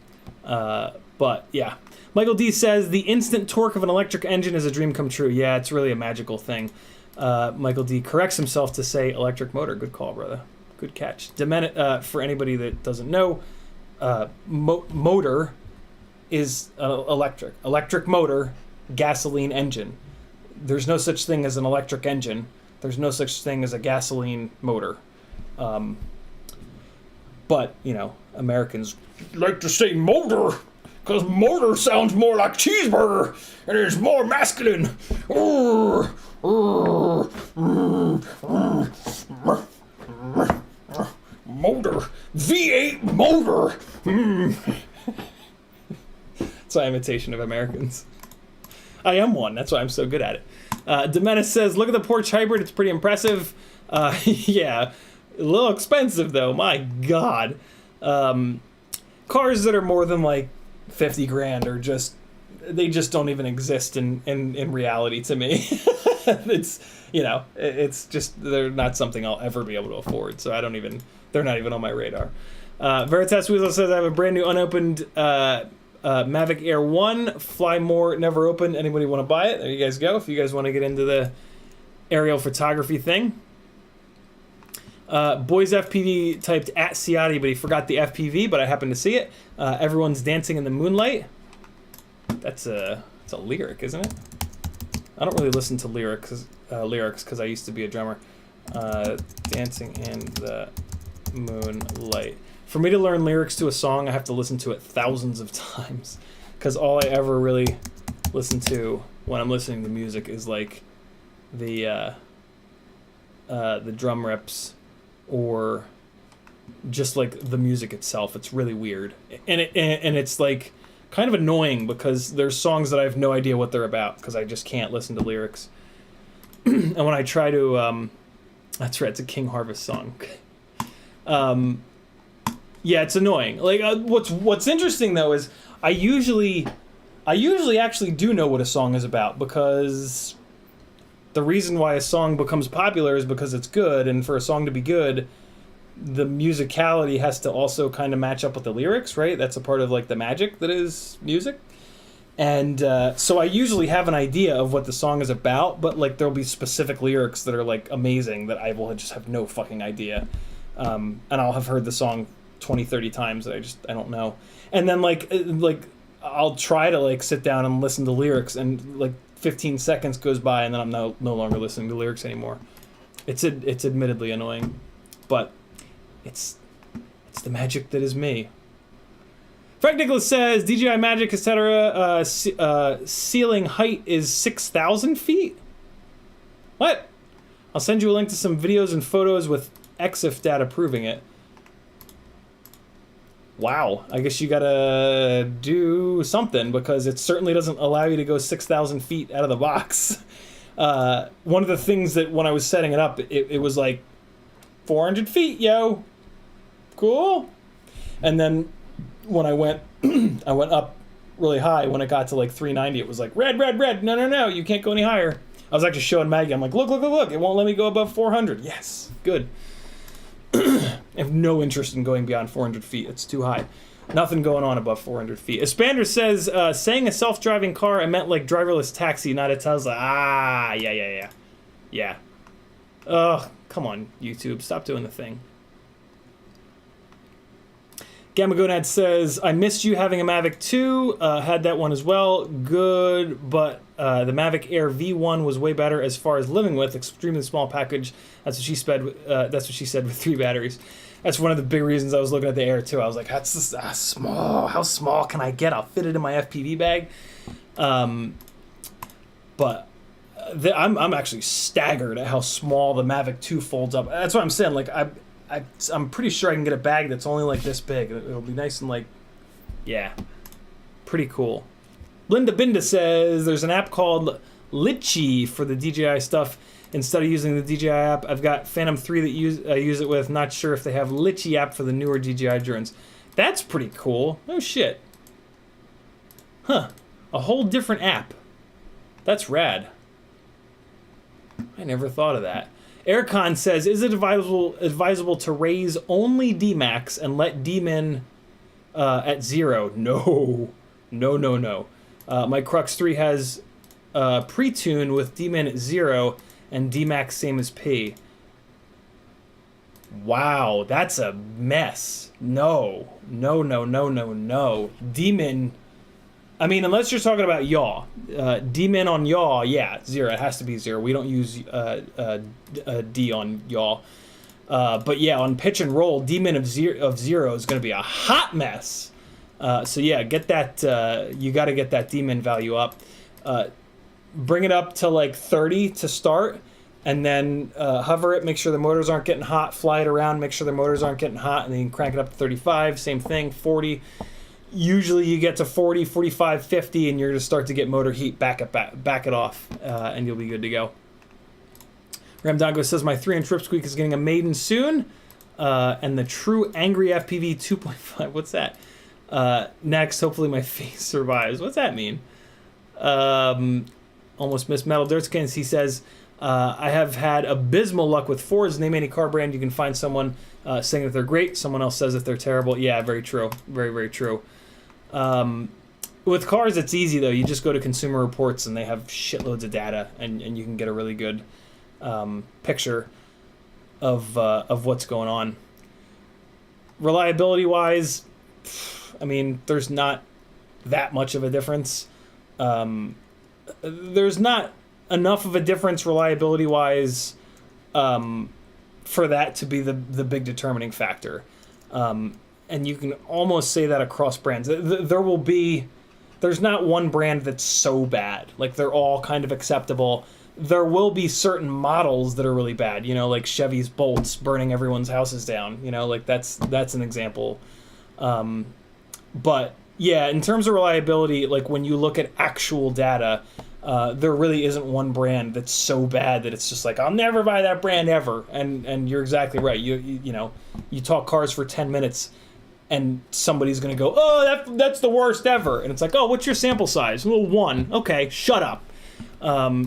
But yeah. Michael D says, the instant torque of an electric engine is a dream come true. Yeah, it's really a magical thing. Michael D corrects himself to say electric motor. Good call, brother. Good catch. For anybody that doesn't know, motor is electric. Electric motor, gasoline engine. There's no such thing as an electric engine. There's no such thing as a gasoline motor. But, you know, Americans like to say motor, because motor sounds more like cheeseburger, and it's more masculine. Motor. V8 motor. It's my imitation of Americans. I am one. That's why I'm so good at it. Demenis says, look at the Porsche Hybrid. It's pretty impressive. Yeah, a little expensive though. My God. Cars that are more than like 50 grand are just, they just don't even exist in reality to me. It's, you know, it's just, they're not something I'll ever be able to afford. So they're not even on my radar. Veritas Weasel says, I have a brand new unopened Mavic Air 1, fly more, never opened. Anybody want to buy it? There you guys go. If you guys want to get into the aerial photography thing. Boys FPV typed at Ciotti, but he forgot the FPV, but I happened to see it. Everyone's dancing in the moonlight. It's a lyric, isn't it? I don't really listen to lyrics because I used to be a drummer. Dancing in the moonlight. For me to learn lyrics to a song, I have to listen to it thousands of times, because all I ever really listen to when I'm listening to music is like the drum rips, or just like the music itself. It's really weird, and it's like kind of annoying because there's songs that I have no idea what they're about because I just can't listen to lyrics. And when I try to, that's right, it's a King Harvest song. Yeah, it's annoying. Like what's interesting though is I usually actually do know what a song is about, because the reason why a song becomes popular is because it's good, and for a song to be good, the musicality has to also kind of match up with the lyrics, right? That's a part of like the magic that is music. And so I usually have an idea of what the song is about, but like there'll be specific lyrics that are like amazing that I will just have no fucking idea. And I'll have heard the song 20, 30 times that I don't know. And then like I'll try to like sit down and listen to lyrics, and like 15 seconds goes by and then I'm no longer listening to lyrics anymore. It's admittedly annoying, but it's the magic that is me. Frank Nicholas says, DJI Magic, etc. Ceiling height is 6,000 feet? What? I'll send you a link to some videos and photos with EXIF data proving it. Wow, I guess you gotta do something, because it certainly doesn't allow you to go 6,000 feet out of the box. One of the things that when I was setting it up, it was like 400 feet, yo. Cool. And then when I went up really high, when it got to like 390, it was like, red, no, you can't go any higher. I was actually showing Maggie, I'm like, look, it won't let me go above 400. Yes, good. I have no interest in going beyond 400 feet. It's too high. Nothing going on above 400 feet. Espander says, saying a self-driving car, I meant like driverless taxi, not a Tesla. Ah, yeah. Ugh, come on, YouTube. Stop doing the thing. Gamma Gonad says, I missed you having a Mavic 2. Had that one as well. Good, but the Mavic Air V1 was way better as far as living with. Extremely small package. That's what she said with 3 batteries. That's one of the big reasons I was looking at the Air 2. I was like, that's small. How small can I get? I'll fit it in my FPV bag. But I'm actually staggered at how small the Mavic 2 folds up. That's what I'm saying. Like I'm pretty sure I can get a bag that's only like this big. It'll be nice and like, yeah, pretty cool. Linda Binda says there's an app called Litchi for the DJI stuff. Instead of using the DJI app, I've got Phantom 3 that I use it with. Not sure if they have Litchi app for the newer DJI drones. That's pretty cool. No shit. Huh. A whole different app. That's rad. I never thought of that. Aircon says, is it advisable to raise only Dmax and let Dmin at 0? No. My Crux 3 has pre-tune with Dmin at 0 and Dmax same as P. Wow, that's a mess. No. Dmin, I mean, unless you're talking about yaw. Dmin on yaw, yeah, 0. It has to be 0. We don't use D on yaw. But yeah, on pitch and roll, Dmin of 0 is going to be a hot mess. So yeah, get that. You got to get that Dmin value up. Bring it up to like 30 to start, and then hover it, make sure the motors aren't getting hot, fly it around, make sure the motors aren't getting hot, and then you can crank it up to 35, same thing, 40. usually you get to 40, 45, 50, and you're going to start to get motor heat, back it off, and you'll be good to go. Ramdongo says, my 3-inch ripsqueak is getting a maiden soon, and the true Angry FPV 2.5, what's that? Next, hopefully my face survives. What's that mean? Almost missed Metal Dirtskins. He says, I have had abysmal luck with Fords. Name any car brand. You can find someone saying that they're great. Someone else says that they're terrible. Yeah, very true. Very, very true. With cars, it's easy, though. You just go to Consumer Reports, and they have shitloads of data, and you can get a really good picture of what's going on. Reliability-wise, I mean, there's not that much of a difference. There's not enough of a difference reliability-wise for that to be the big determining factor. And you can almost say that across brands. There's not one brand that's so bad. Like, they're all kind of acceptable. There will be certain models that are really bad, like Chevy's Bolts burning everyone's houses down, like that's an example. But yeah, in terms of reliability, like when you look at actual data, there really isn't one brand that's so bad that it's just like, I'll never buy that brand ever. And you're exactly right. You talk cars for 10 minutes and somebody's going to go, oh, that's the worst ever. And it's like, oh, what's your sample size? Well, 1. Okay, shut up.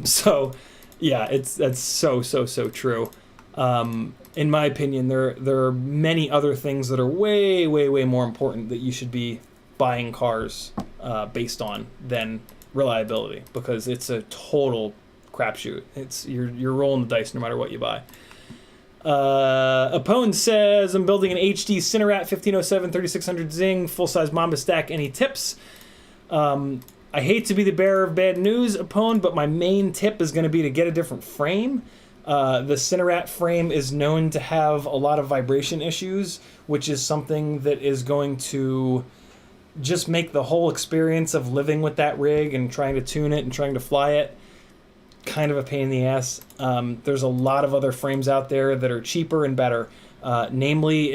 So yeah, that's so true. In my opinion, there are many other things that are way, way, way more important that you should be buying cars based on than reliability, because it's a total crapshoot. You're rolling the dice no matter what you buy. Apone says, I'm building an HD Cinerat 1507 3600 Zing full-size Mamba stack. Any tips? I hate to be the bearer of bad news, Apone, but my main tip is going to be to get a different frame. The Cinerat frame is known to have a lot of vibration issues, which is something that is going to just make the whole experience of living with that rig and trying to tune it and trying to fly it kind of a pain in the ass. There's a lot of other frames out there that are cheaper and better. Namely,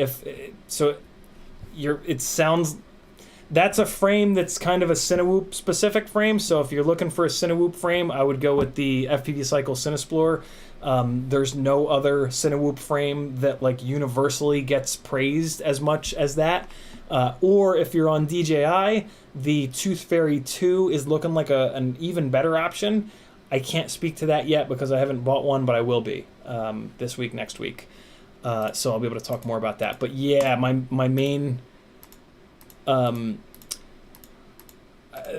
that's a frame that's kind of a Cinewoop specific frame. So if you're looking for a Cinewoop frame, I would go with the FPV Cycle Cinesplorer. There's no other Cinewoop frame that like universally gets praised as much as that. Or if you're on DJI, the Tooth Fairy 2 is looking like an even better option. I can't speak to that yet because I haven't bought one, but I will be this week, next week. So I'll be able to talk more about that. But yeah, my main...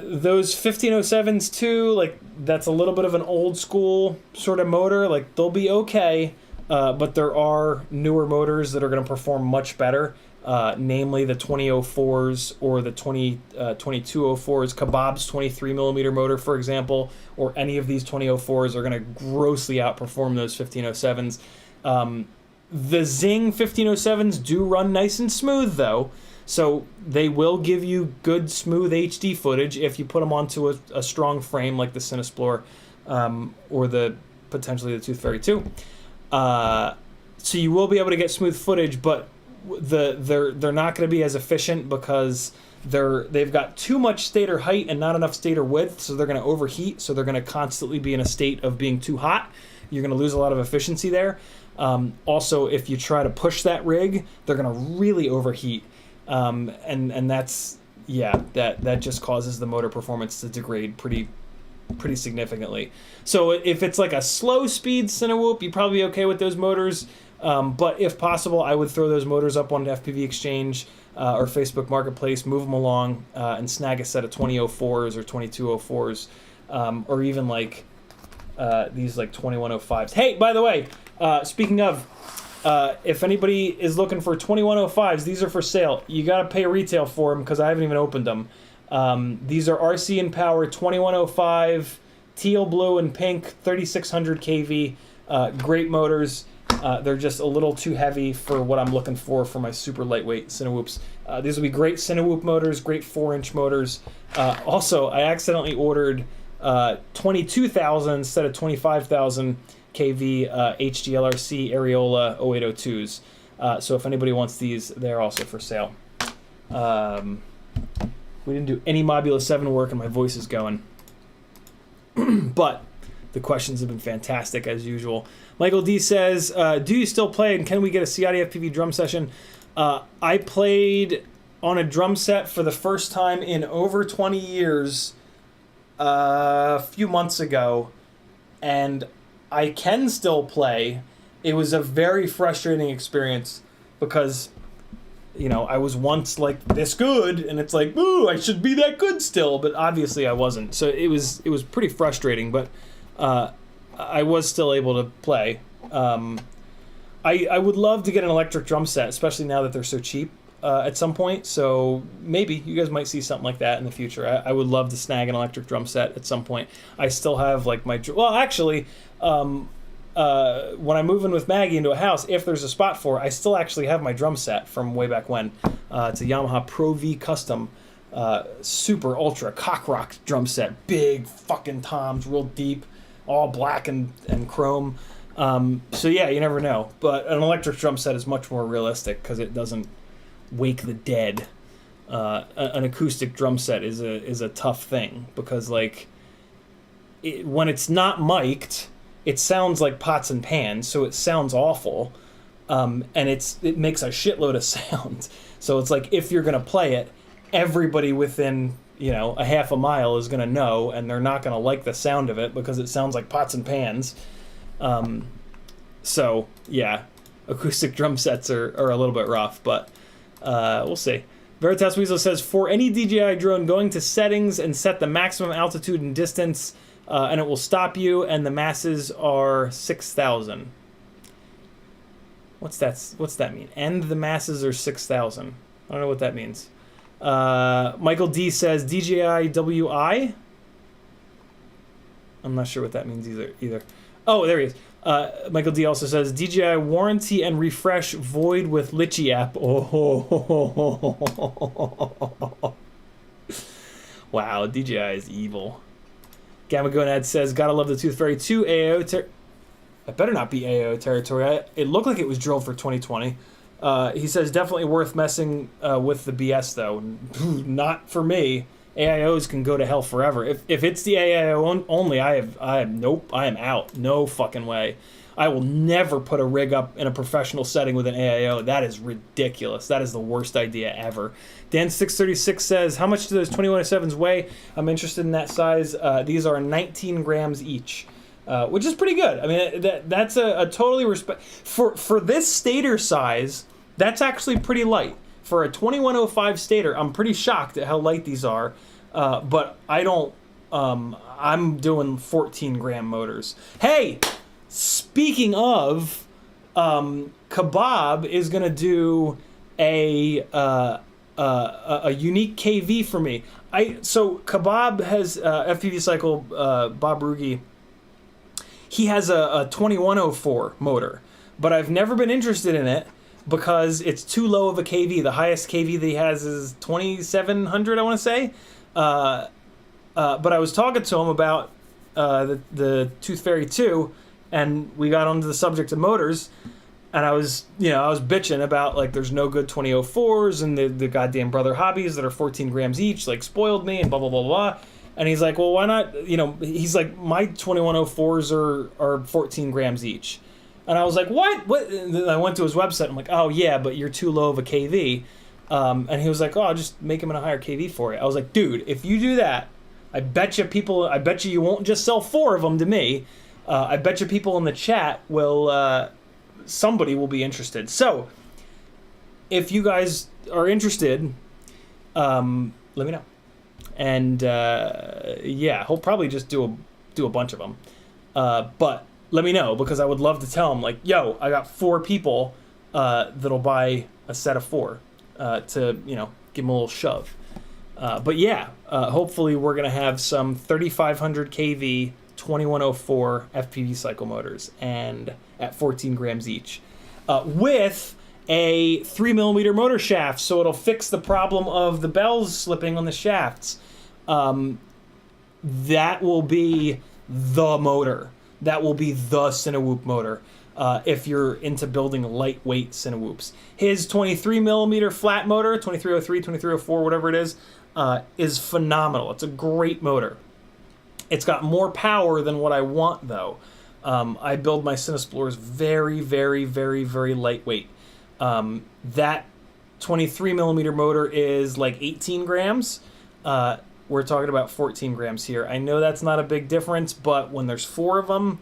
those 1507s too, like that's a little bit of an old school sort of motor. Like they'll be okay, but there are newer motors that are going to perform much better. Namely the 2004s or the 2204s. Kebab's 23mm motor, for example, or any of these 2004s are going to grossly outperform those 1507s. The Zing 1507s do run nice and smooth though. So they will give you good, smooth HD footage if you put them onto a strong frame like the Cinesplorer or potentially the Tooth Fairy 2. So you will be able to get smooth footage, but they're not going to be as efficient because they've got too much stator height and not enough stator width, so they're going to overheat. So they're going to constantly be in a state of being too hot. You're going to lose a lot of efficiency there. Also, if you try to push that rig, they're going to really overheat. And that's, yeah, that just causes the motor performance to degrade pretty significantly. So if it's like a slow speed Cinewoop, you'd probably be okay with those motors. But if possible, I would throw those motors up on FPV Exchange or Facebook Marketplace, move them along, and snag a set of 2004s or 2204s, or even like these like 2105s. Hey, by the way, speaking of, if anybody is looking for 2105s, these are for sale. You got to pay retail for them because I haven't even opened them. These are RC and Power 2105, teal, blue, and pink, 3600 kV. Great motors. They're just a little too heavy for what I'm looking for my super lightweight Cinewoops. These will be great Cinewoop motors, great 4-inch motors. Also, I accidentally ordered 22,000 instead of 25,000 kV HGLRC Aeolus 0802s. So if anybody wants these, they're also for sale. We didn't do any Mobula 7 work, and my voice is going. But the questions have been fantastic, as usual. Michael D says, do you still play, and can we get a CiottiFPV drum session? I played on a drum set for the first time in over 20 years a few months ago, and I can still play. It was a very frustrating experience because, you know, I was once like this good, and it's like, ooh, I should be that good still, but obviously I wasn't. So it was pretty frustrating, but I was still able to play. I would love to get an electric drum set, especially now that they're so cheap at some point. So maybe you guys might see something like that in the future. I would love to snag an electric drum set at some point. I still have like my, well, actually, when I move in with Maggie into a house, if there's a spot for it, I still actually have my drum set from way back when. It's a Yamaha Pro V Custom, super ultra cock rock drum set, big fucking toms, real deep, all black and chrome. So yeah, you never know. But an electric drum set is much more realistic because it doesn't wake the dead. An acoustic drum set is a tough thing because like when it's not mic'd, it sounds like pots and pans, so it sounds awful, and it makes a shitload of sound. So it's like if you're gonna play it, everybody within, you know, a half a mile is gonna know, and they're not gonna like the sound of it because it sounds like pots and pans. So yeah, acoustic drum sets are a little bit rough, but we'll see. Veritas Weasel says, for any DJI drone, going to settings and set the maximum altitude and distance, and it will stop you, and the masses are 6,000. What's that mean? And the masses are 6,000. I don't know what that means. Michael D says, DJI WI? I'm not sure what that means either. Oh, there he is. Michael D also says, DJI warranty and refresh void with Litchi app. Oh. Wow, DJI is evil. Gamma Gonad says, gotta love the Tooth Fairy 2 AO. It better not be AO territory. It looked like it was drilled for 2020. He says, definitely worth messing with the BS, though. Not for me. AIOs can go to hell forever. If it's the AIO only, nope, I am out. No fucking way. I will never put a rig up in a professional setting with an AIO. That is ridiculous. That is the worst idea ever. Dan636 says, how much do those 2107s weigh? I'm interested in that size. These are 19 grams each, which is pretty good. I mean, that's a totally for this stator size, that's actually pretty light. For a 2105 stator, I'm pretty shocked at how light these are, but I don't, I'm doing 14 gram motors. Hey, speaking of, Kebab is gonna do a unique KV for me. So Kebab has, FPV Cycle, Bob Rugi, he has a 2104 motor, but I've never been interested in it because it's too low of a KV. The highest KV that he has is 2700, I want to say. But I was talking to him about the Tooth Fairy 2, and we got onto the subject of motors, and I was bitching about, like, there's no good 2004s, and the goddamn Brother Hobbies that are 14 grams each, like, spoiled me, and blah, blah, blah, blah. And he's like, well, why not, he's like, my 2104s are 14 grams each. And I was like, what? And I went to his website. I'm like, oh, yeah, but you're too low of a KV. And he was like, oh, I'll just make him in a higher KV for you. I was like, dude, if you do that, I bet you you won't just sell 4 of them to me. I bet you people in the chat will, somebody will be interested. So, if you guys are interested, let me know. And, yeah, he'll probably just do a bunch of them. But let me know, because I would love to tell him, like, yo, I got 4 people that'll buy a set of 4 to, give him a little shove. But yeah, hopefully we're going to have some 3500 kV 2104 FPV cycle motors, and at 14 grams each, with a 3mm motor shaft, so it'll fix the problem of the bells slipping on the shafts. That will be the motor. That will be the Cinewoop motor, if you're into building lightweight Cinewoops. His 23mm flat motor, 2303, 2304, whatever it is, is phenomenal. It's a great motor. It's got more power than what I want, though. I build my Cinesplores very, very, very, very lightweight. That 23 millimeter motor is like 18 grams. We're talking about 14 grams here. I know that's not a big difference, but when there's 4 of them,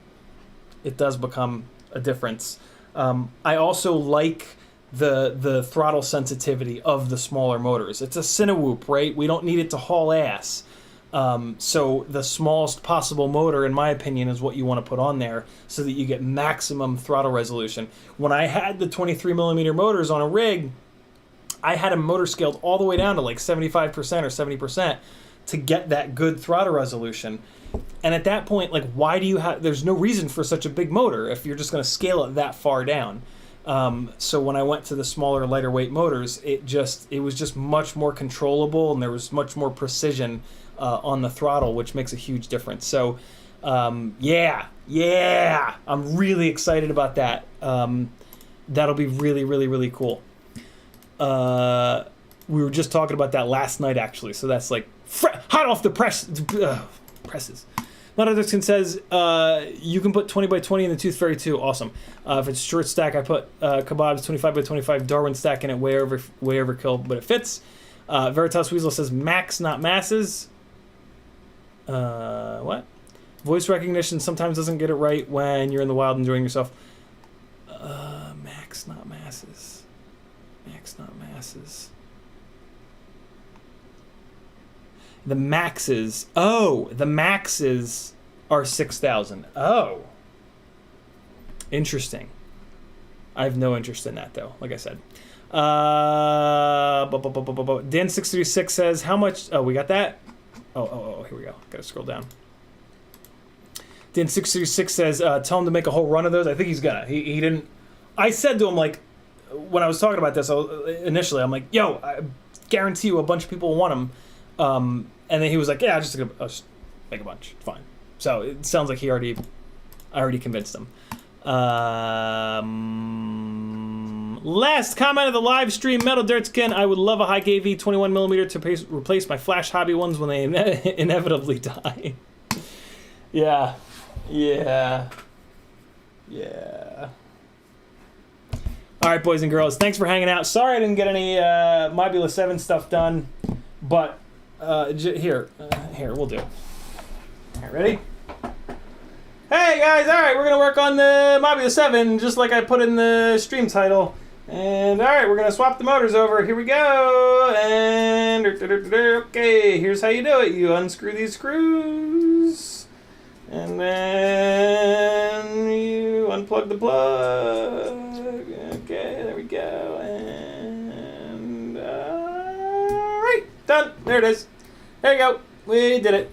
it does become a difference. I also like the throttle sensitivity of the smaller motors. It's a Cinewoop, right? We don't need it to haul ass. So the smallest possible motor, in my opinion, is what you want to put on there so that you get maximum throttle resolution. When I had the 23 millimeter motors on a rig, I had a motor scaled all the way down to like 75% or 70% to get that good throttle resolution. And at that point, like, why do you have, there's no reason for such a big motor if you're just going to scale it that far down. So when I went to the smaller, lighter weight motors, it was just much more controllable, and there was much more precision on the throttle, which makes a huge difference. So yeah, I'm really excited about that. That'll be really, really, really cool. We were just talking about that last night, actually, so that's like hot off the presses. Notodixon says, you can put 20 by 20 in the Tooth Fairy too. Awesome. If it's short stack, I put Kebab's 25 by 25 Darwin stack in it, way overkill, but it fits. Veritas Weasel says, max, not masses. What? Voice recognition sometimes doesn't get it right when you're in the wild enjoying yourself. Max, not masses. Max, not masses. The maxes. Oh, the maxes are 6,000. Oh. Interesting. I have no interest in that, though, like I said. Dan636 says, how much... Oh, we got that? Oh, here we go. Gotta scroll down. Dan636 says, tell him to make a whole run of those. I think he's gonna. He didn't... I said to him, like, when I was talking about this, initially, I'm like, yo, I guarantee you a bunch of people want them. And then he was like, yeah, I'll just make a bunch. Fine. So it sounds like I already convinced him. Last comment of the live stream, Metal Dirtskin. I would love a high KV 21mm to replace my Flash hobby ones when they inevitably die. Yeah. All right, boys and girls, thanks for hanging out. Sorry I didn't get any Mobula 7 stuff done, but here, we'll do it. All right, ready? Hey, guys, all right, we're going to work on the Mobula 7, just like I put in the stream title. And, all right, we're going to swap the motors over. Here we go. And, okay, here's how you do it. You unscrew these screws. And then you unplug the plug. Okay, there we go. And, all right, done. There it is. There you go. We did it.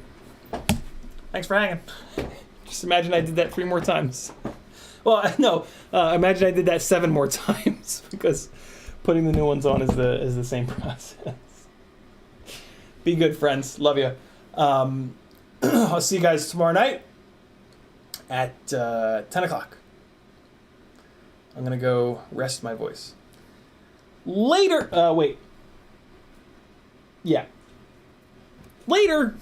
Thanks for hanging. Just imagine I did that 3 more times. Well, no, imagine I did that 7 more times, because putting the new ones on is the same process. Be good, friends. Love you. I'll see you guys tomorrow night at 10 o'clock. I'm going to go rest my voice. Later. Wait. Yeah. Later.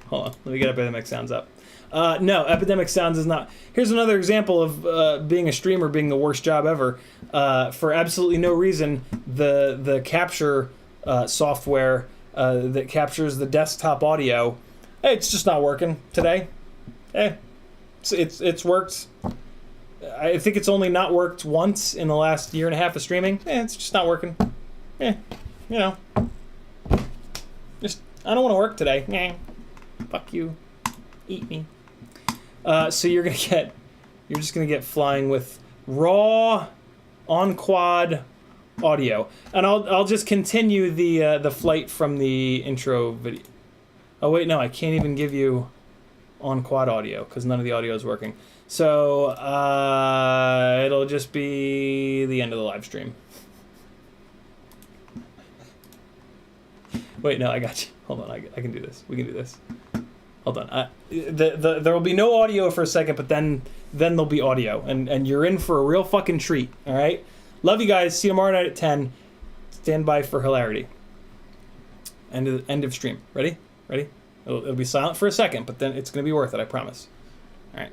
Hold on. Let me get Epidemic Sounds up. No, Epidemic Sounds is not. Here's another example of being a streamer being the worst job ever. For absolutely no reason, the capture software that captures the desktop audio, it's just not working today. It's worked. I think it's only not worked once in the last 1.5 years of streaming. It's just not working. You know. I don't want to work today. Fuck you. Eat me. So you're just gonna get flying with raw on quad audio, and I'll just continue the flight from the intro video. Oh wait, no, I can't even give you on quad audio because none of the audio is working. So it'll just be the end of the live stream. Wait, no, I got you. Hold on, I can do this. We can do this. Hold on. There will be no audio for a second, but then there'll be audio, and you're in for a real fucking treat. All right. Love you guys. See you tomorrow night at 10. Stand by for hilarity. End of stream. Ready? Ready? It'll be silent for a second, but then it's gonna be worth it, I promise. All right.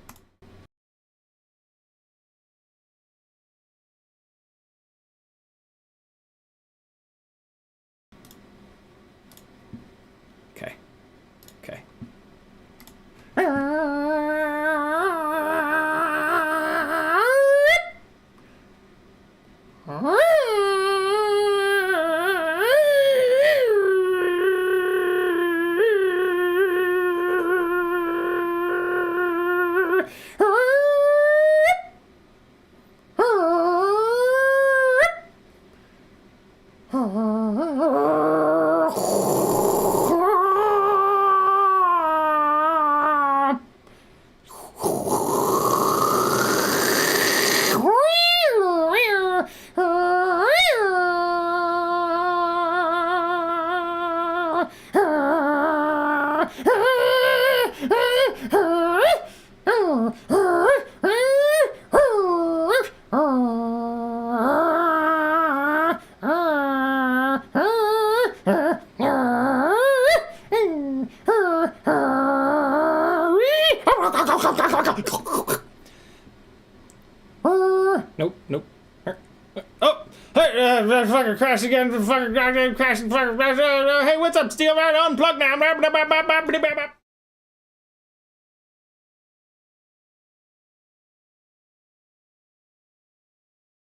Okay. Okay. Nope, nope. Oh! Hey, fucking crash again, fucking crash, hey, what's up, Steel? Unplug now.